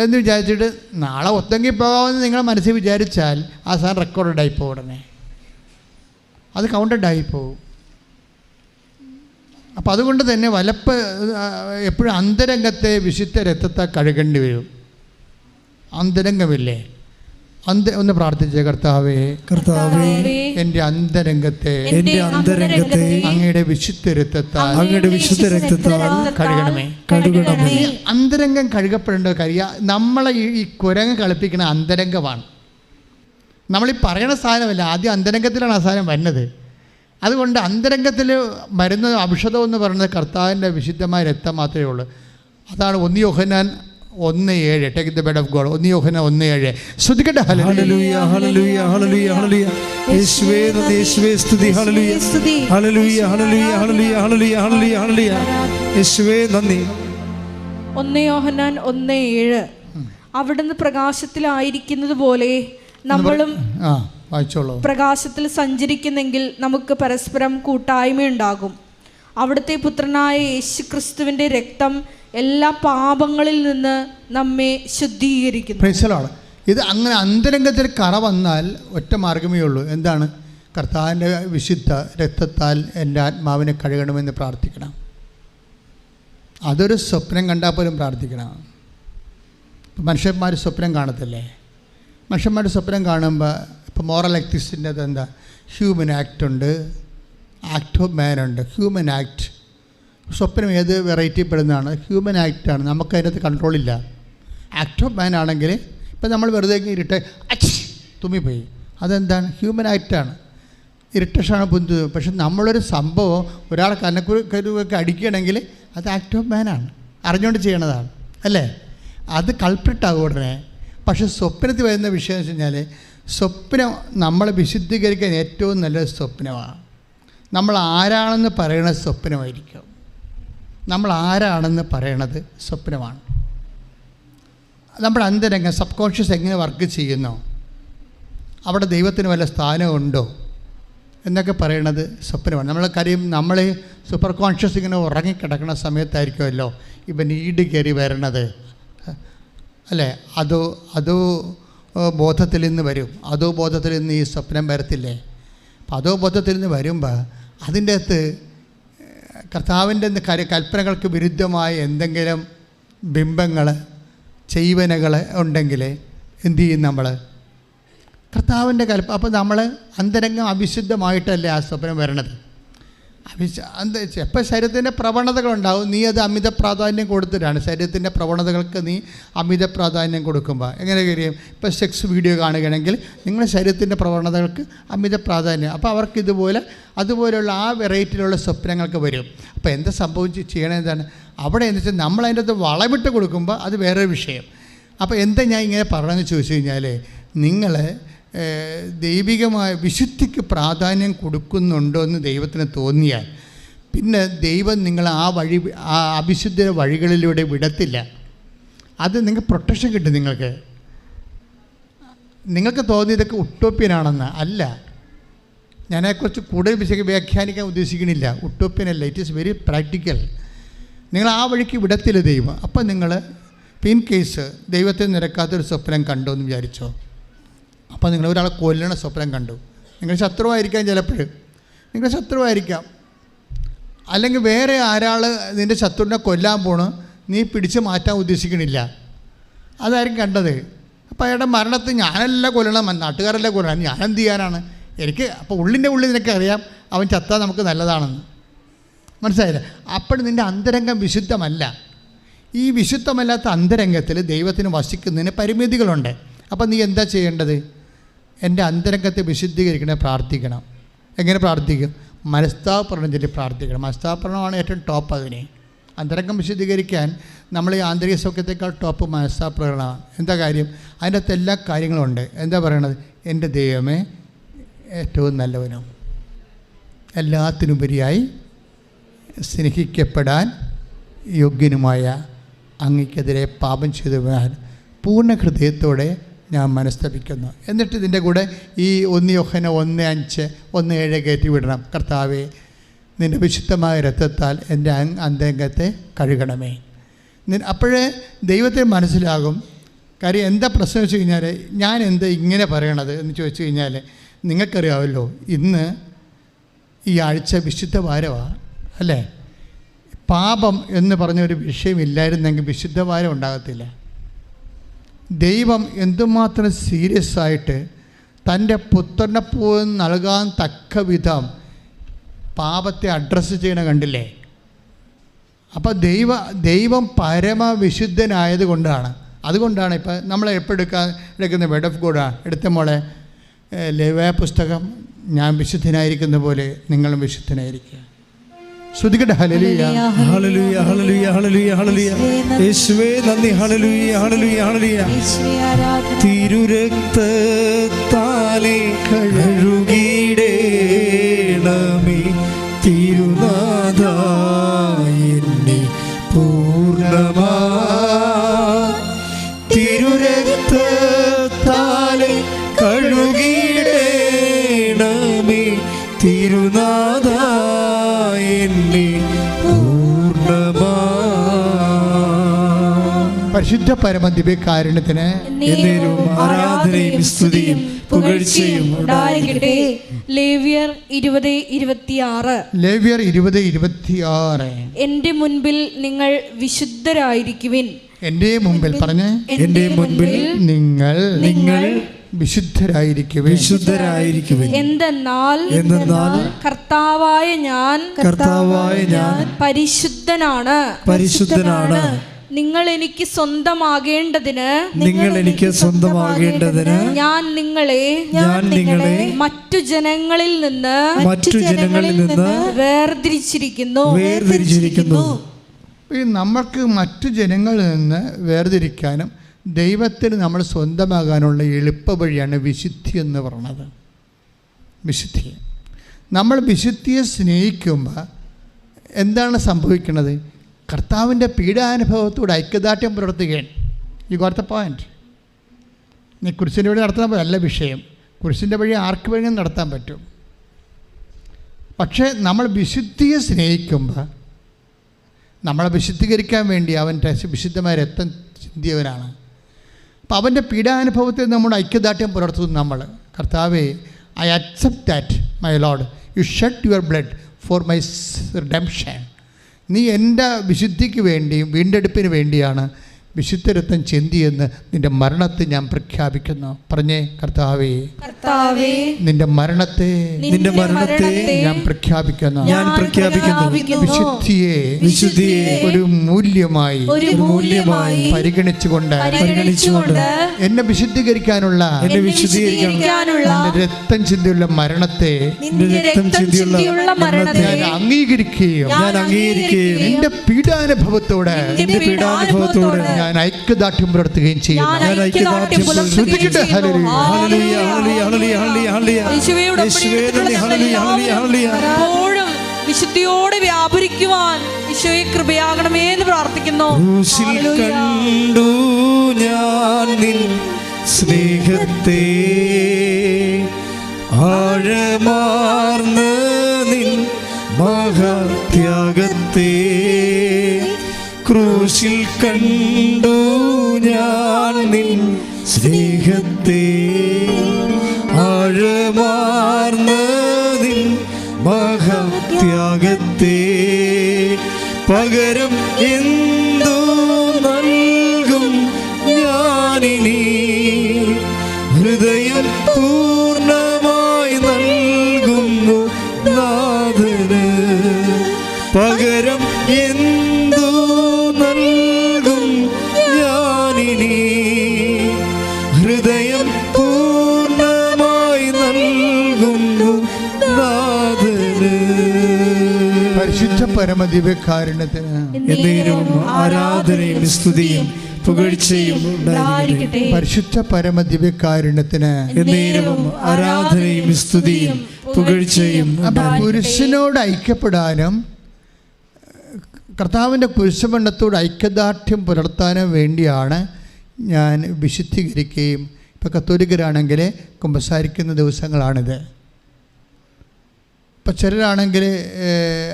എന്ന് വിചാരിച്ചിട്ട് നാളെ ഒത്തെങ്കിൽ പോകാമെന്ന് നിങ്ങളെ മനസ്സിൽ വിചാരിച്ചാൽ ആ സാധനം റെക്കോർഡായിപ്പോവും. ഉടനെ അത് കൗണ്ടഡായിപ്പോവും. അപ്പം അതുകൊണ്ട് തന്നെ എപ്പോഴും അന്തരംഗത്തെ വിശുദ്ധ രക്തത്തെ കഴുകേണ്ടി വരും. അന്തരംഗമില്ലേ? ഒന്ന് പ്രാർത്ഥിച്ചേ, കർത്താവേ എൻ്റെ അന്തരംഗത്തെ അങ്ങയുടെ വിശുദ്ധ രക്തത്താൽ കഴുകണമേ. അന്തരംഗം കഴുകപ്പെടേണ്ട കാര്യം നമ്മളെ ഈ കുരങ്ങ് കളിപ്പിക്കുന്ന അന്തരംഗമാണ്. നമ്മളീ പറയണ സാധനമല്ല, ആദ്യം അന്തരംഗത്തിലാണ് ആ സാധനം വരുന്നത്. അതുകൊണ്ട് അന്തരംഗത്തിൽ മരുന്ന് ഔഷധം എന്ന് പറയുന്നത് കർത്താവിൻ്റെ വിശുദ്ധമായ രക്തം മാത്രമേ ഉള്ളൂ. അതാണ് 1 Yohannan 1:7. Take the bed of God. 1 Yohannan 1:7. ശ്രദ്ധിക്കട്ടെ. ഹല്ലേലൂയ ഹല്ലേലൂയ ഹല്ലേലൂയ ഹല്ലേലൂയ. യേശുവേ നന്ദി, യേശുവേ സ്തുതി. ഹല്ലേലൂയ ഹല്ലേലൂയ ഹല്ലേലൂയ ഹല്ലേലൂയ ഹല്ലേലൂയ ഹല്ലേലൂയ ഹല്ലേലൂയ. യേശുവേ നന്ദി. 1 യോഹന്നാൻ 1:7. അവിടുന്ന് പ്രകാശത്തിലായിരിക്കുന്നത് പോലെ നമ്മളും പ്രകാശത്തിൽ സഞ്ചരിക്കുന്നെങ്കിൽ നമുക്ക് പരസ്പരം കൂട്ടായ്മയുണ്ടാകും. അവിടുത്തെ പുത്രനായ യേശുക്രിസ്തുവിന്റെ രക്തം എല്ലാ പാപങ്ങളിൽ നിന്ന് നമ്മെ ശുദ്ധീകരിക്കുന്നു. ഇത് അങ്ങനെ അന്തരംഗത്തിൽ കറ വന്നാൽ ഒറ്റ മാർഗമേ ഉള്ളൂ. എന്താണ്? കർത്താവിൻ്റെ വിശുദ്ധ രക്തത്താൽ എൻ്റെ ആത്മാവിനെ കഴുകണമെന്ന് പ്രാർത്ഥിക്കണം. അതൊരു സ്വപ്നം കണ്ടാൽ പോലും പ്രാർത്ഥിക്കണം. മനുഷ്യന്മാർ സ്വപ്നം കാണത്തില്ലേ? മനുഷ്യന്മാർ സ്വപ്നം കാണുമ്പോൾ ഇപ്പോൾ മോറൽ എത്തിക്സിൻ്റെ എന്താ? ഹ്യൂമൻ ആക്ട് ഉണ്ട്, ആക്ട് ഓഫ് മാൻ ഉണ്ട്. ഹ്യൂമൻ ആക്ട് സ്വപ്നം ഏത് വെറൈറ്റി പെടുന്നതാണ്? ഹ്യൂമൻ ആക്റ്റാണ്. നമുക്ക് അതിനകത്ത് കൺട്രോളില്ല. ആക്ട് ഓഫ് മാൻ ആണെങ്കിൽ ഇപ്പം നമ്മൾ വെറുതെ തുമ്മിപ്പോയി, അതെന്താണ്? ഹ്യൂമൻ ആക്റ്റാണ്. ഇറിറ്റേഷനാണ് പൊന്തു. പക്ഷെ നമ്മളൊരു സംഭവം ഒരാളെ കരുവൊക്കെ അടിക്കുകയാണെങ്കിൽ അത് ആക്ട് ഓഫ് മാനാണ്, അറിഞ്ഞുകൊണ്ട് ചെയ്യണതാണ്, അല്ലേ? അത് കൾപ്രിറ്റാകും ഉടനെ. പക്ഷെ സ്വപ്നത്തിൽ വരുന്ന വിഷയം എന്ന് വെച്ച് കഴിഞ്ഞാൽ, സ്വപ്നം നമ്മളെ വിശുദ്ധീകരിക്കാൻ ഏറ്റവും നല്ലൊരു സ്വപ്നമാണ്. നമ്മൾ ആരാണെന്ന് പറയണ സ്വപ്നമായിരിക്കും. നമ്മൾ ആരാണെന്ന് പറയണത് സ്വപ്നമാണ്. നമ്മുടെ അന്തരംഗം സബ് കോൺഷ്യസ് എങ്ങനെ വർക്ക് ചെയ്യുന്നോ, അവിടെ ദൈവത്തിന് വല്ല സ്ഥാനമുണ്ടോ എന്നൊക്കെ പറയണത് സ്വപ്നമാണ്. നമ്മൾ സൂപ്പർ കോൺഷ്യസ് ഇങ്ങനെ ഉറങ്ങിക്കിടക്കുന്ന സമയത്തായിരിക്കുമല്ലോ ഇപ്പം നീഡ് കയറി വരണത്, അല്ലേ? അതോ ബോധത്തിൽ നിന്ന് വരും. അതോ ബോധത്തിൽ നിന്ന് ഈ സ്വപ്നം വരത്തില്ലേ? അപ്പം അതോ ബോധത്തിൽ നിന്ന് വരുമ്പോൾ അതിൻ്റെ അകത്ത് കർത്താവിൻ്റെ കൽപ്പനകൾക്ക് വിരുദ്ധമായ എന്തെങ്കിലും ബിംബങ്ങൾ, ചെയ്വനകൾ ഉണ്ടെങ്കിൽ എന്തു ചെയ്യും നമ്മൾ? കർത്താവിൻ്റെ അപ്പോൾ നമ്മൾ അന്തരംഗം അവിശുദ്ധമായിട്ടല്ലേ ആ സ്വപ്നം വരണത്. എപ്പോൾ ശരീരത്തിൻ്റെ പ്രവണതകളുണ്ടാവും, നീ അത് അമിത പ്രാധാന്യം കൊടുത്തിട്ടാണ്. ശരീരത്തിൻ്റെ പ്രവണതകൾക്ക് നീ അമിത പ്രാധാന്യം കൊടുക്കുമ്പോൾ എങ്ങനെ കഴിയും? ഇപ്പോൾ സെക്സ് വീഡിയോ കാണുകയാണെങ്കിൽ നിങ്ങളുടെ ശരീരത്തിൻ്റെ പ്രവണതകൾക്ക് അമിത പ്രാധാന്യം. അപ്പോൾ അവർക്ക് അതുപോലെയുള്ള ആ വെറൈറ്റിയിലുള്ള സ്വപ്നങ്ങൾക്ക് വരും. അപ്പോൾ എന്താ ചെയ്യണത്? എന്താണ് അവിടെ എന്ന് വെച്ചാൽ നമ്മൾ അതിൻ്റെ അകത്ത് വളമിട്ട് കൊടുക്കുമ്പോൾ അത് വേറൊരു വിഷയം. അപ്പോൾ എന്താ ഞാൻ ഇങ്ങനെ പറയണമെന്ന് ചോദിച്ചു കഴിഞ്ഞാൽ, നിങ്ങൾ ദൈവികമായ വിശുദ്ധിക്ക് പ്രാധാന്യം കൊടുക്കുന്നുണ്ടോ എന്ന് ദൈവത്തിന് തോന്നിയാൽ പിന്നെ ദൈവം നിങ്ങൾ ആ അവിശുദ്ധ വഴികളിലൂടെ വിടത്തില്ല. അത് നിങ്ങൾക്ക് പ്രൊട്ടക്ഷൻ കിട്ടും. നിങ്ങൾക്ക് തോന്നിയതൊക്കെ ഉട്ടോപ്യനാണെന്ന് അല്ല. ഞാനതിനെക്കുറിച്ച് കൂടുതൽ വ്യാഖ്യാനിക്കാൻ ഉദ്ദേശിക്കണില്ല. ഉട്ടോപ്യനല്ല, ഇറ്റ് ഈസ് വെരി പ്രാക്ടിക്കൽ. നിങ്ങൾ ആ വഴിക്ക് വിടത്തില്ല ദൈവം. അപ്പം നിങ്ങൾ ഇൻ കേസ് ദൈവത്തെ നിരക്കാത്തൊരു സ്വപ്നം കണ്ടോ എന്ന് വിചാരിച്ചോ, അപ്പോൾ നിങ്ങൾ ഒരാളെ കൊല്ലണ സ്വപ്നം കണ്ടു, നിങ്ങൾ ശത്രുവായിരിക്കാം. ചിലപ്പോൾ നിങ്ങൾ ശത്രുവായിരിക്കാം, അല്ലെങ്കിൽ വേറെ നിൻ്റെ ശത്രുവിനെ കൊല്ലാൻ പോണു, നീ പിടിച്ച് മാറ്റാൻ ഉദ്ദേശിക്കണില്ല, അതായിരിക്കും കണ്ടത്. അപ്പോൾ അയാളുടെ മരണത്തിൽ ഞാനല്ല കൊല്ലണം, നാട്ടുകാരല്ല കൊല്ലണം, ഞാൻ എന്ത് ചെയ്യാനാണ്? അപ്പോൾ ഉള്ളിൻ്റെ ഉള്ളിൽ നിനക്കറിയാം അവൻ ചത്താൽ നമുക്ക് നല്ലതാണെന്ന്. മനസ്സിലായില്ല? അപ്പോൾ നിൻ്റെ അന്തരംഗം വിശുദ്ധമല്ല. ഈ വിശുദ്ധമല്ലാത്ത അന്തരംഗത്തിൽ ദൈവത്തിന് വസിക്കുന്നതിന് പരിമിതികളുണ്ട്. അപ്പം നീ എന്താ ചെയ്യേണ്ടത്? എൻ്റെ അന്തരംഗത്തെ വിശുദ്ധീകരിക്കണേ, പ്രാർത്ഥിക്കണം. എങ്ങനെ പ്രാർത്ഥിക്കും? മനസ്താപരണം ചൊല്ലി പ്രാർത്ഥിക്കണം. മനസ്താപരണമാണ് ഏറ്റവും ടോപ്പ്. അതിനെ അന്തരംഗം വിശദീകരിക്കാൻ നമ്മൾ ഈ ആന്തരിക സൗഖ്യത്തെക്കാൾ ടോപ്പ് മനസ്താപരണമാണ്. എന്താ കാര്യം? അതിൻ്റെ അകത്ത് എല്ലാ കാര്യങ്ങളും ഉണ്ട്. എന്താ പറയണത്? എൻ്റെ ദൈവമേ ഏറ്റവും നല്ലവനും എല്ലാത്തിനുപരിയായി സ്നേഹിക്കപ്പെടാൻ യോഗ്യനുമായ അങ്ങയ്ക്കെതിരെ പാപം ചെയ്തവനാൽ പൂർണ്ണ ഹൃദയത്തോടെ ഞാൻ മനസ്തപിക്കുന്നു. എന്നിട്ട് ഇതിൻ്റെ കൂടെ ഈ 1 യോഹന്നാൻ 1:5 1:7 കയറ്റി വിടണം. കർത്താവേ, നിൻ്റെ വിശുദ്ധമായ രക്തത്താൽ എൻ്റെ അന്തരംഗത്തെ കഴുകണമേ. അപ്പോഴേ ദൈവത്തെ മനസ്സിലാകും. കാര്യം എന്താ പ്രശ്നം വെച്ച് കഴിഞ്ഞാൽ, ഞാൻ എന്താ ഇങ്ങനെ പറയണത് എന്ന് ചോദിച്ചു കഴിഞ്ഞാൽ, നിങ്ങൾക്കറിയാമല്ലോ ഇന്ന് ഈ ആഴ്ച വിശുദ്ധ വാരമാണ് അല്ലേ? പാപം എന്ന് പറഞ്ഞൊരു വിഷയമില്ലായിരുന്നെങ്കിൽ വിശുദ്ധ വാരം ഉണ്ടാകത്തില്ല. ദൈവം എന്തുമാത്രം സീരിയസ് ആയിട്ട് തൻ്റെ പുത്രനെ പോലും നൽകാൻ തക്ക വിധം പാപത്തെ അഡ്രസ്സ് ചെയ്യണ കണ്ടില്ലേ? അപ്പോൾ ദൈവം പരമവിശുദ്ധനായതുകൊണ്ടാണ്. അതുകൊണ്ടാണ് ഇപ്പം നമ്മൾ എപ്പോൾ എടുക്കുന്ന വേർഡ് ഓഫ് ഗോഡാണ്. എടുത്ത മോളെ ലേവ്യ പുസ്തകം, ഞാൻ വിശുദ്ധനായിരിക്കുന്ന പോലെ നിങ്ങളും വിശുദ്ധനായിരിക്കുക. ശ്രുതികട്ടെ. ഹല്ലേലൂയ ഹല്ലേലൂയ ഹല്ലേലൂയ ഹല്ലേലൂയ ഹല്ലേലൂയ. യേശുവേ നന്ദി. ഹല്ലേലൂയ ഹല്ലേലൂയ ഹല്ലേലൂയ. തിരുരക്തത്താലെ കഴുകിടേണമേ തിരുനാഥാ എന്നെ പൂർണ്ണമായി. തിരുരക്തത്താലെ കഴുകിടേണമേ തിരുനാഥാ എന്നെ പൂർണ്ണമായി. പരിശുദ്ധ പരമദിവ്യകാരുണ്യത്തിന് ആരാധനയും സ്തുതിയും പുകഴ്ചയും ഉണ്ടായിരിക്കട്ടെ. ലേവ്യർ 20:26. ലേവ്യർ 20:26. എൻ്റെ മുൻപിൽ നിങ്ങൾ വിശുദ്ധരായിരിക്കുവിൻ. എൻ്റെ മുമ്പിൽ പറഞ്ഞ്, എൻ്റെ മുൻപിൽ നിങ്ങൾ വിശുദ്ധരായിരിക്കുവിൻ. എന്തെന്നാൽ കർത്താവായ ഞാൻ പരിശുദ്ധനാണ്. നിങ്ങൾ എനിക്ക് സ്വന്തമാകേണ്ടതിന് ഞാൻ നിങ്ങളെ മറ്റു ജനങ്ങളിൽ നിന്ന് വേർതിരിച്ചിരിക്കുന്നു. നമുക്ക് മറ്റു ജനങ്ങളിൽ നിന്ന് വേർതിരിക്കാനും ദൈവത്തിന് നമ്മൾ സ്വന്തമാകാനുള്ള എളുപ്പ വഴിയാണ് വിശുദ്ധി എന്ന് പറയുന്നത്. വിശുദ്ധി, നമ്മൾ വിശുദ്ധിയെ സ്നേഹിക്കുമ്പോൾ എന്താണ് സംഭവിക്കുന്നത്? കർത്താവിൻ്റെ പീഡാനുഭവത്തോട് ഐക്യദാർഢ്യം പ്രവർത്തിക്കുകയാണ്. ഈ ഗോട്ട് ദ പോയിന്റ്. നീ കുരിശിൻ്റെ വഴി നടത്താൻ നല്ല വിഷയം. കുരിശിൻ്റെ വഴി ആർക്ക് വേണമെങ്കിലും നടത്താൻ പറ്റും. പക്ഷേ നമ്മൾ വിശുദ്ധിയെ സ്നേഹിക്കുമ്പോൾ നമ്മളെ വിശുദ്ധീകരിക്കാൻ വേണ്ടി അവൻ്റെ വിശുദ്ധമായ രക്തം ചിന്തിയവനാണ്. അപ്പോൾ അവൻ്റെ പീഡാനുഭവത്തിൽ നമ്മുടെ ഐക്യദാർഢ്യം പുലർത്തുന്നു. നമ്മൾ കർത്താവേ, I accept that my lord, you shed your blood for my redemption. നീ എൻ്റെ വിശുദ്ധിക്ക് വേണ്ടിയും വീണ്ടെടുപ്പിന് വേണ്ടിയാണ് വിശുദ്ധ രക്തം ചിന്തിയെന്ന് നിൻ്റെ മരണത്തെ ഞാൻ പ്രഖ്യാപിക്കുന്നു. പറഞ്ഞേ, കർത്താവേ, നിൻ്റെ മരണത്തെ ഞാൻ പ്രഖ്യാപിക്കുന്നു. വിശുദ്ധിയെ ഒരു മൂല്യമായി പരിഗണിച്ചുകൊണ്ട് എന്നെ വിശുദ്ധീകരിക്കാനുള്ള രക്തം ചിന്തയുള്ള മരണത്തെ ഞാൻ അംഗീകരിക്കുകയും നിന്റെ പീഡാനുഭവത്തോടെ ഞാൻ ഐക്യദാർഢ്യം പുലർത്തുകയും ചെയ്യുന്നു. വിശുദ്ധിയോടെ വ്യാപരിക്കുവാൻ ഈശോയെ കൃപയാകണമേ എന്ന് പ്രാർത്ഥിക്കുന്നു. കണ്ടു ഞാൻ നിൻ സ്നേഹത്തെ, ആഴമാർന്ന നിൻ മഹാത്യാഗത്തെ, ക്രൂശിൽ കണ്ടു ഞാൻ നിൻ സ്നേഹത്തെ, ആഴമാർന്ന നിൻ മഹാത്യാഗത്തെ, പകരം എന്തു നൽകും ഞാനിനി, ഹൃദയം പൂർണ്ണമായി നൽകുന്നു നാഥന്, പകരം എന്തു നൽകും ഞാനിനി, ഹൃദയം പൂർണ്ണമായി നൽകുന്നു നാഥന്. പരമദിവ്യകാരുണ്യത്തിന് എന്നേരവും ആരാധനയും സ്തുതിയും പുകഴ്ചയും ഉണ്ടായിരിക്കട്ടെ. പരിശുദ്ധ പരമദിവ്യകാരുണ്യത്തിന് എന്നേരവും ആരാധനയും സ്തുതിയും പുകഴ്ചയും ഉണ്ടായിരിക്കട്ടെ. കുരിശിനോട് ഐക്യപ്പെടാനും കർത്താവിൻ്റെ കുരിശുബന്ധത്തോട് ഐക്യദാർഢ്യം പുലർത്താനും വേണ്ടിയാണ് ഞാൻ വിശുദ്ധീകരിക്കുകയും ഇപ്പോൾ കത്തോലിക്കരാണെങ്കിൽ കുമ്പസാരിക്കുന്ന ദിവസങ്ങളാണിത്. ഇപ്പോൾ ചിലരാണെങ്കിൽ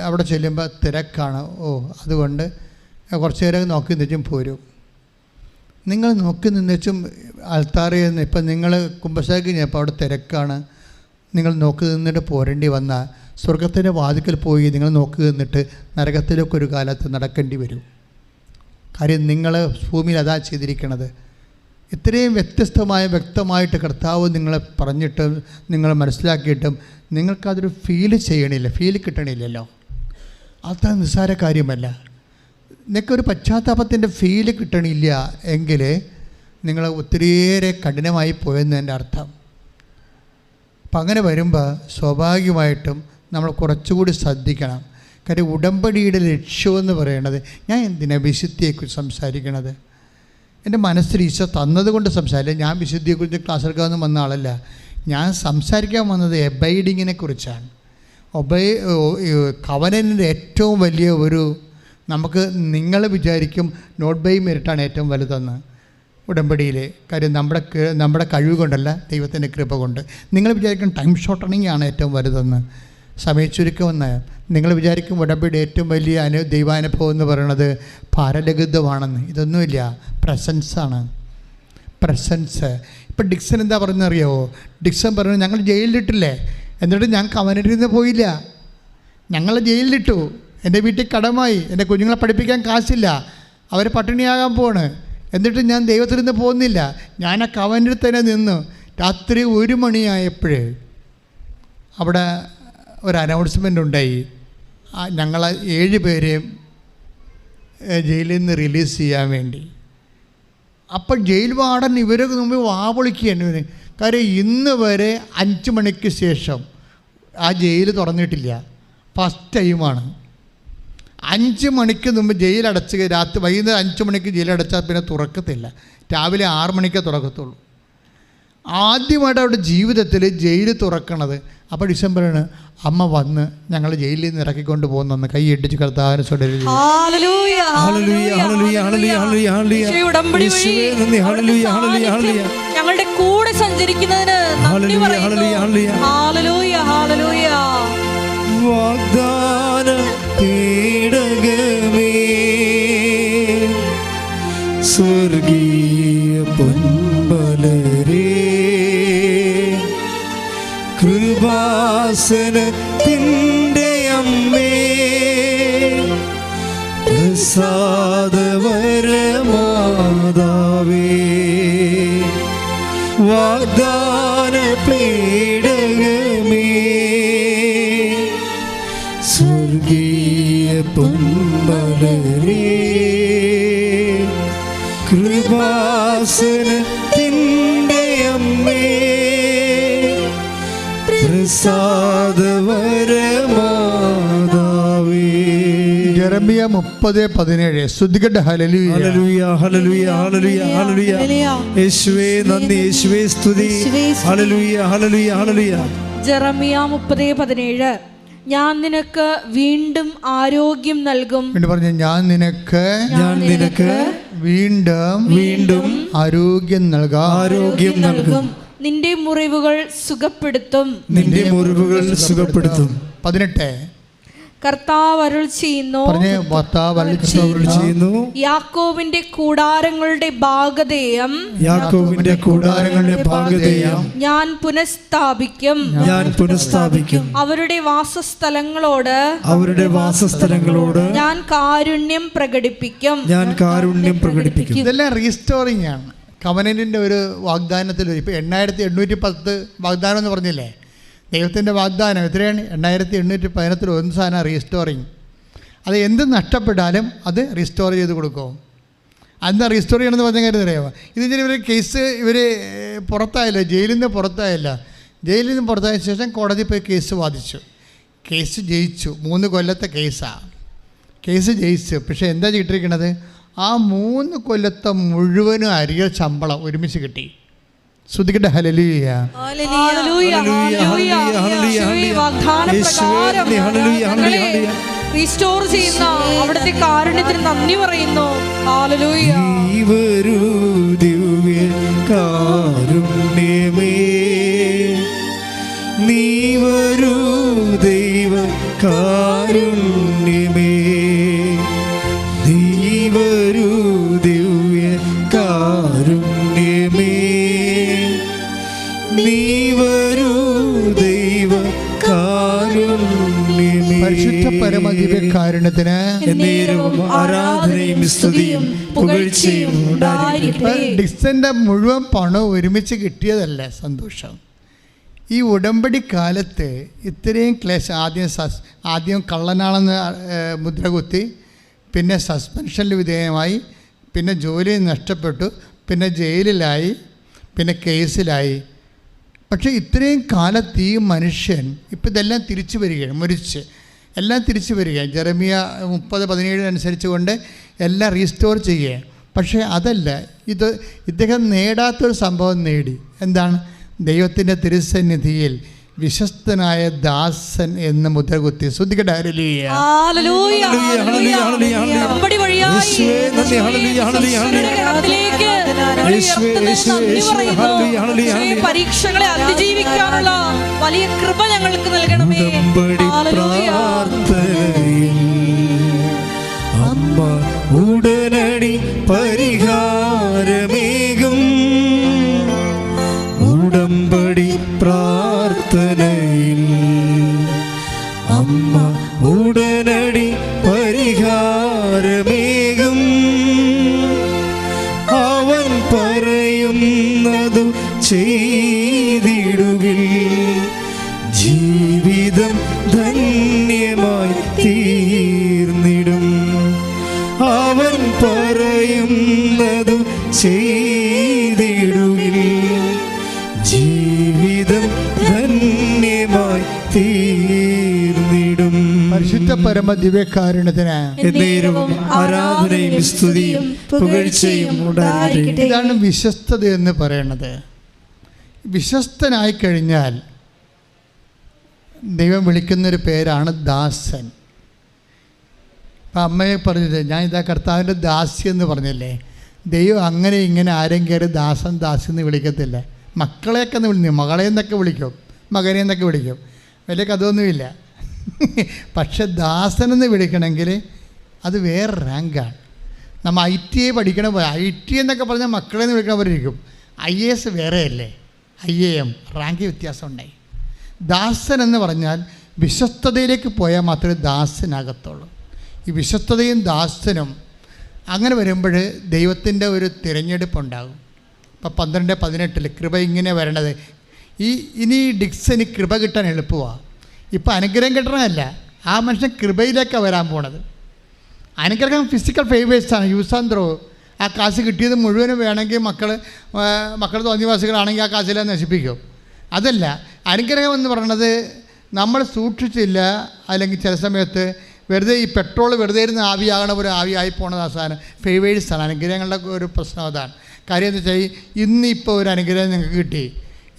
അവിടെ ചെല്ലുമ്പോൾ തിരക്കാണ്, അതുകൊണ്ട് കുറച്ച് നേരം നോക്കി നിന്നും പോരും. നിങ്ങൾ നോക്കി നിന്നുവെച്ചും ആൾത്താറിൽ നിന്ന് ഇപ്പം നിങ്ങൾ കുമ്പസാരിക്ക് കഴിഞ്ഞപ്പോൾ അവിടെ തിരക്കാണ്, നിങ്ങൾ നോക്കി നിന്നിട്ട് പോരേണ്ടി വന്നാൽ സ്വർഗത്തിൻ്റെ വാതിക്കൽ പോയി നിങ്ങൾ നോക്കി നിന്നിട്ട് നരകത്തിലേക്ക് ഒരു കാലത്ത് നടക്കേണ്ടി വരും. കാര്യം നിങ്ങൾ ഭൂമിയിൽ അതാ ചെയ്തിരിക്കണത്. ഇത്രയും വ്യക്തമായിട്ട് കർത്താവ് നിങ്ങളെ പറഞ്ഞിട്ടും നിങ്ങൾ മനസ്സിലാക്കിയിട്ടും നിങ്ങൾക്കതൊരു ഫീൽ കിട്ടണില്ലല്ലോ. അത്ര നിസ്സാര കാര്യമല്ല. നിങ്ങൾക്കൊരു പശ്ചാത്താപത്തിൻ്റെ ഫീല് കിട്ടണില്ല എങ്കിൽ നിങ്ങൾ ഒത്തിരിയേറെ കഠിനമായി പോയെന്നതിൻ്റെ അർത്ഥം. അപ്പം അങ്ങനെ വരുമ്പോൾ സ്വാഭാവികമായിട്ടും നമ്മൾ കുറച്ചുകൂടി ശ്രദ്ധിക്കണം. കാര്യം ഉടമ്പടിയുടെ ലക്ഷ്യമെന്ന് പറയുന്നത്, ഞാൻ എന്തിനാണ് വിശുദ്ധിയെക്കുറിച്ച് സംസാരിക്കണത്? എൻ്റെ മനസ്സിൽ ഈശോ തന്നതുകൊണ്ട് സംസാരില്ല. ഞാൻ വിശുദ്ധിയെക്കുറിച്ച് ക്ലാസ് എടുക്കാമെന്ന് വന്ന ആളല്ല. ഞാൻ സംസാരിക്കാൻ വന്നത് എബൈഡിങ്ങിനെ കുറിച്ചാണ്. കവനൻ്റെ ഏറ്റവും വലിയ ഒരു, നമുക്ക് നിങ്ങൾ വിചാരിക്കും നോട്ട് ബൈ മെറിറ്റാണ് ഏറ്റവും വലുതെന്ന് ഉടമ്പടിയിൽ. കാര്യം നമ്മുടെ കഴിവ് കൊണ്ടല്ല, ദൈവത്തിൻ്റെ കൃപ കൊണ്ട്. നിങ്ങൾ വിചാരിക്കും ടൈം ഷോർട്ടണിങ് ആണ് ഏറ്റവും വലുതെന്ന്, സമയച്ചുരുക്കമെന്ന്. നിങ്ങൾ വിചാരിക്കും ഉടമ്പടിയുടെ ഏറ്റവും വലിയ ദൈവാനുഭവം എന്ന് പറയുന്നത് പാരലഘിതമാണെന്ന്. ഇതൊന്നുമില്ല, പ്രസൻസാണ്. ഇപ്പം ഡിക്സൺ എന്താ പറയുന്നറിയാവോ? ഡിക്സൺ പറയുന്നത്, ഞങ്ങൾ ജയിലിലിട്ടില്ലേ, എന്നിട്ട് ഞാൻ കവനറ്റിൽ നിന്ന് പോയില്ല, ഞങ്ങളെ ജയിലിലിട്ടു, എൻ്റെ വീട്ടിൽ കടമായി, എൻ്റെ കുഞ്ഞുങ്ങളെ പഠിപ്പിക്കാൻ കാശില്ല, അവർ പട്ടിണിയാകാൻ പോവാണ്, എന്നിട്ട് ഞാൻ ദൈവത്തിൽ നിന്ന് പോകുന്നില്ല, ഞാൻ ആ കവനിൽ തന്നെ നിന്നു. രാത്രി 1 മണിയായപ്പോഴേ അവിടെ ഒരു അനൗൺസ്മെൻ്റ് ഉണ്ടായി, ഞങ്ങൾ 7 പേരെയും ജയിലിൽ നിന്ന് റിലീസ് ചെയ്യാൻ വേണ്ടി. അപ്പോൾ ജയിൽ വാർഡൻ ഇവരൊക്കെ മുമ്പ് വാപൊളിക്കുകയാണ്. കാര്യം ഇന്ന് വരെ 5 മണിക്ക് ശേഷം ആ ജയിൽ തുറന്നിട്ടില്ല. ഫസ്റ്റ് ടൈമാണ്. 5 മണിക്ക് മുമ്പ് ജയിലടച്ച് വൈകുന്നേരം 5 മണിക്ക് ജയിലടച്ചാൽ പിന്നെ തുറക്കത്തില്ല. രാവിലെ 6 മണിക്കേ തുറക്കത്തുള്ളൂ. ആദ്യമായിട്ട് അവരുടെ ജീവിതത്തിൽ ജയിൽ തുറക്കണത്. അപ്പോൾ ഡിസംബറാണ് അമ്മ വന്ന് ഞങ്ങൾ ജയിലിൽ നിന്ന് ഇറക്കിക്കൊണ്ട് പോകുന്നു. കൈ ഇടിച്ച് കർത്താവിനെ സ്വീകരിച്ചു. ഞങ്ങളുടെ കൂടെ സഞ്ചരിക്കുന്നതിന് വാഗ്ദാന പേടകമേ സ്വർഗീയ പൊൻപലരേ കൃപാസനത്തിൻ്റെ അമ്മേ പ്രസാദവരമാതാവേ വാഗ്ദാന പേടകമേ സ്വർഗീയ പൊൻപലരേ കൃപാസനത്തിൻ്റെ അമ്മേ പ്രസാദവരമാതാവേ. യെരമ്യ 30:17 സ്തുതിക്കട്ടെ. ഹല്ലേലൂയ ഹല്ലേലൂയ ഹല്ലേലൂയ ഹല്ലേലൂയ ഹല്ലേലൂയ. യേശുവേ നന്ദി, യേശുവേ സ്തുതി. ഹല്ലേലൂയ ഹല്ലേലൂയ ഹല്ലേലൂയ. യെരമ്യ 30:17 ഞാൻ നിനക്ക് വീണ്ടും ആരോഗ്യം നൽകും. പറഞ്ഞു, ഞാൻ നിനക്ക് വീണ്ടും ആരോഗ്യം നൽകും. നിന്റെ മുറിവുകൾ സുഖപ്പെടുത്തും. 18 കർത്താവ് അരുൾ ചെയ്യുന്നു, യാക്കോബിന്റെ കൂടാരങ്ങളുടെ ഭാഗധേയം ഞാൻ പുനഃസ്ഥാപിക്കും. അവരുടെ വാസസ്ഥലങ്ങളോട് ഞാൻ കാരുണ്യം പ്രകടിപ്പിക്കും. ഇതെല്ലാം റീസ്റ്റോറിംഗ് ആണ്. കവനന്റിൻ്റെ ഒരു വാഗ്ദാനത്തിൽ ഇപ്പോൾ 8810 വാഗ്ദാനം എന്ന് പറഞ്ഞില്ലേ, ദൈവത്തിൻ്റെ വാഗ്ദാനം എത്രയാണ്? 8810 1 സാധനം റീസ്റ്റോറിങ്. അത് എന്ത് നഷ്ടപ്പെട്ടാലും അത് റീസ്റ്റോർ ചെയ്ത് കൊടുക്കും. അതെന്താ റീസ്റ്റോർ ചെയ്യണമെന്ന് പറഞ്ഞ കാര്യം അറിയാമോ? ഇതിന് ഇവർ കേസ് പുറത്തായല്ലോ, ജയിലിൽ നിന്ന് പുറത്തായല്ല. ജയിലിൽ നിന്ന് പുറത്തായ ശേഷം കോടതി പോയി കേസ് വാദിച്ചു. കേസ് ജയിച്ചു. 3 കൊല്ലത്തെ കേസാണ്. കേസ് ജയിച്ച്. പക്ഷേ എന്താ കിട്ടിയിരിക്കണത്? ആ 3 കൊല്ലത്തെ മുഴുവനും അരിയ ശമ്പളം ഒരുമിച്ച് കിട്ടി. ശ്രുതിക്കട്ടെ ഹല്ലേലൂയ. റീസ്റ്റോർ ചെയ്യുന്ന അവിടുത്തെ കാരുണ്യത്തിന് നന്ദി പറയുന്നു. ഹല്ലേലൂയ. കാരുണ്യമേ നീ വരൂ ദൈവ കാരുണ്യമേ നീ വരൂ ദിവ്യ കാരുണ്യമേ നീ വരൂ ദൈവ കാരുണ്യമേ. പരിശുദ്ധ പരമദിവ്യ കാരുണ്യത്തിന് എന്നേരവും ആരാധനയും സ്തുതിയും പുകഴ്ചയും ഉണ്ടായിരിക്കട്ടെ. ഡിക്സന്റെ മുഴുവൻ പണം ഒരുമിച്ച് കിട്ടിയതല്ല സന്തോഷം. ഈ ഉടമ്പടി കാലത്ത് ഇത്രയും ക്ലേശം, ആദ്യം കള്ളനാണെന്ന് മുദ്ര കുത്തി, പിന്നെ സസ്പെൻഷനിൽ വിധേയമായി, പിന്നെ ജോലി നഷ്ടപ്പെട്ടു, പിന്നെ ജയിലിലായി, പിന്നെ കേസിലായി. പക്ഷേ ഇത്രയും കാലത്ത് ഈ മനുഷ്യൻ ഇപ്പം ഇതെല്ലാം തിരിച്ചു വരികയാണ്, മുരിച്ച് എല്ലാം തിരിച്ചു വരികയാണ്. ജെറമിയ 30:17 അനുസരിച്ച് കൊണ്ട് എല്ലാം റീസ്റ്റോർ ചെയ്യുകയാണ്. പക്ഷേ അതല്ല, ഇദ്ദേഹം നേടാത്തൊരു സംഭവം നേടി. എന്താണ്? ദൈവത്തിൻ്റെ തിരുസന്നിധിയിൽ വിശ്വസ്തനായ ദാസൻ എന്ന് മുദ്രകുത്തി. ശ്രുതിക്കട്ടെ ഹല്ലേലൂയ. പരീക്ഷകളെ അതിജീവിക്കാനുള്ള വലിയ കൃപ ഞങ്ങൾക്ക് നൽകണമേ. അമ്മ ഉടനടി പരിഹാരമേകും ഉടമ്പടി പ്രാർത്ഥനയിൽ അമ്മ ഉടനടി പരിഹാരമേകും അവൻ പറയുന്നതു ചെയ്തിടുകിൽ ജീവിതം ധന്യമായി തീർന്നിടും. അവൻ പറയുന്നതു ചെയ്തിടുകിൽ ജീവിതം ധന്യമായി തീർന്നിടും. പരിശുദ്ധ പരമദിവ്യകാരുണ്യത്തിന് എന്നേരവും ആരാധനയും സ്തുതിയും പുകഴ്ചയും ഉണ്ടായിരിക്കട്ടെ. ഇതാണ് വിശ്വസ്തത എന്ന് പറയുന്നത്. വിശ്വസ്തനായി കഴിഞ്ഞാൽ ദൈവം വിളിക്കുന്നൊരു പേരാണ് ദാസൻ. ഇപ്പം അമ്മയെ പറഞ്ഞത്, ഞാൻ ഇതാ കർത്താവിൻ്റെ ദാസി എന്ന് പറഞ്ഞില്ലേ. ദൈവം അങ്ങനെ ഇങ്ങനെ ആരും കയറി ദാസൻ ദാസി എന്ന് വിളിക്കത്തില്ല. മക്കളെയൊക്കെ ഒന്ന് വിളിക്കും, മകളെ എന്നൊക്കെ വിളിക്കും, മകനെ എന്നൊക്കെ വിളിക്കും, വലിയ കഥയൊന്നുമില്ല. പക്ഷെ ദാസനെന്ന് വിളിക്കണമെങ്കിൽ അത് വേറെ റാങ്കാണ്. നമ്മൾ ITA പഠിക്കണ പോലെ IT എന്നൊക്കെ പറഞ്ഞാൽ മക്കളെ എന്ന് വിളിക്കണവരിക്കും. IAS വേറെയല്ലേ, IAM റാങ്ക് വ്യത്യാസം ഉണ്ടായി. ദാസൻ എന്ന് പറഞ്ഞാൽ വിശ്വസ്തതയിലേക്ക് പോയാൽ മാത്രമേ ദാസനാകത്തുള്ളൂ. ഈ വിശ്വസ്തതയും ദാസനും അങ്ങനെ വരുമ്പോൾ ദൈവത്തിൻ്റെ ഒരു തിരഞ്ഞെടുപ്പുണ്ടാകും. ഇപ്പം 12:18 കൃപ ഇങ്ങനെ വരണത്. ഇനി ഡിക്സന് കൃപ കിട്ടാൻ എളുപ്പമാണ്. ഇപ്പം അനുഗ്രഹം കിട്ടണമല്ല, ആ മനുഷ്യൻ കൃപയിലേക്കാണ് വരാൻ പോണത്. അനുഗ്രഹം ഫിസിക്കൽ ഫേവേഴ്സാണ്, യൂസ് ആൻഡ് ത്രോ. ആ കാശ് കിട്ടിയത് മുഴുവനും വേണമെങ്കിൽ മക്കൾ തോന്നിവാസികളാണെങ്കിൽ ആ കാശെല്ലാം നശിപ്പിക്കും. അതല്ല, അനുഗ്രഹം എന്ന് പറയുന്നത് നമ്മൾ സൂക്ഷിച്ചില്ല, അല്ലെങ്കിൽ ചില സമയത്ത് വെറുതെ ഈ പെട്രോൾ വെറുതെ ഇരുന്ന് ആവിയാകണ ഒരു ആവിയായി പോണത് അവസാനം ഫേവേഴ്സാണ്. അനുഗ്രഹങ്ങളുടെ ഒരു പ്രശ്നം അതാണ്. കാര്യം എന്ന് വെച്ചാൽ ഇന്നിപ്പോൾ ഒരു അനുഗ്രഹം നിങ്ങൾക്ക് കിട്ടി,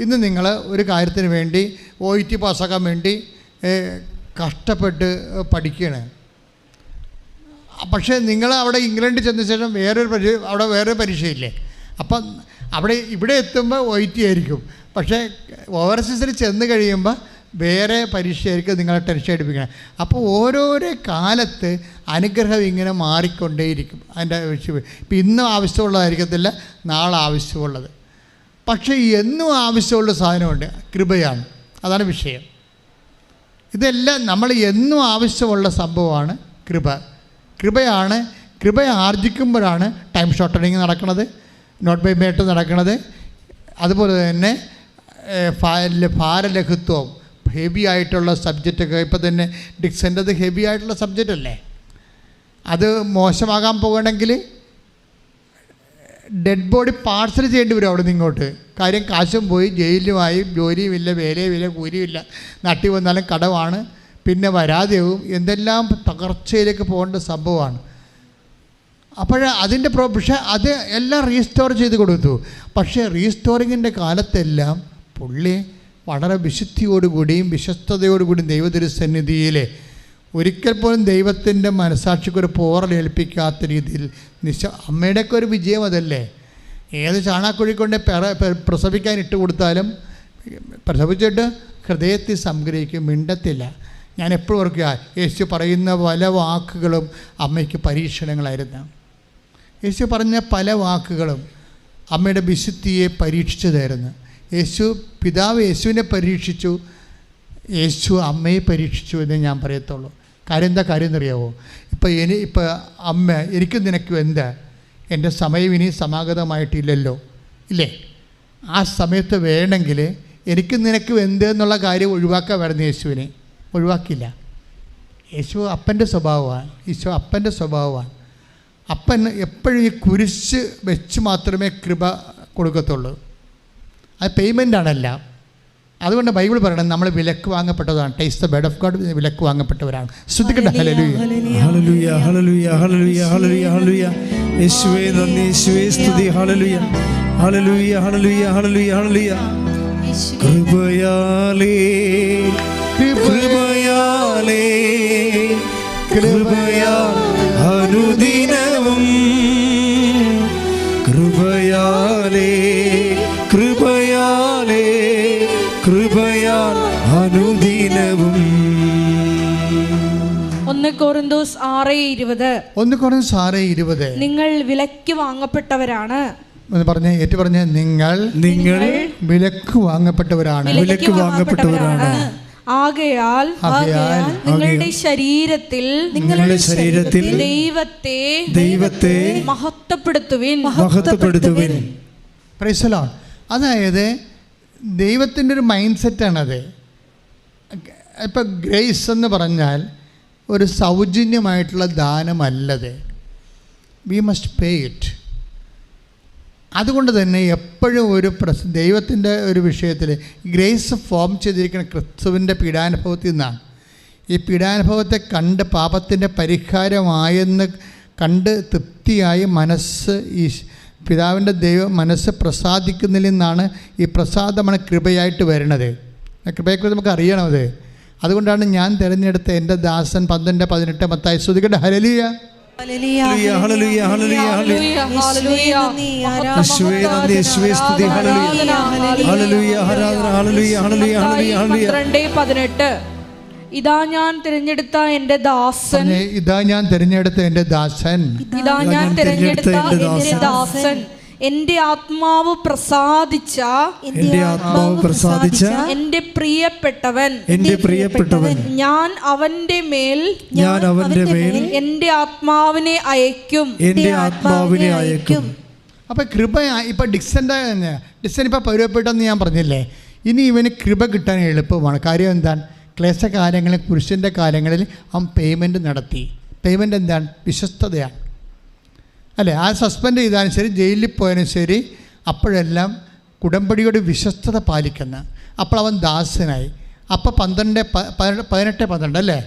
ഇന്ന് നിങ്ങൾ ഒരു കാര്യത്തിന് വേണ്ടി OET പാസ്സാക്കാൻ വേണ്ടി കഷ്ടപ്പെട്ട് പഠിക്കുകയാണ്. പക്ഷേ നിങ്ങൾ അവിടെ ഇംഗ്ലണ്ടിൽ ചെന്ന ശേഷം അവിടെ വേറൊരു പരീക്ഷയില്ലേ. അപ്പം ഇവിടെ എത്തുമ്പോൾ OET ആയിരിക്കും. പക്ഷേ ഓവർസീസിൽ ചെന്ന് കഴിയുമ്പോൾ വേറെ പരീക്ഷയായിരിക്കും നിങ്ങളെ ടെൻഷൻ എടുപ്പിക്കണം. അപ്പോൾ ഓരോരോ കാലത്ത് അനുഗ്രഹം ഇങ്ങനെ മാറിക്കൊണ്ടേയിരിക്കും. അതിൻ്റെ വിഷയം ഇപ്പം ഇന്നും ആവശ്യമുള്ളതായിരിക്കത്തില്ല, നാളെ ആവശ്യമുള്ളത്. പക്ഷേ എന്നും ആവശ്യമുള്ള സാധനമുണ്ട്, കൃപയാണ്. അതാണ് വിഷയം. ഇതെല്ലാം നമ്മൾ എന്നും ആവശ്യമുള്ള സംഭവമാണ് കൃപ. കൃപ ആർജിക്കുമ്പോഴാണ് ടൈം ഷോർട്ടനിങ് നടക്കുന്നത്, നോട്ട് ബൈ മേട്ട് നടക്കുന്നത്. അതുപോലെ തന്നെ ഭാരലഘുത്വം, ഹെവി ആയിട്ടുള്ള സബ്ജക്റ്റൊക്കെ ഇപ്പം തന്നെ ഡിക്സൻ്റെത് ഹെവി ആയിട്ടുള്ള സബ്ജക്റ്റ് അല്ലേ. അത് മോശമാകാൻ പോകണമെങ്കിൽ ഡെഡ് ബോഡി പാർസൽ ചെയ്യേണ്ടി വരും അവിടെ നിന്ന് ഇങ്ങോട്ട്. കാര്യം കാശും പോയി, ജയിലുമായി, ജോലിയുമില്ല, വേലയുമില്ല, കൂലിയുമില്ല, നാട്ടിൽ വന്നാലും കടമാണ്, പിന്നെ വരാതെയും എന്തെല്ലാം തകർച്ചയിലേക്ക് പോകേണ്ട സംഭവമാണ്. അപ്പോൾ അതിൻ്റെ പക്ഷേ അത് എല്ലാം റീസ്റ്റോർ ചെയ്ത് കൊടുത്തു. പക്ഷേ റീസ്റ്റോറിങ്ങിൻ്റെ കാലത്തെല്ലാം പുള്ളി വളരെ വിശുദ്ധിയോടുകൂടിയും വിശ്വസ്തയോടുകൂടിയും ദൈവതിരുസന്നിധിയിൽ ഒരിക്കൽ പോലും ദൈവത്തിൻ്റെ മനസാക്ഷിക്കൊരു പോറലേൽപ്പിക്കാത്ത രീതിയിൽ അമ്മയുടെയൊക്കെ ഒരു വിജയം അതല്ലേ. ഏത് ചാണാക്കുഴി കൊണ്ട് പ്രസവിക്കാൻ ഇട്ട് കൊടുത്താലും പ്രസവിച്ചിട്ട് ഹൃദയത്തിൽ സംഗ്രഹിക്കും, മിണ്ടത്തില്ല. ഞാൻ എപ്പോഴും ഓർക്കുക, യേശു പറയുന്ന പല വാക്കുകളും അമ്മയ്ക്ക് പരീക്ഷണങ്ങളായിരുന്നു. യേശു പറഞ്ഞ പല വാക്കുകളും അമ്മയുടെ വിശുദ്ധിയെ പരീക്ഷിച്ചതായിരുന്നു. പിതാവ് യേശുവിനെ പരീക്ഷിച്ചു, യേശു അമ്മയെ പരീക്ഷിച്ചു എന്ന് ഞാൻ പറയത്തുള്ളൂ. കാര്യം എന്നറിയാവോ? ഇപ്പോൾ അമ്മ എനിക്കും നിനക്കും എന്താ, എൻ്റെ സമയം ഇനി സമാഗതമായിട്ടില്ലല്ലോ, ഇല്ലേ? ആ സമയത്ത് വേണമെങ്കിൽ എനിക്കും നിനക്കും എന്ത് എന്നുള്ള കാര്യം ഒഴിവാക്കാൻ വരുന്ന യേശുവിനെ ഒഴിവാക്കില്ല. യേശു അപ്പൻ്റെ സ്വഭാവമാണ്. അപ്പൻ എപ്പോഴും ഈ കുരിശ് വെച്ച് മാത്രമേ കൃപ കൊടുക്കത്തുള്ളൂ. അത് പേയ്മെൻ്റാണല്ല. അതുകൊണ്ട് ബൈബിൾ പറയണം, നമ്മൾ വിലക്ക് വാങ്ങപ്പെട്ടതാണ്. Taste the bread of God, വിലക്ക് വാങ്ങപ്പെട്ടവരാണ്. ശ്രദ്ധിക്കട്ടെ. ഹല്ലേലൂയ, ഹല്ലേലൂയ, ഹല്ലേലൂയ, ഹല്ലേലൂയ, ഹല്ലേലൂയ, ഹല്ലേലൂയ. യേശുവേ നന്ദി, യേശുവേ സ്തുതി. ഹല്ലേലൂയ, ഹല്ലേലൂയ, ഹല്ലേലൂയ, ഹല്ലേലൂയ, ഹല്ലേലൂയ. കൃപയാലേ കൃപയാലേ കൃപയാൽ അനുദിനവും കൃപയാലേ കൃപയാലേ കൃപയാൽ അനുദിനവും. 1 കൊരിന്തോസ് 6:20 നിങ്ങൾ വിലയ്ക്ക് വാങ്ങപ്പെട്ടവരാണ്. പറഞ്ഞേ, ഏറ്റു പറഞ്ഞേ, നിങ്ങൾ വിലക്ക് വാങ്ങപ്പെട്ടവരാണ്. വിലക്ക് വാങ്ങപ്പെട്ടവരാണ്. ആകയാൽ നിങ്ങളുടെ ശരീരത്തിൽ ദൈവത്തെ മഹത്വപ്പെടുത്തുവിൻ. Praise the Lord. അതായത് ദൈവത്തിൻ്റെ ഒരു മൈൻഡ് സെറ്റാണത്. ഇപ്പം ഗ്രേസ് എന്ന് പറഞ്ഞാൽ ഒരു സൗജന്യമായിട്ടുള്ള ദാനമല്ലത്. We must pay it. അതുകൊണ്ട് തന്നെ എപ്പോഴും ഒരു ദൈവത്തിൻ്റെ ഒരു വിഷയത്തിൽ ഗ്രേസ് ഫോം ചെയ്തിരിക്കുന്ന ക്രിസ്തുവിൻ്റെ പീഡാനുഭവത്തിൽ നിന്നാണ്. ഈ പീഡാനുഭവത്തെ കണ്ട് പാപത്തിൻ്റെ പരിഹാരമായെന്ന് കണ്ട് തൃപ്തിയായി മനസ്സ് ഈ പിതാവിൻ്റെ മനസ്സ് പ്രസാദിക്കുന്നതിൽ നിന്നാണ് ഈ പ്രസാദമാണ് കൃപയായിട്ട് വരുന്നത്. കൃപയെക്കുറിച്ച് നമുക്ക് അറിയണത്. അതുകൊണ്ടാണ് ഞാൻ തിരഞ്ഞെടുത്ത എൻ്റെ ദാസൻ 12:18 മത്തായി. ശ്രുതികട്ടെ. ഹല്ലേലൂയ, ഹല്ലേലൂയ, ഹല്ലേലൂയ, ഹല്ലേലൂയ, ഹല്ലേലൂയ. യേശുവേ നന്ദി, യേശുവേ സ്തുതി. ഹല്ലേലൂയ, ഹല്ലേലൂയ, ആരാധന. ഹല്ലേലൂയ, ഹല്ലേലൂയ, ഹല്ലേലൂയ, ഹല്ലേലൂയ. 12:18 ഇതാ ഞാൻ തിരഞ്ഞെടുത്ത എൻ്റെ ദാസൻ. ഇതാ ഞാൻ തിരഞ്ഞെടുത്ത എൻ്റെ ദാസൻ. ഇതാ ഞാൻ തിരഞ്ഞെടുത്ത എൻ്റെ ദാസൻ. എൻ്റെ ആത്മാവ് പ്രസാദിച്ച എൻ്റെ പ്രിയപ്പെട്ടവൻ. ഞാൻ അവന്റെ മേൽ എൻ്റെ ആത്മാവിനെ അയക്കും. അപ്പം കൃപ ഇപ്പം ഡിക്സൺ ഇപ്പം പൗരപ്പെട്ടെന്ന് ഞാൻ പറഞ്ഞില്ലേ. ഇനി ഇവന് കൃപ കിട്ടാൻ എളുപ്പമാണ്. കാര്യം എന്താണ്? ക്ലേശ കാര്യങ്ങളിൽ, പുരുഷൻ്റെ കാര്യങ്ങളിൽ അവൻ പേയ്മെൻറ്റ് നടത്തി. പേയ്മെൻറ്റ് എന്താണ്? വിശ്വസ്തതയാണ്, അല്ലേ? ആ സസ്പെൻഡ് ചെയ്താലും ശരി, ജയിലിൽ പോയാലും ശരി, അപ്പോഴെല്ലാം ഉടമ്പടിയോട് വിശ്വസ്തത പാലിക്കുന്ന. അപ്പോൾ അവൻ ദാസനായി. അപ്പോൾ 18 അല്ലേ?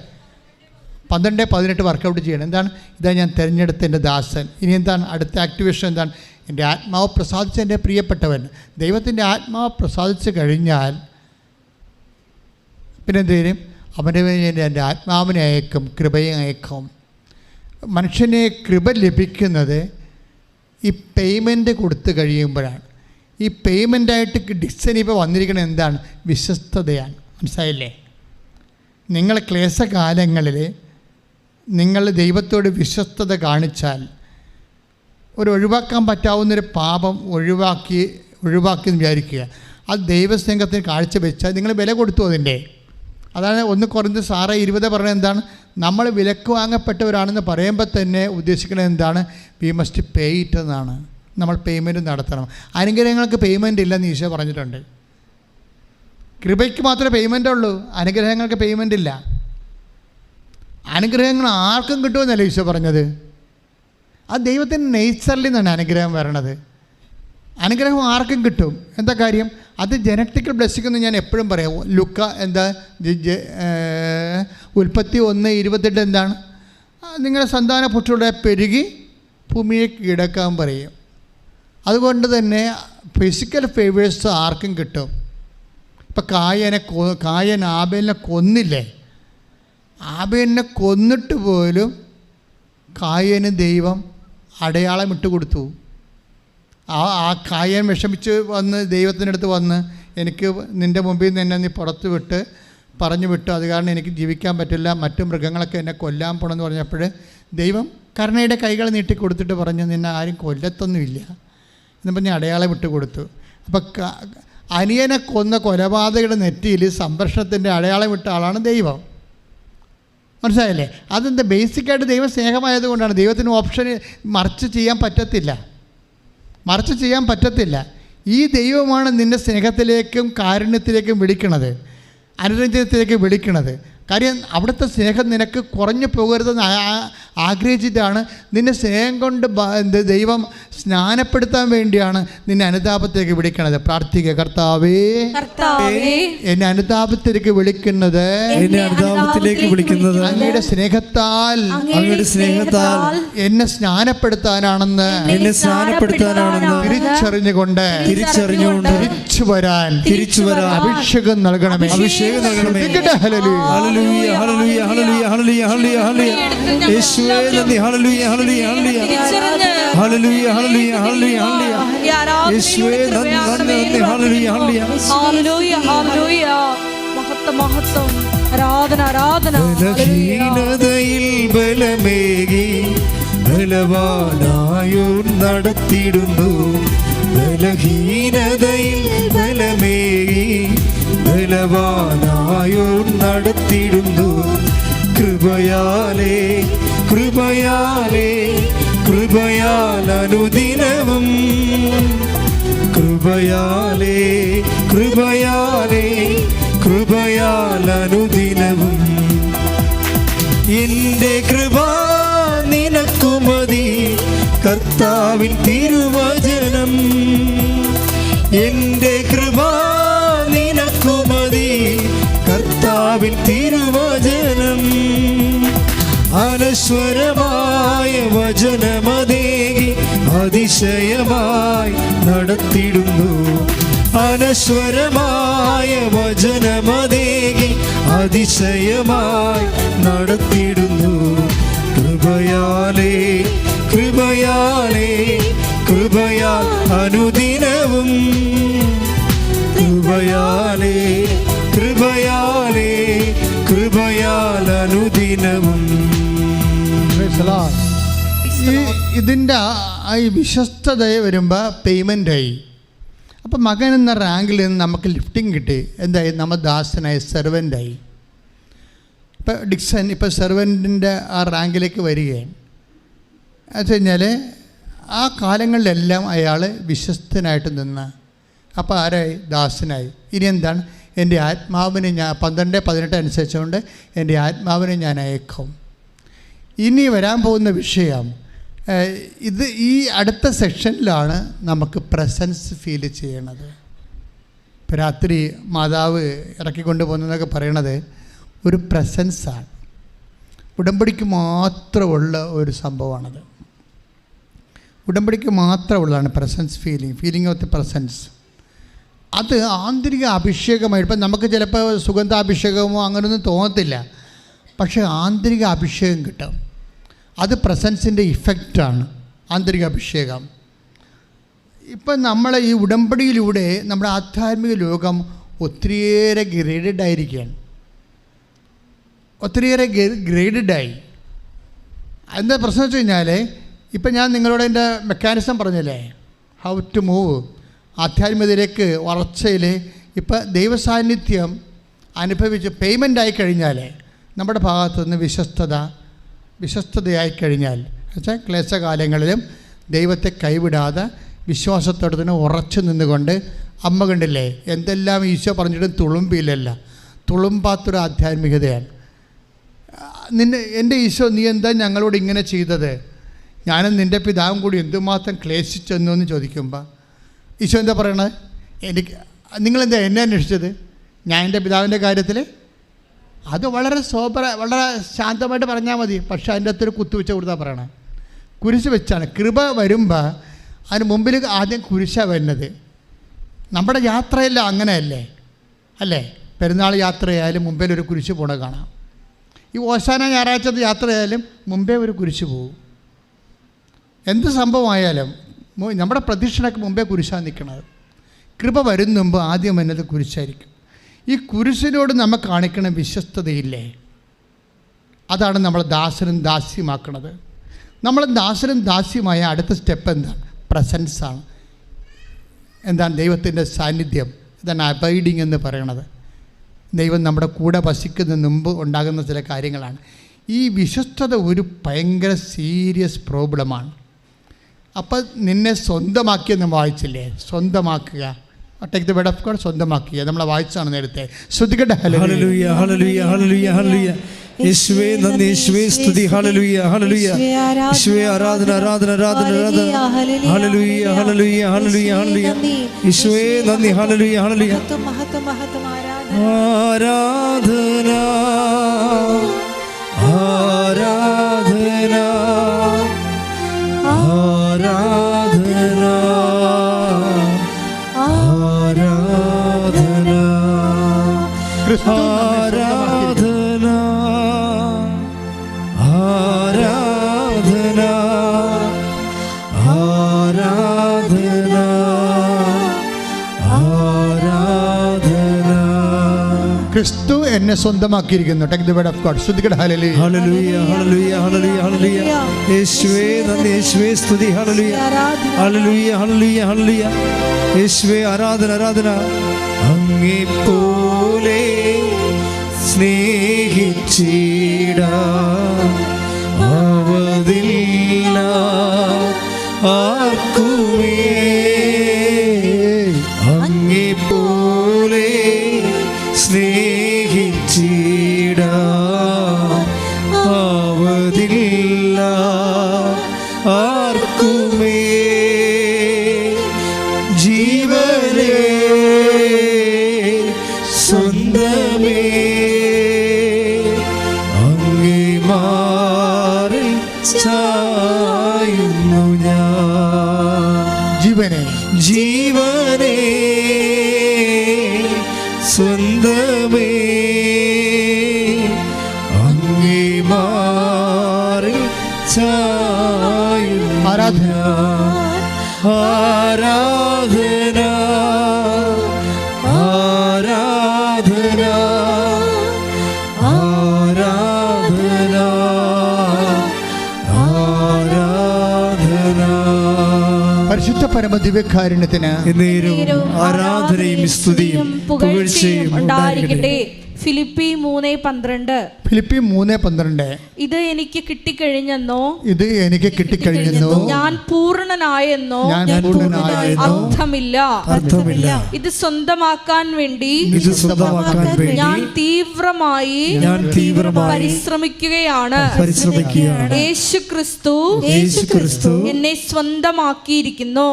12-18 വർക്കൗട്ട് ചെയ്യണം. എന്താണ്? ഇതാ ഞാൻ തിരഞ്ഞെടുത്ത എൻ്റെ ദാസൻ. ഇനി എന്താണ് അടുത്ത ആക്ടിവേഷൻ? എന്താണ്? എൻ്റെ ആത്മാവ് പ്രസാദിച്ച എൻ്റെ പ്രിയപ്പെട്ടവൻ. ദൈവത്തിൻ്റെ ആത്മാവ് പ്രസാദിച്ച് കഴിഞ്ഞാൽ പിന്നെ എന്ത് ചെയ്യും? അവൻ്റെ മേൽ എൻ്റെ ആത്മാവിനെ അയക്കും, കൃപയെ അയക്കും. മനുഷ്യനെ കൃപ ലഭിക്കുന്നത് ഈ പേയ്മെൻറ്റ് കൊടുത്തു കഴിയുമ്പോഴാണ്. ഈ പേയ്മെൻറ്റായിട്ട് ഡിക്സൺ ഇപ്പോൾ വന്നിരിക്കുന്നത് എന്താണ്? വിശ്വസ്തതയാണ്. മനസ്സിലായില്ലേ? നിങ്ങൾ ക്ലേശകാലങ്ങളിൽ നിങ്ങൾ ദൈവത്തോട് വിശ്വസ്തത കാണിച്ചാൽ ഒഴിവാക്കാൻ പറ്റാവുന്നൊരു പാപം ഒഴിവാക്കി എന്ന് വിചാരിക്കുക. അത് ദൈവസ്നേഹത്തിന് കാഴ്ചവെച്ചാൽ നിങ്ങൾ വില കൊടുത്തു അതിൻ്റെ. അതാണ് 1 കൊരിന്തോസ് 6:20 പറയുന്നത്. എന്താണ്? നമ്മൾ വിലക്ക് വാങ്ങപ്പെട്ടവരാണെന്ന് പറയുമ്പോൾ തന്നെ ഉദ്ദേശിക്കുന്നത് എന്താണ്? വി മസ്റ്റ് പേ ഇറ്റ് എന്നാണ്. നമ്മൾ പേയ്മെൻറ്റ് നടത്തണം. അനുഗ്രഹങ്ങൾക്ക് പേയ്മെൻ്റ് ഇല്ലെന്ന് ഈശോ പറഞ്ഞിട്ടുണ്ട്. കൃപയ്ക്ക് മാത്രമേ പേയ്മെൻ്റ് ഉള്ളൂ, അനുഗ്രഹങ്ങൾക്ക് പേയ്മെൻ്റ് ഇല്ല. അനുഗ്രഹങ്ങൾ ആർക്കും കിട്ടുമെന്നല്ല ഈശോ പറഞ്ഞത്. അത് ദൈവത്തിൻ്റെ നേച്ചറിൽ നിന്നാണ് അനുഗ്രഹം വരണത്. അനുഗ്രഹം ആർക്കും കിട്ടും. എന്താ കാര്യം? അത് ജനറ്റിക്കൽ ബ്ലെസ്സിംഗ് എന്ന് ഞാൻ എപ്പോഴും പറയാം. ലുക്ക എന്താ ഉൽപ്പത്തി 1:28 എന്താണ്? നിങ്ങളുടെ സന്താന പുത്രരുടെ പെരുകി ഭൂമിയെ കീഴടക്കാൻ പറയും. അതുകൊണ്ട് തന്നെ ഫിസിക്കൽ ഫേവേഴ്സ് ആർക്കും കിട്ടും. ഇപ്പം കായൻ ആബേലിനെ കൊന്നില്ലേ? ആബേലിനെ കൊന്നിട്ട് പോലും കായന് ദൈവം അടയാളം ഇട്ട് കൊടുത്തു. ആ കായൻ വിഷമിച്ച് വന്ന് ദൈവത്തിൻ്റെ അടുത്ത് വന്ന്, എനിക്ക് നിൻ്റെ മുമ്പിൽ നിന്ന് എന്നെ നീ പുറത്ത് വിട്ട് പറഞ്ഞു വിട്ടു, അത് കാരണം എനിക്ക് ജീവിക്കാൻ പറ്റില്ല, മറ്റു മൃഗങ്ങളൊക്കെ എന്നെ കൊല്ലാൻ പോകണമെന്ന് പറഞ്ഞപ്പോൾ ദൈവം കരുണയുടെ കൈകൾ നീട്ടി കൊടുത്തിട്ട് പറഞ്ഞു, നിന്നെ ആരും കൊല്ലത്തൊന്നുമില്ല എന്ന് പറഞ്ഞ് അടയാളം വിട്ട് കൊടുത്തു. അപ്പം അനിയനെ കൊന്ന കൊലപാതകയുടെ നെറ്റിയിൽ സംരക്ഷണത്തിൻ്റെ അടയാളം വിട്ട ആളാണ് ദൈവം. മനസ്സിലായില്ലേ? അതെന്താ? ബേസിക്കായിട്ട് ദൈവം സ്നേഹമായതുകൊണ്ടാണ്. ദൈവത്തിന് ഓപ്ഷൻ മറിച്ച് ചെയ്യാൻ പറ്റത്തില്ല. ഈ ദൈവമാണ് നിൻ്റെ സ്നേഹത്തിലേക്കും കാരുണ്യത്തിലേക്കും വിളിക്കണത്, അനുരഞ്ജനത്തിലേക്ക് വിളിക്കണത്. കാര്യം അവിടുത്തെ സ്നേഹം നിനക്ക് കുറഞ്ഞു പോകരുതെന്ന് ആഗ്രഹിച്ചിട്ടാണ് നിന്നെ സ്നേഹം കൊണ്ട് ദൈവം സ്നാനപ്പെടുത്താൻ വേണ്ടിയാണ് നിന്നെ അനുതാപത്തിലേക്ക് വിളിക്കണത്. പ്രാർത്ഥിക്കുക, കർത്താവേ എന്നെ അനുതാപത്തിലേക്ക് വിളിക്കുന്നത് അങ്ങയുടെ സ്നേഹത്താൽ എന്നെ സ്നാനപ്പെടുത്താനാണെന്ന് തിരിച്ചറിഞ്ഞുകൊണ്ട് തിരിച്ചു വരാൻ അഭിഷേകം നൽകണമേ. ഹല്ലേലൂയ ഹല്ലേലൂയ ഹല്ലേലൂയ ഹല്ലേലൂയ ഹല്ലേലൂയ യേശുവേ നന്ദി. ഹല്ലേലൂയ ഹല്ലേലൂയ ഹല്ലേലൂയ ഹല്ലേലൂയ ഹല്ലേലൂയ ഹല്ലേലൂയ യേശുവേ നന്ദി നന്ദി ഹല്ലേലൂയ ഹല്ലേലൂയ ഹല്ലേലൂയ ഹല്ലേലൂയ മഹത്വം മഹത്വം ആരാധന ആരാധന. ബലഹീനതയിൽ ബലമേകി ബലവാനായോ നടത്തിടുന്നു. ബലഹീനതയിൽ ബലമേകി ബലവാനായോ നടത്തിടുന്നു. കൃപയാലേ കൃപയാലേ കൃപയാൽ അനുദിനവും കൃപയാലേ കൃപയാലേ കൃപയാൽ അനുദിനവും എൻ്റെ കൃപ നിനക്കു മതി കർത്താവിൻ തിരുവചനം. എൻ്റെ കൃപ നിനക്കു മതി കർത്താവിൻ തിരുവചനം. അനശ്വരമായ വചനമതേകി അതിശയമായി നടത്തിടുന്നു. അനശ്വരമായ വചനമതേകി അതിശയമായി നടത്തിടുന്നു. കൃപയാലേ കൃപയാലേ കൃപയാൽ അനുദിനവും കൃപയാലേ കൃപയാലേ കൃപയാൽ അനുദിനവും. ഇതിൻ്റെ ഈ വിശ്വസ്തത വരുമ്പോൾ പേയ്മെൻ്റായി. അപ്പം മകൻ എന്ന റാങ്കിൽ നിന്ന് നമുക്ക് ലിഫ്റ്റിംഗ് കിട്ടി. എന്തായി? നമ്മൾ ദാസനായി, സെർവൻ്റായി. ഇപ്പം ഡിക്സൺ ഇപ്പോൾ സെർവൻറ്റിൻ്റെ ആ റാങ്കിലേക്ക് വരികയാണ്. എന്ന് വെച്ച് കഴിഞ്ഞാൽ ആ കാലങ്ങളിലെല്ലാം അയാൾ വിശ്വസ്തനായിട്ട് നിന്ന്. അപ്പോൾ ആരായി? ദാസനായി. ഇനി എന്താണ്? എൻ്റെ ആത്മാവിനെ ഞാൻ 12:18 അനുസരിച്ചുകൊണ്ട് എൻ്റെ ആത്മാവിനെ ഞാൻ അയക്കും. ഇനി വരാൻ പോകുന്ന വിഷയം ഈ അടുത്ത സെക്ഷനിലാണ് നമുക്ക് പ്രസൻസ് ഫീൽ ചെയ്യണത്. ഇപ്പോൾ രാത്രി മാതാവ് ഇറക്കിക്കൊണ്ട് പോകുന്നതൊക്കെ പറയണത് ഒരു പ്രസൻസാണ്. ഉടമ്പടിക്ക് മാത്രമുള്ള ഒരു സംഭവമാണത്. ഉടമ്പടിക്ക് മാത്രമുള്ളതാണ് presence feeling of the presence. അത് ആന്തരിക അഭിഷേകമായി. ഇപ്പം നമുക്ക് ചിലപ്പോൾ സുഗന്ധാഭിഷേകമോ അങ്ങനെയൊന്നും തോന്നത്തില്ല, പക്ഷേ ആന്തരിക അഭിഷേകം കിട്ടും. അത് പ്രസൻസിൻ്റെ ഇഫക്റ്റാണ് ആന്തരിക അഭിഷേകം. ഇപ്പം നമ്മളെ ഈ ഉടമ്പടിയിലൂടെ നമ്മുടെ ആധ്യാത്മിക ലോകം ഒത്തിരിയേറെ ഗ്രേഡഡായി. എന്താ പ്രശ്നം വെച്ച് കഴിഞ്ഞാൽ, ഇപ്പം ഞാൻ നിങ്ങളോട് എൻ്റെ മെക്കാനിസം പറഞ്ഞില്ലേ, ഹൗ ടു മൂവ് ആധ്യാത്മികതയിലേക്ക് വളർച്ചയിൽ. ഇപ്പം ദൈവസാന്നിധ്യം അനുഭവിച്ച് പേയ്മെൻ്റ് ആയി കഴിഞ്ഞാൽ നമ്മുടെ ഭാഗത്തുനിന്ന് വിശ്വസ്തതയായി കഴിഞ്ഞാൽ, വെച്ചാൽ ക്ലേശകാലങ്ങളിലും ദൈവത്തെ കൈവിടാതെ വിശ്വാസത്തോടെ തന്നെ ഉറച്ചു നിന്നുകൊണ്ട്, അമ്മ കണ്ടില്ലേ എന്തെല്ലാം ഈശോ പറഞ്ഞിട്ടും തുളുമ്പിയില്ലല്ല, തുളുമ്പാത്തൊരു ആധ്യാത്മികതയാണ്. എൻ്റെ ഈശോ നീ എന്താ ഞങ്ങളോട് ഇങ്ങനെ ചെയ്തത്, ഞാനും നിൻ്റെ പിതാവും കൂടി എന്തുമാത്രം ക്ലേശിച്ചെന്നു എന്ന് ചോദിക്കുമ്പോൾ ഈശോ എന്താ പറയണത്? നിങ്ങളെന്താ എന്നെ അന്വേഷിച്ചത്? ഞാൻ എൻ്റെ പിതാവിൻ്റെ കാര്യത്തിൽ അത് വളരെ വളരെ ശാന്തമായിട്ട് പറഞ്ഞാൽ മതി. പക്ഷേ അതിൻ്റെ അകത്തൊരു കുത്തുവെച്ച കൊടുത്താൽ പറയണം. കുരിശ് വെച്ചാണ്. കൃപ വരുമ്പോൾ അതിന് മുമ്പിൽ ആദ്യം കുരിശാണ് വരുന്നത്. നമ്മുടെ യാത്രയെല്ലാം അങ്ങനെയല്ലേ അല്ലേ? പെരുന്നാൾ യാത്രയായാലും മുമ്പിൽ ഒരു കുരിശ് പോണ കാണാം. ഈ ഓശാന ഞായറാഴ്ചത്തെ യാത്രയായാലും മുമ്പേ ഒരു കുരിശ് പോകും. എന്ത് സംഭവമായാലും നമ്മുടെ പ്രതീക്ഷയ്ക്ക് മുമ്പേ കുരിശാണ് നിൽക്കുന്നത്. കൃപ വരുന്ന മുമ്പ് ആദ്യം വന്നത് കുരിശായിരിക്കും. ഈ കുരിശിനോട് നമ്മൾ കാണിക്കണ വിശ്വസ്തതയില്ലേ, അതാണ് നമ്മൾ ദാസനും ദാസ്യമാക്കുന്നത്. നമ്മൾ ദാസനും ദാസ്യമായ അടുത്ത സ്റ്റെപ്പ് എന്താണ്? പ്രസൻസാണ്. എന്താണ്? ദൈവത്തിൻ്റെ സാന്നിധ്യം. ഇതാണ് അബൈഡിങ് എന്ന് പറയണത്. ദൈവം നമ്മുടെ കൂടെ വസിക്കുന്നതിന് മുമ്പ് ഉണ്ടാകുന്ന ചില കാര്യങ്ങളാണ്. ഈ വിശ്വസ്തത ഒരു ഭയങ്കര സീരിയസ് പ്രോബ്ലമാണ്. അപ്പം നിന്നെ സ്വന്തമാക്കിയെന്ന് വായിച്ചില്ലേ? സ്വന്തമാക്കുക, take the word of God, സ്വന്തമാക്കുക. നമ്മളെ വായിച്ചാണ് നേരത്തെ. ശ്രദ്ധിക്കട്ടെ. ഹല്ലേലൂയ ഹല്ലേലൂയ ഹല്ലേലൂയ ഹല്ലേലൂയ. യേശുവേ നന്ദി, യേശുവേ സ്തുതി. ഹല്ലേലൂയ ഹല്ലേലൂയ. യേശുവേ ആരാധന ആരാധന ആരാധന ആരാധന. ഹല്ലേലൂയ ഹല്ലേലൂയ ഹല്ലേലൂയ ഹല്ലേലൂയ. യേശുവേ നന്ദി. ഹല്ലേലൂയ ഹല്ലേലൂയ. ആരാധന ആരാധന ആരാധന ആരാധന ആരാധന ആരാധന ആരാധന ആരാധന. ക്രിസ്തു എന്നെ സ്വന്തമാക്കിയിരിക്കുന്നു. Take the word of God. ശ്രദ്ധിക്കട്ടെ. ഹല്ലേലൂയ ഹല്ലേലൂയ ഹല്ലേലൂയ ഹല്ലേലൂയ ഹല്ലേലൂയ. യേശുവേ നന്ദി, യേശുവേ സ്തുതി. ഹല്ലേലൂയ ഹല്ലേലൂയ ഹല്ലേലൂയ ഹല്ലേലൂയ. യേശുവേ ആരാധന ആരാധന. അങ്ങേപ്പോലെ സ്നേഹിച്ചിടാൻ ആവതില്ല ആർക്കുമേ. അങ്ങേപ്പോലെ സ്നേഹിച്ചിടാൻ ആവതില്ല ആർക്കുമേ. ജീവനേ സ്വന്തമേ അങ്ങേ മാറി ചായുന്നു ഞാൻ. ജീവനെ ജീവനേ സ്വന്തമേ അങ്ങേ മാറി ചായുന്നു. ആരാധന ആരാധന ആരാധന ആരാധന ആരാധന. പരിശുദ്ധ പരമദിവ്യകാരുണ്യത്തിന് എന്നേരവും ആരാധനയും സ്തുതിയും പുകഴ്ചയും ഉണ്ടായിരിക്കട്ടെ. ഫിലിപ്പി 3:12. ഫിലിപ്പി 3:12. ഇത് എനിക്ക് കിട്ടിക്കഴിഞ്ഞെന്നോ, ഇത് എനിക്ക് കിട്ടിക്കഴിഞ്ഞെന്നോ, ഞാൻ പൂർണ്ണനായെന്നോ അർത്ഥമില്ല. ഇത് സ്വന്തമാക്കാൻ വേണ്ടി ഞാൻ തീവ്രമായി പരിശ്രമിക്കുകയാണ്. യേശു ക്രിസ്തു എന്നെ സ്വന്തമാക്കിയിരിക്കുന്നു.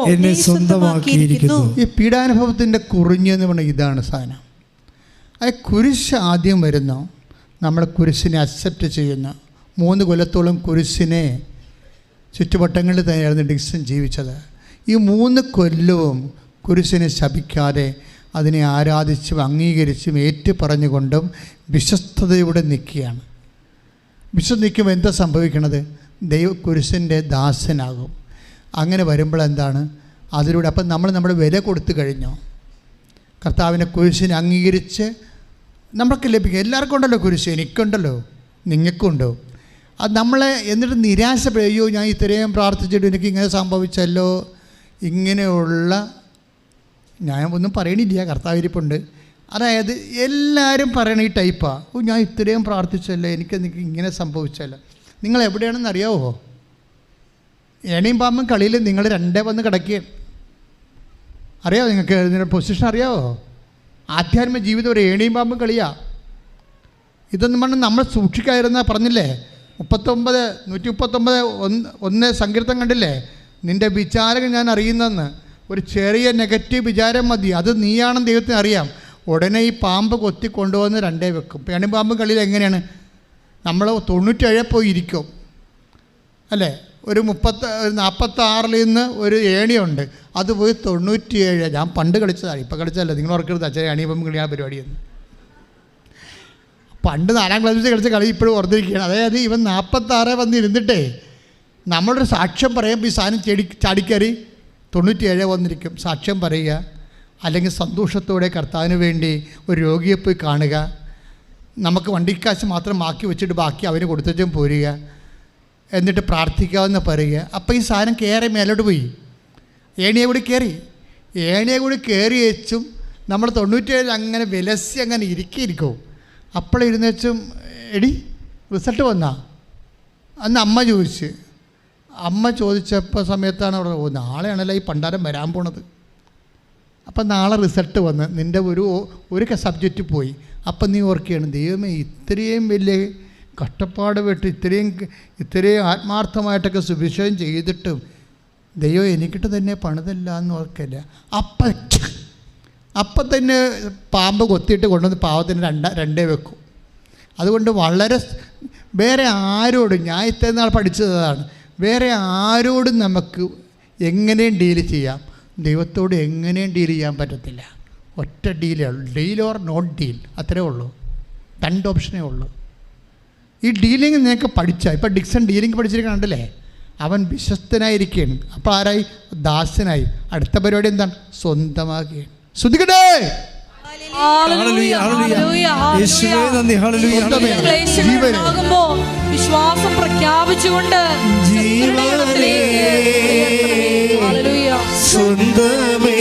ഈ പീഡാനുഭവത്തിൻ്റെ കുറിഞ്ഞെന്ന് പറഞ്ഞാൽ ഇതാണ് സാധനം. അത് കുരിശ് ആദ്യം വരുന്നു. നമ്മൾ കുരിശിനെ അക്സെപ്റ്റ് ചെയ്യുന്നു. 3 കൊല്ലത്തോളം കുരിശിനെ ചുറ്റുവട്ടങ്ങളിൽ തന്നെയായിരുന്നു ഡിക്സൺ ജീവിച്ചത്. ഈ 3 കൊല്ലവും കുരിശിനെ ശപിക്കാതെ അതിനെ ആരാധിച്ചും അംഗീകരിച്ചും ഏറ്റുപറഞ്ഞുകൊണ്ടും വിശ്വസ്തയോടെ നിൽക്കുകയാണ്. നിൽക്കുമ്പോൾ എന്താ സംഭവിക്കണത്? കുരിശിൻ്റെ ദാസനാകും. അങ്ങനെ വരുമ്പോൾ എന്താണ് അതിലൂടെ? അപ്പം നമ്മൾ നമ്മുടെ വില കൊടുത്തു കഴിഞ്ഞോ? കർത്താവിനെ കുരിശിനെ അംഗീകരിച്ച് നമ്മൾക്ക് ലഭിക്കും. എല്ലാവർക്കും ഉണ്ടല്ലോ കുരിശ്, എനിക്കുണ്ടല്ലോ, നിങ്ങൾക്കുണ്ടോ? അത് നമ്മളെ എന്നിട്ട് നിരാശപ്പെടുകയോ, ഞാൻ ഇത്രയും പ്രാർത്ഥിച്ചിട്ട് എനിക്ക് ഇങ്ങനെ സംഭവിച്ചല്ലോ, ഇങ്ങനെയുള്ള ഞാൻ ഒന്നും പറയണില്ല, കർത്താവിരിപ്പുണ്ട്. അതായത് എല്ലാവരും പറയണ ഈ ടൈപ്പാണ്. ഞാൻ ഇത്രയും പ്രാർത്ഥിച്ചല്ലോ, എനിക്ക് ഇങ്ങനെ സംഭവിച്ചല്ലോ. നിങ്ങൾ എവിടെയാണെന്ന് അറിയാവോ? ഏണിയും പാമ്പും കളിയിൽ നിങ്ങൾ 2 വന്ന് കിടക്കുകയും അറിയാമോ? നിങ്ങൾക്ക് ഇതിൻ്റെ പൊസിഷൻ അറിയാമോ? ആധ്യാത്മിക ജീവിതം ഒരു ഏണിയും പാമ്പും കളിയാ. ഇതൊന്നും പറഞ്ഞ് നമ്മൾ സൂക്ഷിക്കാതിരുന്ന പറഞ്ഞില്ലേ, 139 സങ്കീർത്തം കണ്ടില്ലേ? നിൻ്റെ വിചാരം ഞാൻ അറിയുന്നെന്ന്. ഒരു ചെറിയ നെഗറ്റീവ് വിചാരം മതി, അത് നീയാണെന്ന് ദൈവത്തിന് അറിയാം. ഉടനെ ഈ പാമ്പ് കൊത്തി കൊണ്ടുവന്ന് 2 വെക്കും. പേണിപ്പാമ്പ് കളിയിൽ എങ്ങനെയാണ്, നമ്മൾ 97 പോയി ഇരിക്കും അല്ലേ, ഒരു 46 നിന്ന് ഒരു ഏണിയുണ്ട്, അത് പോയി 97. ഞാൻ പണ്ട് കളിച്ചതാണ്, ഇപ്പം കളിച്ചതല്ല, നിങ്ങൾ ഓർക്കരുത് അച്ഛൻ ഏണിയപ്പം കളിയാ പരിപാടിയെന്ന്. പണ്ട് 4ാം ക്ലാസ്സിൽ കളിച്ച കളി ഇപ്പോഴും ഓർത്തിരിക്കുകയാണ്. അതായത് ഇവൻ 46 വന്നിരുന്നിട്ടേ നമ്മളൊരു സാക്ഷ്യം പറയുമ്പോൾ ഈ സാധനം ചാടിക്കറി 97 വന്നിരിക്കും. സാക്ഷ്യം പറയുക, അല്ലെങ്കിൽ സന്തോഷത്തോടെ കർത്താവിന് വേണ്ടി ഒരു രോഗിയെ പോയി കാണുക, നമുക്ക് വണ്ടിക്കാശ് മാത്രം മാക്കി വെച്ചിട്ട് ബാക്കി അവന് കൊടുത്തും പോരുക, എന്നിട്ട് പ്രാർത്ഥിക്കാമെന്ന് പറയുക. അപ്പോൾ ഈ സാധനം കയറി മേലോട്ട് പോയി ഏണിയെ കൂടി കയറി വെച്ചും നമ്മൾ 97 അങ്ങനെ വിലസി അങ്ങനെ ഇരിക്കും. അപ്പോഴിരുന്ന് വെച്ചും എടി റിസൾട്ട് വന്നാ അന്ന് അമ്മ ചോദിച്ചപ്പോൾ സമയത്താണ് അവിടെ നാളെയാണല്ലോ ഈ പണ്ടാരം വരാൻ പോണത്. അപ്പം നാളെ റിസൾട്ട് വന്ന് നിൻ്റെ ഒരു സബ്ജക്റ്റ് പോയി. അപ്പം നീ ഓർക്കുകയാണ്, ദൈവമേ ഇത്രയും വലിയ കഷ്ടപ്പാട് വിട്ട് ഇത്രയും ആത്മാർത്ഥമായിട്ടൊക്കെ സുവിശേഷം ചെയ്തിട്ടും ദൈവം എനിക്കിട്ട് തന്നെ പണിതല്ല എന്ന് ഓർക്കില്ല. അപ്പം തന്നെ പാമ്പ് കൊത്തിയിട്ട് കൊണ്ടുവന്ന് പാവത്തിന് 2 വെക്കും. അതുകൊണ്ട് വളരെ വേറെ ആരോടും, ഞാൻ ഇത്രയും നാൾ പഠിച്ചതാണ്, വേറെ ആരോടും നമുക്ക് എങ്ങനെയും ഡീൽ ചെയ്യാം, ദൈവത്തോട് എങ്ങനെയും ഡീൽ ചെയ്യാൻ പറ്റത്തില്ല. ഒറ്റ ഡീലേ ഉള്ളൂ, ഡീൽ ഓർ നോട്ട് ഡീൽ, അത്രേ ഉള്ളൂ. 2 ഓപ്ഷനേ ഉള്ളൂ. ഈ ഡീലിങ് നിങ്ങൾക്ക് പഠിച്ചാൽ, ഇപ്പോൾ ഡിക്സൺ ഡീലിങ് പഠിച്ചിരിക്കണല്ലേ, അവൻ വിശ്വസ്തനായിരിക്കുകയാണ്. അപ്പോൾ ആരായി? ദാസനായി. അടുത്ത പരിപാടി എന്താണ്? സ്വന്തമാക്കുകയാണ്. ശ്രദ്ധിക്കട്ടെ. വിശ്വാസം പ്രഖ്യാപിച്ചുകൊണ്ട് സ്വന്തമേ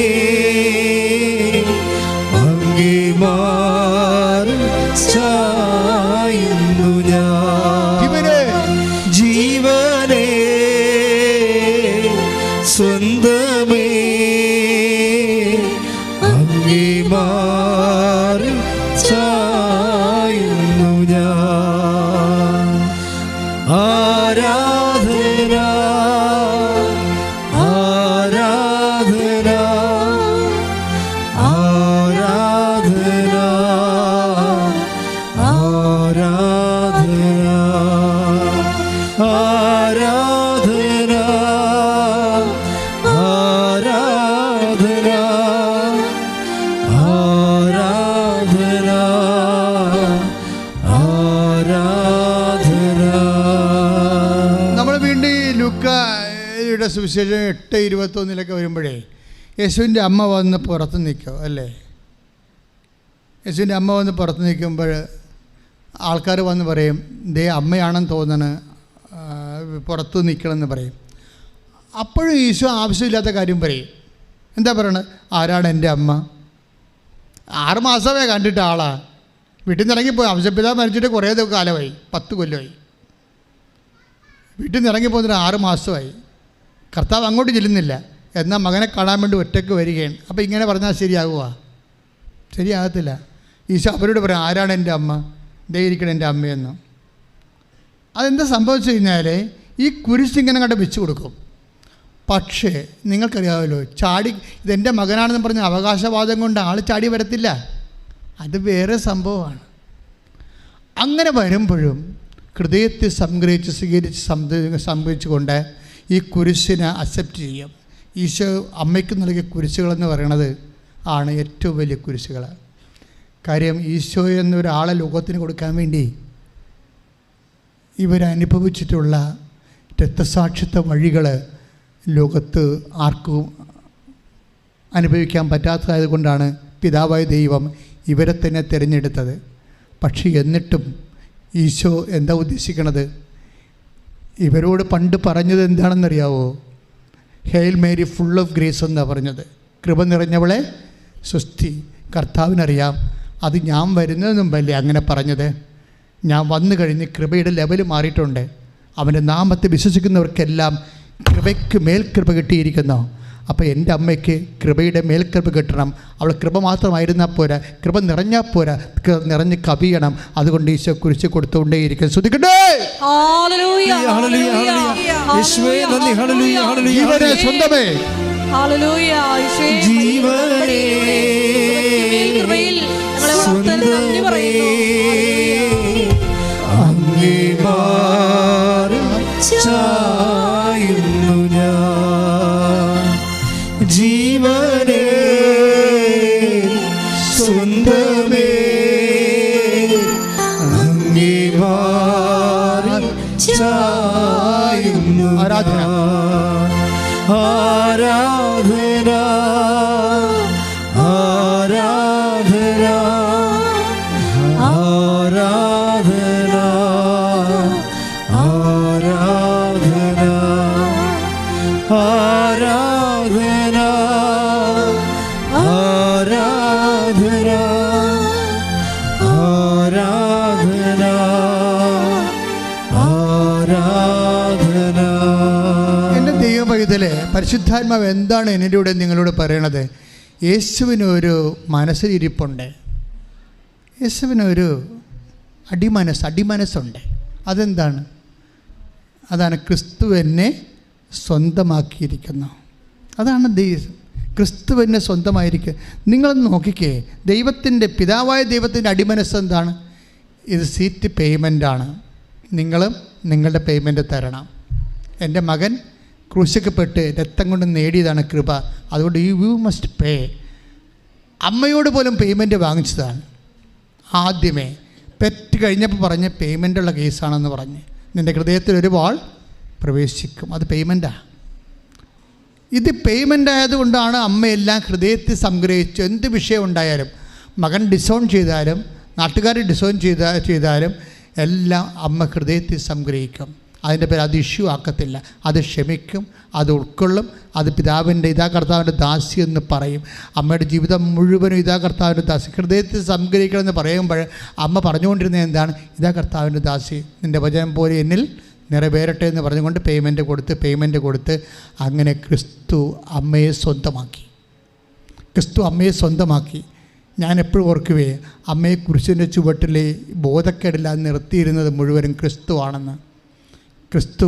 ചായുന്നു ഞാൻ ജീവനേ സ്വന്തമേ അങ്ങേമാറി ചായുന്നു ഞാൻ. ആരാധന ആരാധന ആരാധന ആരാധന ആരാധന ആരാധന ആരാധന ആരാധന. നമ്മൾ വീണ്ടും ഈ ലൂക്കായുടെ സുവിശേഷം 8:21 വരുമ്പോഴേ യേശുവിൻ്റെ അമ്മ വന്ന് പുറത്ത് നിൽക്കും അല്ലേ. യേശുവിൻ്റെ അമ്മ വന്ന് പുറത്ത് നിൽക്കുമ്പോൾ ആൾക്കാർ വന്ന് പറയും, ദേ അമ്മയാണെന്ന് തോന്നണ്, പുറത്ത് നിൽക്കണമെന്ന് പറയും. അപ്പോഴും ഈശോ ആവശ്യമില്ലാത്ത കാര്യം പറയും. എന്താ പറയണത്? ആരാണ് എൻ്റെ അമ്മ? 6 മാസമേ കണ്ടിട്ട് ആളാ, വീട്ടിൽ നിന്ന് ഇറങ്ങിപ്പോയി. അംശപിതാവ് മരിച്ചിട്ട് കുറേ കാലമായി, 10 കൊല്ലമായി. വീട്ടിൽ നിന്ന് ഇറങ്ങിപ്പോന്നിട്ട് 6 മാസമായി. കർത്താവ് അങ്ങോട്ട് ചെല്ലുന്നില്ല, എന്നാൽ മകനെ കാണാൻ വേണ്ടി ഒറ്റയ്ക്ക് വരികയാണ്. അപ്പോൾ ഇങ്ങനെ പറഞ്ഞാൽ ശരിയാകുക? ശരിയാകത്തില്ല. ഈശോ അവരോട് പറയാം, ആരാണ് എൻ്റെ അമ്മ? ദേ ഇരിക്കണം എൻ്റെ അമ്മയെന്ന്. അതെന്താ സംഭവിച്ചു കഴിഞ്ഞാൽ ഈ കുരിശിങ്ങനെ കണ്ട് വെച്ച് കൊടുക്കും. പക്ഷേ നിങ്ങൾക്കറിയാമല്ലോ, ഇതെൻ്റെ മകനാണെന്ന് പറഞ്ഞ അവകാശവാദം കൊണ്ട് ആൾ ചാടി വരത്തില്ല. അത് വേറെ സംഭവമാണ്. അങ്ങനെ വരുമ്പോഴും ഹൃദയത്തെ സംഗ്രഹിച്ച് സ്വീകരിച്ച് സംഭവിച്ചുകൊണ്ട് ഈ കുരിശിനെ അക്സെപ്റ്റ് ചെയ്യും. ഈശോ അമ്മയ്ക്ക് നൽകിയ കുരിശുകളെന്ന് പറയണത് ആണ് ഏറ്റവും വലിയ കുരിശുകൾ. കാര്യം ഈശോ എന്നൊരാളെ ലോകത്തിന് കൊടുക്കാൻ വേണ്ടി ഇവരനുഭവിച്ചിട്ടുള്ള രക്തസാക്ഷിത്വ വഴികൾ ലോകത്ത് ആർക്കും അനുഭവിക്കാൻ പറ്റാത്തതായത് കൊണ്ടാണ് പിതാവായ ദൈവം ഇവരെ തന്നെ തിരഞ്ഞെടുത്തത്. പക്ഷേ എന്നിട്ടും ഈശോ എന്താ ഉദ്ദേശിക്കണത്? ഇവരോട് പണ്ട് പറഞ്ഞത് എന്താണെന്നറിയാവോ? Hail Mary full of grace എന്നാണ് പറഞ്ഞത്. കൃപ നിറഞ്ഞവളെ സ്വസ്തി. കർത്താവിനറിയാം അത് ഞാൻ വരുന്നതിന് മുമ്പല്ലേ അങ്ങനെ പറഞ്ഞത്. ഞാൻ വന്നു കഴിഞ്ഞ് കൃപയുടെ ലെവൽ മാറിയിട്ടുണ്ട്. അവൻ്റെ നാമത്തെ വിശ്വസിക്കുന്നവർക്കെല്ലാം കൃപയ്ക്ക് മേൽകൃപ കിട്ടിയിരിക്കുന്നു. അപ്പോൾ എൻ്റെ അമ്മയ്ക്ക് കൃപയുടെ മേൽകൃപ കിട്ടണം. അവൾ കൃപ മാത്രമായിരുന്നാൽ പോരാ, കൃപ നിറഞ്ഞാൽ പോരാ, നിറഞ്ഞ് കവിയണം. അതുകൊണ്ട് ഈശോ കുരിശ് കൊടുത്തുകൊണ്ടേയിരിക്കും. ശ്രദ്ധിക്കട്ടെ. ജീവനേ പരിശുദ്ധാത്മാവ് എന്താണ് എന്നിലൂടെ നിങ്ങളോട് പറയണത്? യേശുവിനൊരു മനസ്സിലിരിപ്പുണ്ട്. യേശുവിനൊരു അടിമനസ്സുണ്ട്. അതെന്താണ്? അതാണ് ക്രിസ്തു എന്നെ സ്വന്തമാക്കിയിരിക്കുന്നു. അതാണ് ക്രിസ്തു എന്നെ സ്വന്തമായിരിക്കുക. നിങ്ങളൊന്ന് നോക്കിക്കേ, പിതാവായ ദൈവത്തിൻ്റെ അടിമനസ്സ് എന്താണ്? ഇത് സീറ്റ് പേയ്മെൻ്റാണ്. നിങ്ങളും നിങ്ങളുടെ പേയ്മെൻറ്റ് തരണം. എൻ്റെ മകൻ ക്രൂശിക്കപ്പെട്ട് രക്തം കൊണ്ട് നേടിയതാണ് കൃപ. അതുകൊണ്ട് യു മസ്റ്റ് പേ. അമ്മയോട് പോലും പേയ്മെൻറ്റ് വാങ്ങിച്ചതാണ്. ആദ്യമേ പെറ്റ് കഴിഞ്ഞപ്പോൾ പറഞ്ഞ് പേയ്മെൻറ്റുള്ള കേസാണെന്ന് പറഞ്ഞ് നിൻ്റെ ഹൃദയത്തിൽ ഒരു വാൾ പ്രവേശിക്കും. അത് പേയ്മെൻറ്റാണ്. ഇത് പേയ്മെൻ്റ് ആയതുകൊണ്ടാണ് അമ്മയെല്ലാം ഹൃദയത്തിൽ സംഗ്രഹിച്ചു. എന്ത് വിഷയം ഉണ്ടായാലും, മകൻ ഡിസോൺ ചെയ്താലും നാട്ടുകാർ ഡിസോൺ ചെയ്താലും എല്ലാം അമ്മ ഹൃദയത്തിൽ സംഗ്രഹിക്കും. അതിൻ്റെ പേര് അത് ഇഷ്യൂ ആക്കത്തില്ല. അത് ക്ഷമിക്കും, അത് ഉൾക്കൊള്ളും. അത് പിതാവിൻ്റെ ഇതാ കർത്താവിൻ്റെ ദാസി എന്ന് പറയും. അമ്മയുടെ ജീവിതം മുഴുവനും ഇതാ കർത്താവിൻ്റെ ദാസി. ഹൃദയത്തിൽ സംഗ്രഹിക്കണമെന്ന് പറയുമ്പോൾ അമ്മ പറഞ്ഞുകൊണ്ടിരുന്നത് എന്താണ്? ഇതാ കർത്താവിൻ്റെ ദാസി, നിൻ്റെ വചനം പോലെ എന്നിൽ നിറവേറട്ടെ എന്ന് പറഞ്ഞുകൊണ്ട് പേയ്മെൻറ്റ് കൊടുത്ത് അങ്ങനെ ക്രിസ്തു അമ്മയെ സ്വന്തമാക്കി. ഞാൻ എപ്പോഴും ഓർക്കുവേ, അമ്മയെ കുരിശിൻ്റെ ചുവട്ടിൽ ബോധക്കേടില്ലാതെ നിർത്തിയിരുന്നത് മുഴുവനും ക്രിസ്തു ആണെന്ന്. ക്രിസ്തു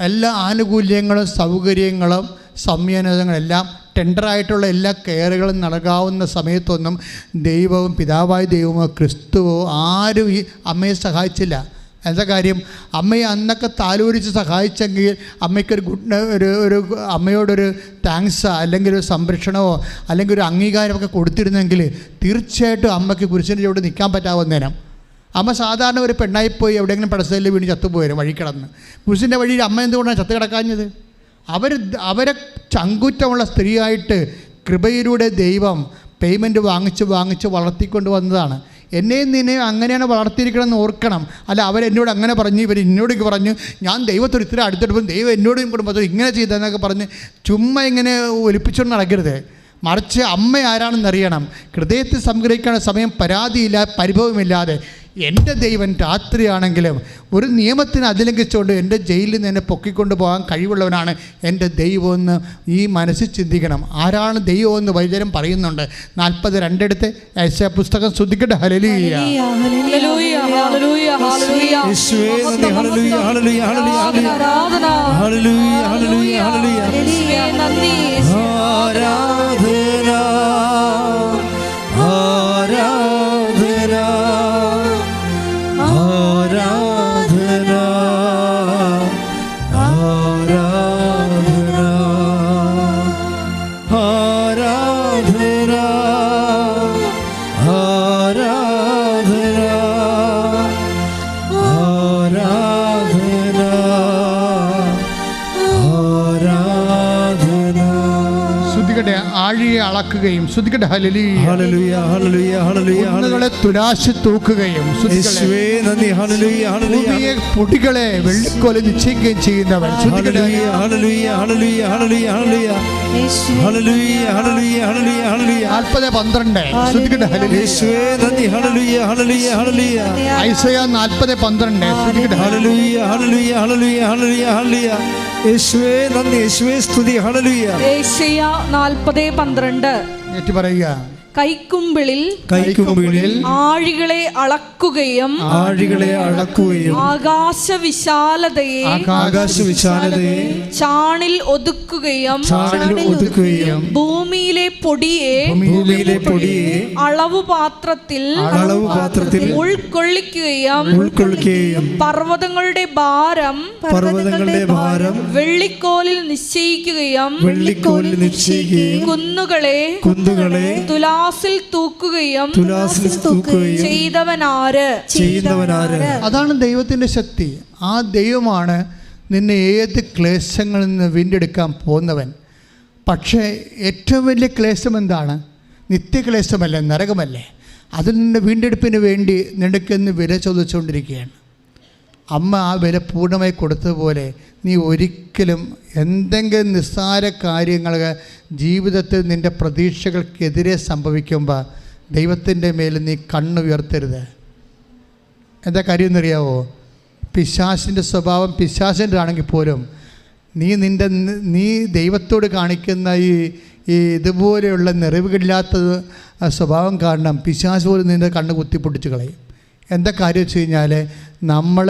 എല്ലാ ആനുകൂല്യങ്ങളും സൗകര്യങ്ങളും സംയോജനങ്ങളെല്ലാം ടെൻഡറായിട്ടുള്ള എല്ലാ കെയറുകളും നൽകാവുന്ന സമയത്തൊന്നും പിതാവായ ദൈവമോ ക്രിസ്തുവോ ആരും ഈ അമ്മയെ സഹായിച്ചില്ല. എന്താ കാര്യം? അമ്മയെ അന്നൊക്കെ താലോലിച്ച് സഹായിച്ചെങ്കിൽ അമ്മയ്ക്കൊരു ഒരു അമ്മയോടൊരു താങ്ക്സ് അല്ലെങ്കിൽ ഒരു സംരക്ഷണമോ അല്ലെങ്കിൽ ഒരു അംഗീകാരമൊക്കെ കൊടുത്തിരുന്നെങ്കിൽ തീർച്ചയായിട്ടും അമ്മയ്ക്ക് കുരിശിൻ്റെ ചുവട് നിൽക്കാൻ പറ്റാവുന്നേരം. അമ്മ സാധാരണ ഒരു പെണ്ണായിപ്പോയി എവിടെയെങ്കിലും പടസ്ഥലിൽ വീണ് ചത്തുപോരും വഴി കിടന്ന്. കുരിശിൻ്റെ വഴിയിൽ അമ്മ എന്തുകൊണ്ടാണ് ചത്ത് കിടക്കാഞ്ഞത്? അവരെ ചങ്കുറ്റമുള്ള സ്ത്രീയായിട്ട് കൃപയിലൂടെ ദൈവം പേയ്മെൻറ്റ് വാങ്ങിച്ച് വളർത്തിക്കൊണ്ട് വന്നതാണ്. എന്നെയും നിന്നെയും അങ്ങനെയാണ് വളർത്തിയിരിക്കണമെന്ന് ഓർക്കണം. അല്ല, അവരെന്നോട് അങ്ങനെ പറഞ്ഞു, എന്നോട് പറഞ്ഞു, ഞാൻ ദൈവത്തോട് ഇത്ര അടുത്തെടുപ്പം ദൈവം എന്നോടും കുടുംബത്തോട് ഇങ്ങനെ ചെയ്തതെന്നൊക്കെ പറഞ്ഞ് ചുമ്മാ ഇങ്ങനെ ഒലിപ്പിച്ചുകൊണ്ട് നടക്കരുത്. മറിച്ച് അമ്മ ആരാണെന്നറിയണം. ഹൃദയത്തിൽ സംഗ്രഹിക്കാനുള്ള സമയം പരാതിയില്ല, പരിഭവമില്ലാതെ എൻ്റെ ദൈവം രാത്രിയാണെങ്കിലും ഒരു നിയമത്തിന് അതിലംഘിച്ചുകൊണ്ട് എൻ്റെ ജയിലിൽ നിന്ന് എന്നെ പൊക്കിക്കൊണ്ട് പോകാൻ കഴിവുള്ളവനാണ് എൻ്റെ ദൈവമെന്ന് ഈ മനസ്സിൽ ചിന്തിക്കണം. ആരാണ് ദൈവമെന്ന് വൈദ്യരം പറയുന്നുണ്ട്. 40:2 യേശയ്യാ പുസ്തകം. ശ്രദ്ധിക്കട്ടെ. ഹല്ലേലൂയ. ആഴിയെ അളക്കുകയും ശ്രദ്ധിക്കട്ടെ. ഹല്ലേലൂയ ഹല്ലേലൂയ ഹല്ലേലൂയ ഹല്ലേലൂയ. കുന്നുകളെ തുലാശി തൂക്കുകയും യേശുവേ നന്ദി. ഹല്ലേലൂയ ഹല്ലേലൂയ. പൊടികളെ വെള്ളിക്കോല് നിശ്ചയിക്കുകയും ചെയ്യുന്നവൻ. ശ്രദ്ധിക്കട്ടെ. ഹല്ലേലൂയ ഹല്ലേലൂയ ഹല്ലേലൂയ ഹല്ലേലൂയ ഹല്ലേലൂയ ഹല്ലേലൂയ ഹല്ലേലൂയ ഹല്ലേലൂയ. 40:12 ശ്രദ്ധിക്കട്ടെ. ഹല്ലേലൂയ യേശുവേ നന്ദി. ഹല്ലേലൂയ ഹല്ലേലൂയ ഹല്ലേലൂയ. ഐസയ്യാ 40:12 ശ്രദ്ധിക്കട്ടെ. ഹല്ലേലൂയ ഹല്ലേലൂയ ഹല്ലേലൂയ ഹല്ലേലൂയ ഹല്ലേലൂയ. യേശുവേ നന്ദി, യേശുവേ സ്തുതി. ഹല്ലേലൂയ. യേശയ്യാ 40:12 ഏറ്റു പറയുക. കൈക്കുമ്പിളിൽ ആഴികളെ അളക്കുകയും ആകാശവിശാലതയെ ചാണിൽ ഒതുക്കുകയും ഭൂമിയിലെ പൊടിയെ അളവു പാത്രത്തിൽ ഉൾക്കൊള്ളിക്കുകയും പർവ്വതങ്ങളുടെ ഭാരം വെള്ളിക്കോലിൽ നിശ്ചയിക്കുകയും കുന്നുകളെ തുലാസിൽ തൂക്കുകയും ചെയ്തവനാര്? അതാണ് ദൈവത്തിൻ്റെ ശക്തി. ആ ദൈവമാണ് നിന്നെ ഏത് ക്ലേശങ്ങളിൽ നിന്ന് വീണ്ടെടുക്കാൻ പോകുന്നവൻ. പക്ഷേ ഏറ്റവും വലിയ ക്ലേശം എന്താണ്? നിത്യക്ലേശമല്ലേ, നരകമല്ലേ. അതിൽ നിന്ന് വീണ്ടെടുപ്പിന് വേണ്ടി നിനക്കെന്ന് വില ചോദിച്ചുകൊണ്ടിരിക്കുകയാണ്. അമ്മ ആ വില പൂർണ്ണമായി കൊടുത്തതുപോലെ നീ ഒരിക്കലും എന്തെങ്കിലും നിസ്സാര കാര്യങ്ങൾ ജീവിതത്തിൽ നിൻ്റെ പ്രതീക്ഷകൾക്കെതിരെ സംഭവിക്കുമ്പോൾ ദൈവത്തിൻ്റെ മേൽ നീ കണ്ണുയർത്തരുത്. എന്താ കാര്യം എന്നറിയാവോ? പിശാചിൻ്റെ സ്വഭാവം പിശാചിൻ്റെ ആണെങ്കിൽ പോലും നീ ദൈവത്തോട് കാണിക്കുന്ന ഈ ഇതുപോലെയുള്ള നിറവുകളില്ലാത്ത സ്വഭാവം കാരണം പിശാച് പോലും നിൻ്റെ കണ്ണ് കുത്തിപ്പൊട്ടിച്ച് കളയും. എന്താ കാര്യം വെച്ച് കഴിഞ്ഞാൽ, നമ്മൾ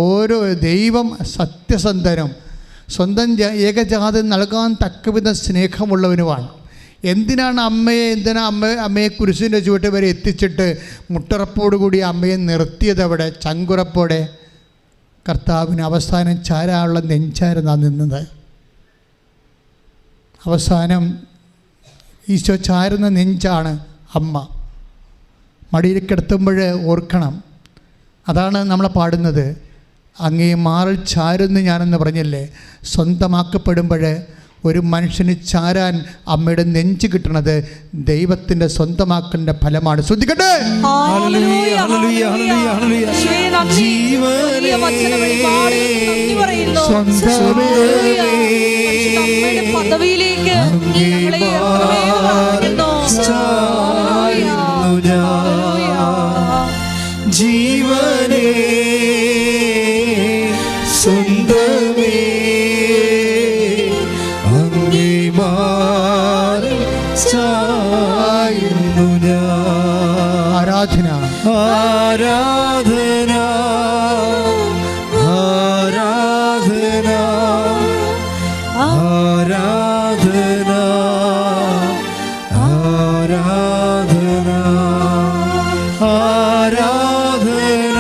ഓരോ ദൈവം സത്യസന്ധനും സ്വന്തം ഏകജാതം നൽകാൻ തക്കവിധ സ്നേഹമുള്ളവനുമാണ്. എന്തിനാണ് അമ്മയെ കുരിശിൻ്റെ ചുവട്ട് വരെ എത്തിച്ചിട്ട് മുട്ടുറപ്പോടുകൂടി അമ്മയെ നിർത്തിയത്? അവിടെ ചങ്കുറപ്പോടെ കർത്താവിന് അവസാനം ചാരാനുള്ള നെഞ്ചായിരുന്നാണ് നിന്നത്. അവസാനം ഈശോ ചാരുന്ന നെഞ്ചാണ് അമ്മ. മടിയിൽ കിടത്തുമ്പോൾ ഓർക്കണം, അതാണ് നമ്മൾ പാടുന്നത്, അങ്ങേ മാറിൽ ചാരുന്ന് ഞാനെന്ന് പറഞ്ഞില്ലേ. സ്വന്തമാക്കപ്പെടുമ്പോൾ ഒരു മനുഷ്യന് ചാരാൻ അമ്മയുടെ നെഞ്ച് കിട്ടണത് ദൈവത്തിൻ്റെ സ്വന്തമാക്കലിൻ്റെ ഫലമാണ്. ശ്രദ്ധിക്കട്ടെ. പദവിയിലേക്ക് ജീവനേ സ്വന്തമേ അങ്ങേ മാറി ചായുന്നു ഞാൻ. ആരാധന ആരാധന ആരാധന ആരാധന ആരാധന ആരാധന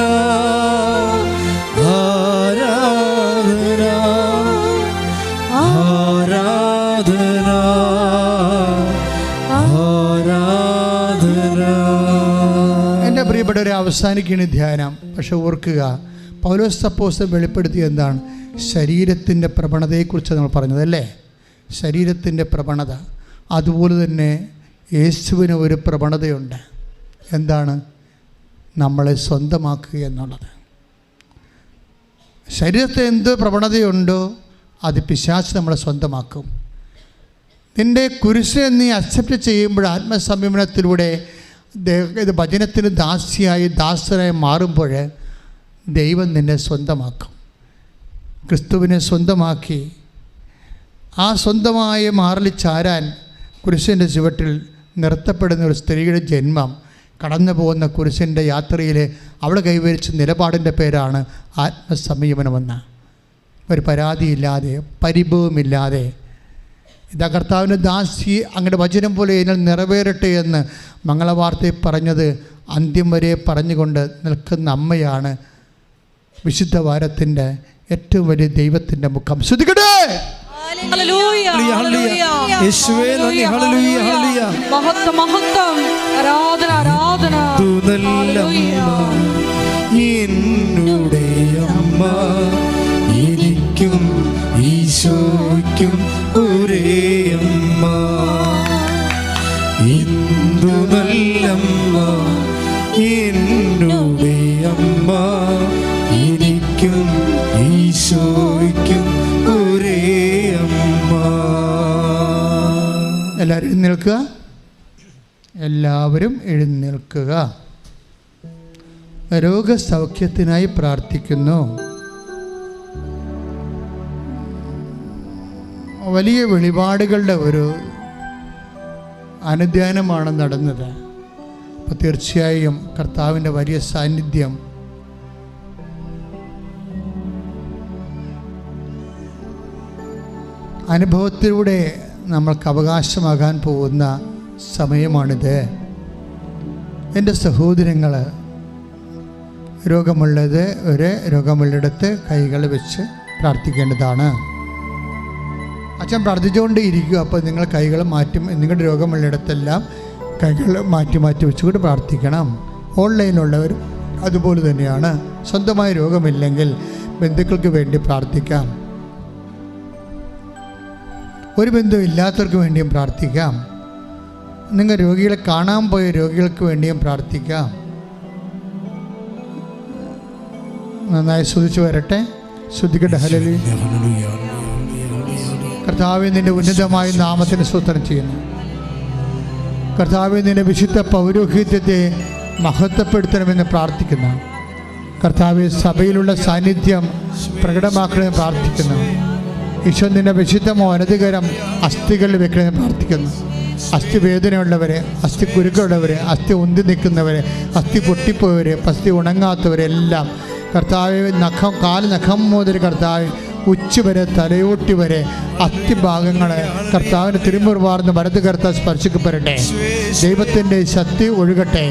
ആരാധന ആരാധന ആരാധന. എൻ്റെ പ്രിയപ്പെട്ടവരെ, അവസാനിക്കുകയാണ് ധ്യാനം. പക്ഷെ ഓർക്കുക, പൗലോസ് അപ്പോസ്തലൻ വെളിപ്പെടുത്തിയ എന്താണ്? ശരീരത്തിൻ്റെ പ്രവണതയെക്കുറിച്ച് നമ്മൾ പറഞ്ഞതല്ലേ. ശരീരത്തിൻ്റെ പ്രവണത. അതുപോലെ തന്നെ യേശുവിന് ഒരു പ്രവണതയുണ്ട്. എന്താണ്? നമ്മളെ സ്വന്തമാക്കുക എന്നുള്ളത്. ശരീരത്തെ എന്ത് പ്രവണതയുണ്ടോ അത് പിശാച് നമ്മളെ സ്വന്തമാക്കും. നിൻ്റെ കുരിശിനെ നീ അക്സെപ്റ്റ് ചെയ്യുമ്പോൾ, ആത്മസംയമനത്തിലൂടെ ഇത് വചനത്തിന് ദാസനായി മാറുമ്പോൾ ദൈവം നിന്നെ സ്വന്തമാക്കും. ക്രിസ്തുവിനെ സ്വന്തമാക്കി ആ സ്വന്തമായ മാറിൽ ചാരാൻ കുരിശിൻ്റെ ചുവട്ടിൽ നിർത്തപ്പെടുന്ന ഒരു സ്ത്രീയുടെ ജന്മം കടന്നു പോകുന്ന കുരിശിൻ്റെ യാത്രയിൽ അവൾ കൈവരിച്ച നിലപാടിൻ്റെ പേരാണ് ആത്മസംയമനമെന്ന്. ഒരു പരാതിയില്ലാതെ, പരിഭവമില്ലാതെ, ഇതാ കർത്താവിൻ്റെ ദാസി അങ്ങയുടെ വചനം പോലെ ഇതിൽ നിറവേറട്ടെ എന്ന് മംഗളവാർത്തയിൽ പറഞ്ഞത് അന്ത്യം വരെ പറഞ്ഞുകൊണ്ട് നിൽക്കുന്ന അമ്മയാണ് വിശുദ്ധ വാരത്തിൻ്റെ ഏറ്റവും വലിയ ദൈവത്തിൻ്റെ മുഖം. ശ്രദ്ധിക്കട്ടെ. എന്നുടെ അമ്മ എനിക്കും ഈശോയ്ക്കും ഒരേ അമ്മ. എന്തു നല്ലമ്മ എന്നുടെ അമ്മ എനിക്കും ഈശോയ്ക്കും ഒരേ അമ്മ. എല്ലാവരും എഴുന്നേൽക്കുക. എല്ലാവരും എഴുന്നേൽക്കുക. രോഗസൗഖ്യത്തിനായി പ്രാർത്ഥിക്കുന്നു. വലിയ വെളിപാടുകളുടെ ഒരു അനുധ്യാനമാണ് നടന്നത്. അപ്പോൾ തീർച്ചയായും കർത്താവിൻ്റെ വലിയ സാന്നിധ്യം അനുഭവത്തിലൂടെ നമ്മൾക്ക് അവകാശമാകാൻ പോകുന്ന സമയമാണിത്. എൻ്റെ സഹോദരങ്ങൾ, രോഗമുള്ളിടത്ത് കൈകൾ വെച്ച് പ്രാർത്ഥിക്കേണ്ടതാണ്. അച്ഛൻ പ്രാർത്ഥിച്ചുകൊണ്ട് ഇരിക്കുക. അപ്പോൾ നിങ്ങൾ കൈകൾ നിങ്ങളുടെ രോഗമുള്ളിടത്തെല്ലാം കൈകൾ മാറ്റി വെച്ചുകൊണ്ട് പ്രാർത്ഥിക്കണം. ഓൺലൈനിലുള്ളവർ അതുപോലെ തന്നെയാണ്. സ്വന്തമായി രോഗമില്ലെങ്കിൽ ബന്ധുക്കൾക്ക് വേണ്ടി പ്രാർത്ഥിക്കാം. ഒരു ബന്ധവും ഇല്ലാത്തവർക്ക് വേണ്ടിയും പ്രാർത്ഥിക്കാം. നിങ്ങൾ രോഗികളെ കാണാൻ പോയ രോഗികൾക്ക് വേണ്ടിയും പ്രാർത്ഥിക്കാം. നന്നായി ശ്രദ്ധിച്ചു വരട്ടെ. ശ്രദ്ധിക്കട്ടെ. ഹല്ലേലൂയ. കർത്താവേ, നിന്റെ ഉന്നതമായ നാമത്തിന് സ്തോത്രം ചെയ്യുന്നു. കർത്താവേ, നിന്റെ വിശുദ്ധ പൗരോഹിത്യത്തെ മഹത്വപ്പെടുത്തണമെന്ന് പ്രാർത്ഥിക്കുന്നു. കർത്താവേ, സഭയിലുള്ള സാന്നിധ്യം പ്രകടമാക്കണമെന്ന് പ്രാർത്ഥിക്കുന്നു. ഈശോ നിൻ്റെ വിശുദ്ധമോ അനധികരം അസ്ഥികളിൽ വെക്കണമെന്ന് പ്രാർത്ഥിക്കുന്നു. അസ്ഥി വേദനയുള്ളവരെ, അസ്ഥി കുരുക്കുള്ളവരെ, അസ്ഥി ഉന്തി നിൽക്കുന്നവരെ, അസ്ഥി പൊട്ടിപ്പോയവരെ, അസ്ഥി ഉണങ്ങാത്തവരെല്ലാം കർത്താവ് കാല് നഖം മുതൽ കർത്താവ് ഉച്ച വരെ തലയോട്ടി വരെ അസ്ഥിഭാഗങ്ങൾ കർത്താവിന് തിരുമുറുവാർന്ന് വലത് കർത്താവ് സ്പർശിക്കപ്പെടട്ടെ. ദൈവത്തിൻ്റെ ശക്തി ഒഴുകട്ടെ.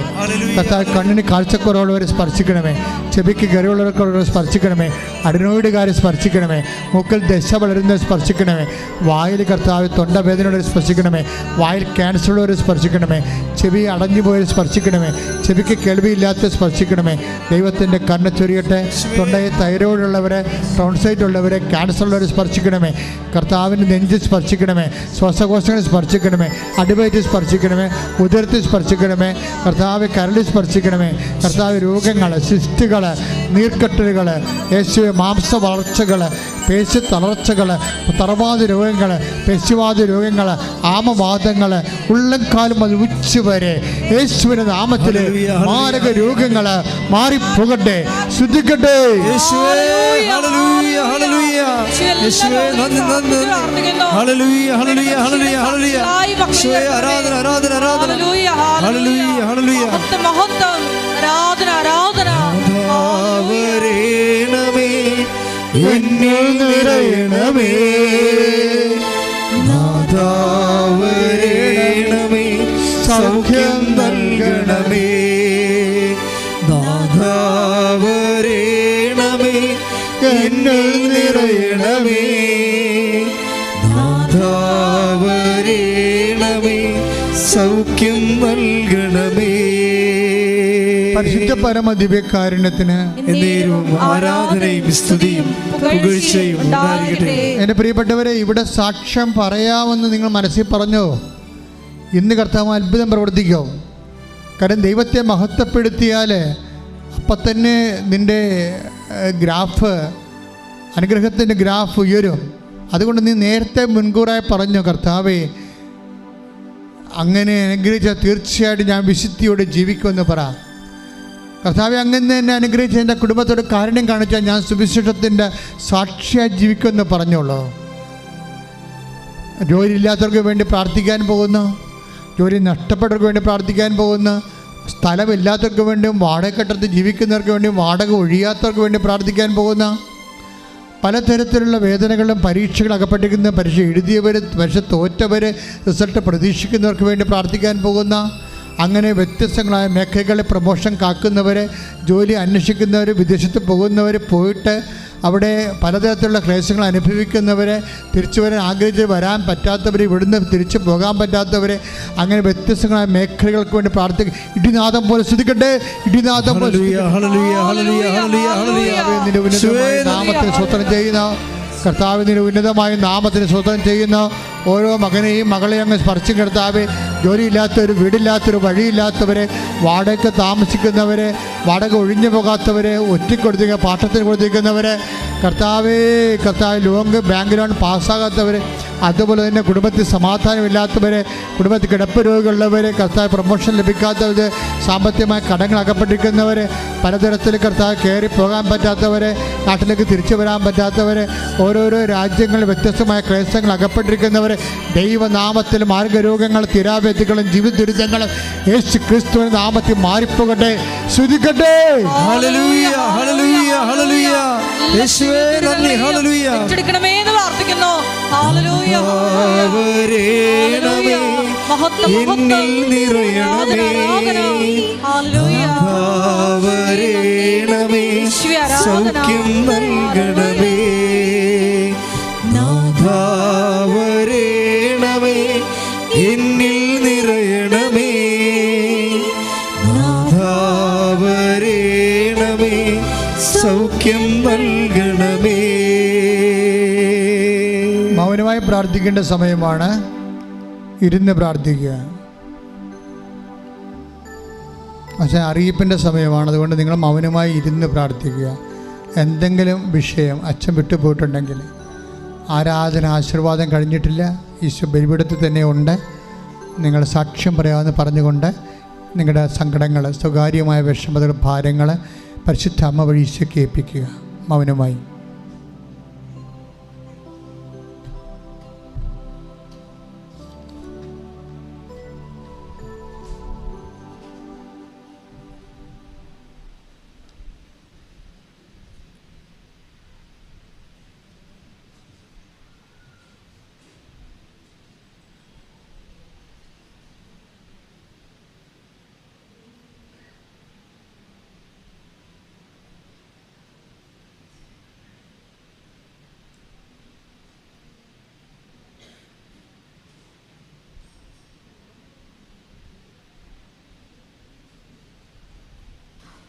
കർത്താവ് കണ്ണിന് കാഴ്ചക്കുറവുള്ളവരെ സ്പർശിക്കണമേ, ചെവിക്ക് കരുവുള്ളവർക്കുള്ളവരെ സ്പർശിക്കണമേ, അഡിനോയിഡുകാരെ സ്പർശിക്കണമേ, മൂക്കിൽ ദശ വളരുന്നവരെ സ്പർശിക്കണമേ, വായിൽ കർത്താവ് തൊണ്ടവേദനയുള്ളവരെ സ്പർശിക്കണമേ, വായിൽ ക്യാൻസർ ഉള്ളവരെ സ്പർശിക്കണമേ, ചെവി അടഞ്ഞു പോയവരെ സ്പർശിക്കണമേ, ചെവിക്ക് കേൾവിയില്ലാത്ത സ്പർശിക്കണമേ. ദൈവത്തിൻ്റെ കണ്ണ് ചൊരിയട്ടെ. തൊണ്ടയിൽ തൈറോയിഡുള്ളവരെ, ടോൺസൈറ്റ് ഉള്ളവരെ, ക്യാൻസർ ഉള്ളവരെ സ്പർശിക്കണമേ. കർത്താവിൻ്റെ നെഞ്ച് സ്പർശിക്കണമേ, ശ്വാസകോശങ്ങളെ സ്പർശിക്കണമേ, അടിവയറ്റ് സ്പർശിക്കണമേ, ഉദരത്തിൽ സ്പർശിക്കണമേ. കർത്താവ് കരളിൽ സ്പർശിക്കണമേ. കർത്താവ് രോഗങ്ങൾ, സിസ്റ്റുകൾ, നീർക്കെട്ടലുകൾ, യേശുവെ മാംസ വളർച്ചകൾ, പേശി തളർച്ചകൾ, തറവാതി രോഗങ്ങൾ, പേശിവാതി രോഗങ്ങൾ, ആമവാദങ്ങൾ, ഉള്ളംകാലം അത് ഉച്ച വരെ യേശുവിൻ്റെ നാമത്തിൽ മാരക രോഗങ്ങൾ മാറിപ്പോകട്ടെ, ശുദ്ധിക്കട്ടെ. എന്നിൽ നിറയണമേ, നാഥാവരേണമേ, സൗഖ്യം നൽകണമേ, നാഥാവരേണമേ, എന്നിൽ നിറയണമേ, നാഥാവരേണമേ, സൗഖ്യം നൽകണമേ. പരിശുദ്ധ പരമ ദിവ്യകാരുണ്യത്തിന് ആരാധനയും സ്തുതിയും പുകഴ്ചയും ഉണ്ടായിരിക്കട്ടെ. എൻ്റെ പ്രിയപ്പെട്ടവരെ, ഇവിടെ സാക്ഷ്യം പറയാമെന്ന് നിങ്ങൾ മനസ്സിൽ പറഞ്ഞോ? ഇന്ന് കർത്താവ് അത്ഭുതം പ്രവർത്തിക്കും. കാരണം ദൈവത്തെ മഹത്വപ്പെടുത്തിയാൽ അപ്പം തന്നെ നിൻ്റെ ഗ്രാഫ്, അനുഗ്രഹത്തിൻ്റെ ഗ്രാഫ് ഉയരും. അതുകൊണ്ട് നീ നേരത്തെ മുൻകൂറായി പറഞ്ഞു, കർത്താവേ അങ്ങനെ അനുഗ്രഹിച്ചാൽ തീർച്ചയായിട്ടും ഞാൻ വിശുദ്ധിയോടെ ജീവിക്കുമെന്ന് പറ. കർത്താവെ അങ്ങനെ എന്നെ അനുഗ്രഹിച്ച് എൻ്റെ കുടുംബത്തോട് കാരുണ്യം കാണിച്ചാൽ ഞാൻ സുവിശേഷത്തിൻ്റെ സാക്ഷിയായി ജീവിക്കുമെന്ന് പറഞ്ഞോളൂ. ജോലി ഇല്ലാത്തവർക്ക് വേണ്ടി പ്രാർത്ഥിക്കാൻ പോകുന്നു, ജോലി നഷ്ടപ്പെട്ടവർക്ക് വേണ്ടി പ്രാർത്ഥിക്കാൻ പോകുന്നു, സ്ഥലമില്ലാത്തവർക്ക് വേണ്ടിയും വാടകക്കെട്ടത്ത് ജീവിക്കുന്നവർക്ക് വേണ്ടിയും വാടക ഒഴിയാത്തവർക്ക് വേണ്ടി പ്രാർത്ഥിക്കാൻ പോകുന്ന, പലതരത്തിലുള്ള വേദനകളും പരീക്ഷകൾ അകപ്പെട്ടിരിക്കുന്ന, പരീക്ഷ എഴുതിയവർ, പരീക്ഷ തോറ്റവർ, റിസൾട്ട് പ്രതീക്ഷിക്കുന്നവർക്ക് വേണ്ടി പ്രാർത്ഥിക്കാൻ പോകുന്ന, അങ്ങനെ വ്യത്യസ്തങ്ങളായ മേഖലകളിൽ പ്രമോഷൻ കാക്കുന്നവർ, ജോലി അന്വേഷിക്കുന്നവർ, വിദേശത്ത് പോകുന്നവർ, പോയിട്ട് അവിടെ പലതരത്തിലുള്ള ക്ലേശങ്ങൾ അനുഭവിക്കുന്നവരെ, തിരിച്ചു വരാൻ ആഗ്രഹിച്ച് വരാൻ പറ്റാത്തവർ, ഇവിടുന്ന് തിരിച്ചു പോകാൻ പറ്റാത്തവരെ, അങ്ങനെ വ്യത്യസ്തങ്ങളായ മേഖലകൾക്ക് വേണ്ടി പ്രാർത്ഥിക്കും. ഇടിനാദം പോലെ ശ്രദ്ധിക്കട്ടെ, ഇടിനാദം പോലെ നാമത്തിന് സ്വതന്ത്രം ചെയ്യുന്ന കർത്താവിൻ്റെ ഉന്നതമായ നാമത്തിന് സ്വതന്ത്രം ചെയ്യുന്ന ഓരോ മകനെയും മകളെയും അങ്ങ് സ്പർശം കർത്താവേ. ജോലിയില്ലാത്തവർ, വീടില്ലാത്തവർ, വഴിയില്ലാത്തവരെ, വാടക താമസിക്കുന്നവരെ, വാടക ഒഴിഞ്ഞു പോകാത്തവരെ, ഒറ്റക്കൊടുത്തിരിക്കുക പാട്ടത്തിന് കൊടുത്തിരിക്കുന്നവരെ, കർത്താവേ ലോൺ ബാങ്ക് ലോൺ പാസ്സാകാത്തവരെ, അതുപോലെ തന്നെ കുടുംബത്തിൽ സമാധാനമില്ലാത്തവരെ, കുടുംബത്തിൽ കിടപ്പ് രോഗികളുള്ളവരെ, കർത്താവ് പ്രൊമോഷൻ ലഭിക്കാത്തവർ, സാമ്പത്തികമായ കടങ്ങൾ അകപ്പെട്ടിരിക്കുന്നവരെ, പലതരത്തിൽ കർത്താവ് കയറി പോകാൻ പറ്റാത്തവരെ, നാട്ടിലേക്ക് തിരിച്ചു വരാൻ പറ്റാത്തവരെ, ഓരോരോ രാജ്യങ്ങളിൽ വ്യത്യസ്തമായ ക്ലേശങ്ങൾ അകപ്പെട്ടിരിക്കുന്നവരെ, ദൈവനാമത്തിൽ മാർഗരോഗങ്ങൾ, തിരാവ്യതികളും ജീവിത ദുരിതങ്ങളും യേശു ക്രിസ്തുവിന്റെ നാമത്തിൽ മാറിപ്പോകട്ടെ, ശ്രുതിക്കട്ടെ. ഹല്ലേലൂയ, ഹല്ലേലൂയ, ഹല്ലേലൂയ. യേശുവേ നന്ദി, ഹല്ലേലൂയ. ഏറ്റെടുക്കണമേ എന്ന് പ്രാർത്ഥിക്കുന്നു. ഹല്ലേലൂയ, ആവരേണമേ, എന്നിൽ നിറയണമേ, ആവരേണമേ, സൗഖ്യം നൽകണമേ, നാഥാവരേണമേ, എന്നിൽ നിറയണമേ, നാഥാവരേണമേ, സൗഖ്യം നൽകണമേ. മൗനമായി പ്രാർത്ഥിക്കേണ്ട സമയമാണ്. ഇരുന്ന് പ്രാർത്ഥിക്കുക. പക്ഷേ അറിയിപ്പിൻ്റെ സമയമാണ്. അതുകൊണ്ട് നിങ്ങൾ മൗനമായി ഇരുന്ന് പ്രാർത്ഥിക്കുക. എന്തെങ്കിലും വിഷയം അച്ഛൻ വിട്ടുപോയിട്ടുണ്ടെങ്കിൽ, ആരാധന ആശീർവാദം കഴിഞ്ഞിട്ടില്ല, ഈശോ ബലിപീഠത്തിൽ തന്നെ ഉണ്ട്, നിങ്ങൾ സാക്ഷ്യം പറയാമെന്ന് പറഞ്ഞുകൊണ്ട് നിങ്ങളുടെ സങ്കടങ്ങൾ, സ്വകാര്യമായ വിഷമതകൾ, ഭാരങ്ങൾ പരിശുദ്ധ അമ്മ വഴി ഈശോയ്ക്ക് ഏൽപ്പിക്കുക. മൗനമായി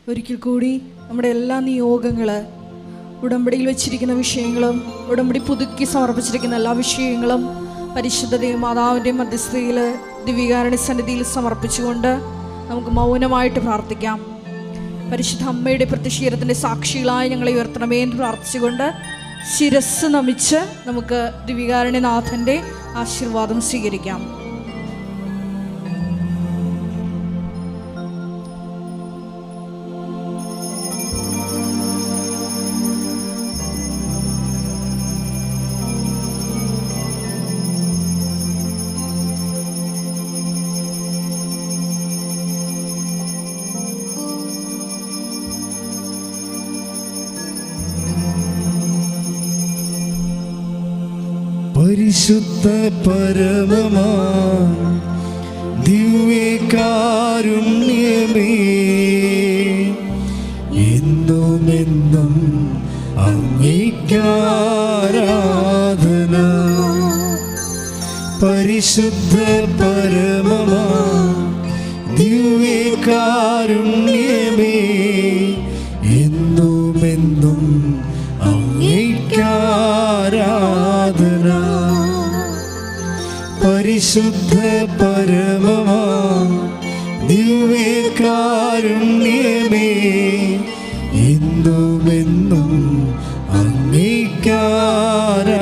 ഒരിക്കൽ കൂടി നമ്മുടെ എല്ലാ നിയോഗങ്ങൾ, ഉടമ്പടിയിൽ വെച്ചിരിക്കുന്ന വിഷയങ്ങളും ഉടമ്പടി പുതുക്കി സമർപ്പിച്ചിരിക്കുന്ന എല്ലാ വിഷയങ്ങളും പരിശുദ്ധ ദേവമാതാവിൻ്റെ മധ്യസ്ഥതയിൽ ദിവ്യകാരുണ്യ സന്നിധിയിൽ സമർപ്പിച്ചുകൊണ്ട് നമുക്ക് മൗനമായിട്ട് പ്രാർത്ഥിക്കാം. പരിശുദ്ധ അമ്മയുടെ പ്രത്യക്ഷീകരണത്തിൻ്റെ സാക്ഷികളായി ഞങ്ങളെ ഉയർത്തണമേ എന്ന് പ്രാർത്ഥിച്ചുകൊണ്ട് ശിരസ് നമിച്ച് നമുക്ക് ദിവ്യകാരുണ്യനാഥൻ്റെ ആശീർവാദം സ്വീകരിക്കാം. പരിശുദ്ധ പരമമാ ദിവ്യകാരുണ്യമേ, എന്നുമെന്നും അങ്ങേയ്ക്കാരാധന. പരിശുദ്ധ പരമമാ ദിവ്യകാരുണ്യമേ, എന്നുമെന്നും അങ്ങേയ്ക്കാരാധന. പരിശുദ്ധ പരമമാ ദിവ്യകാരുണ്യമേ, എന്നുമെന്നും അങ്ങേയ്ക്കാരാധന.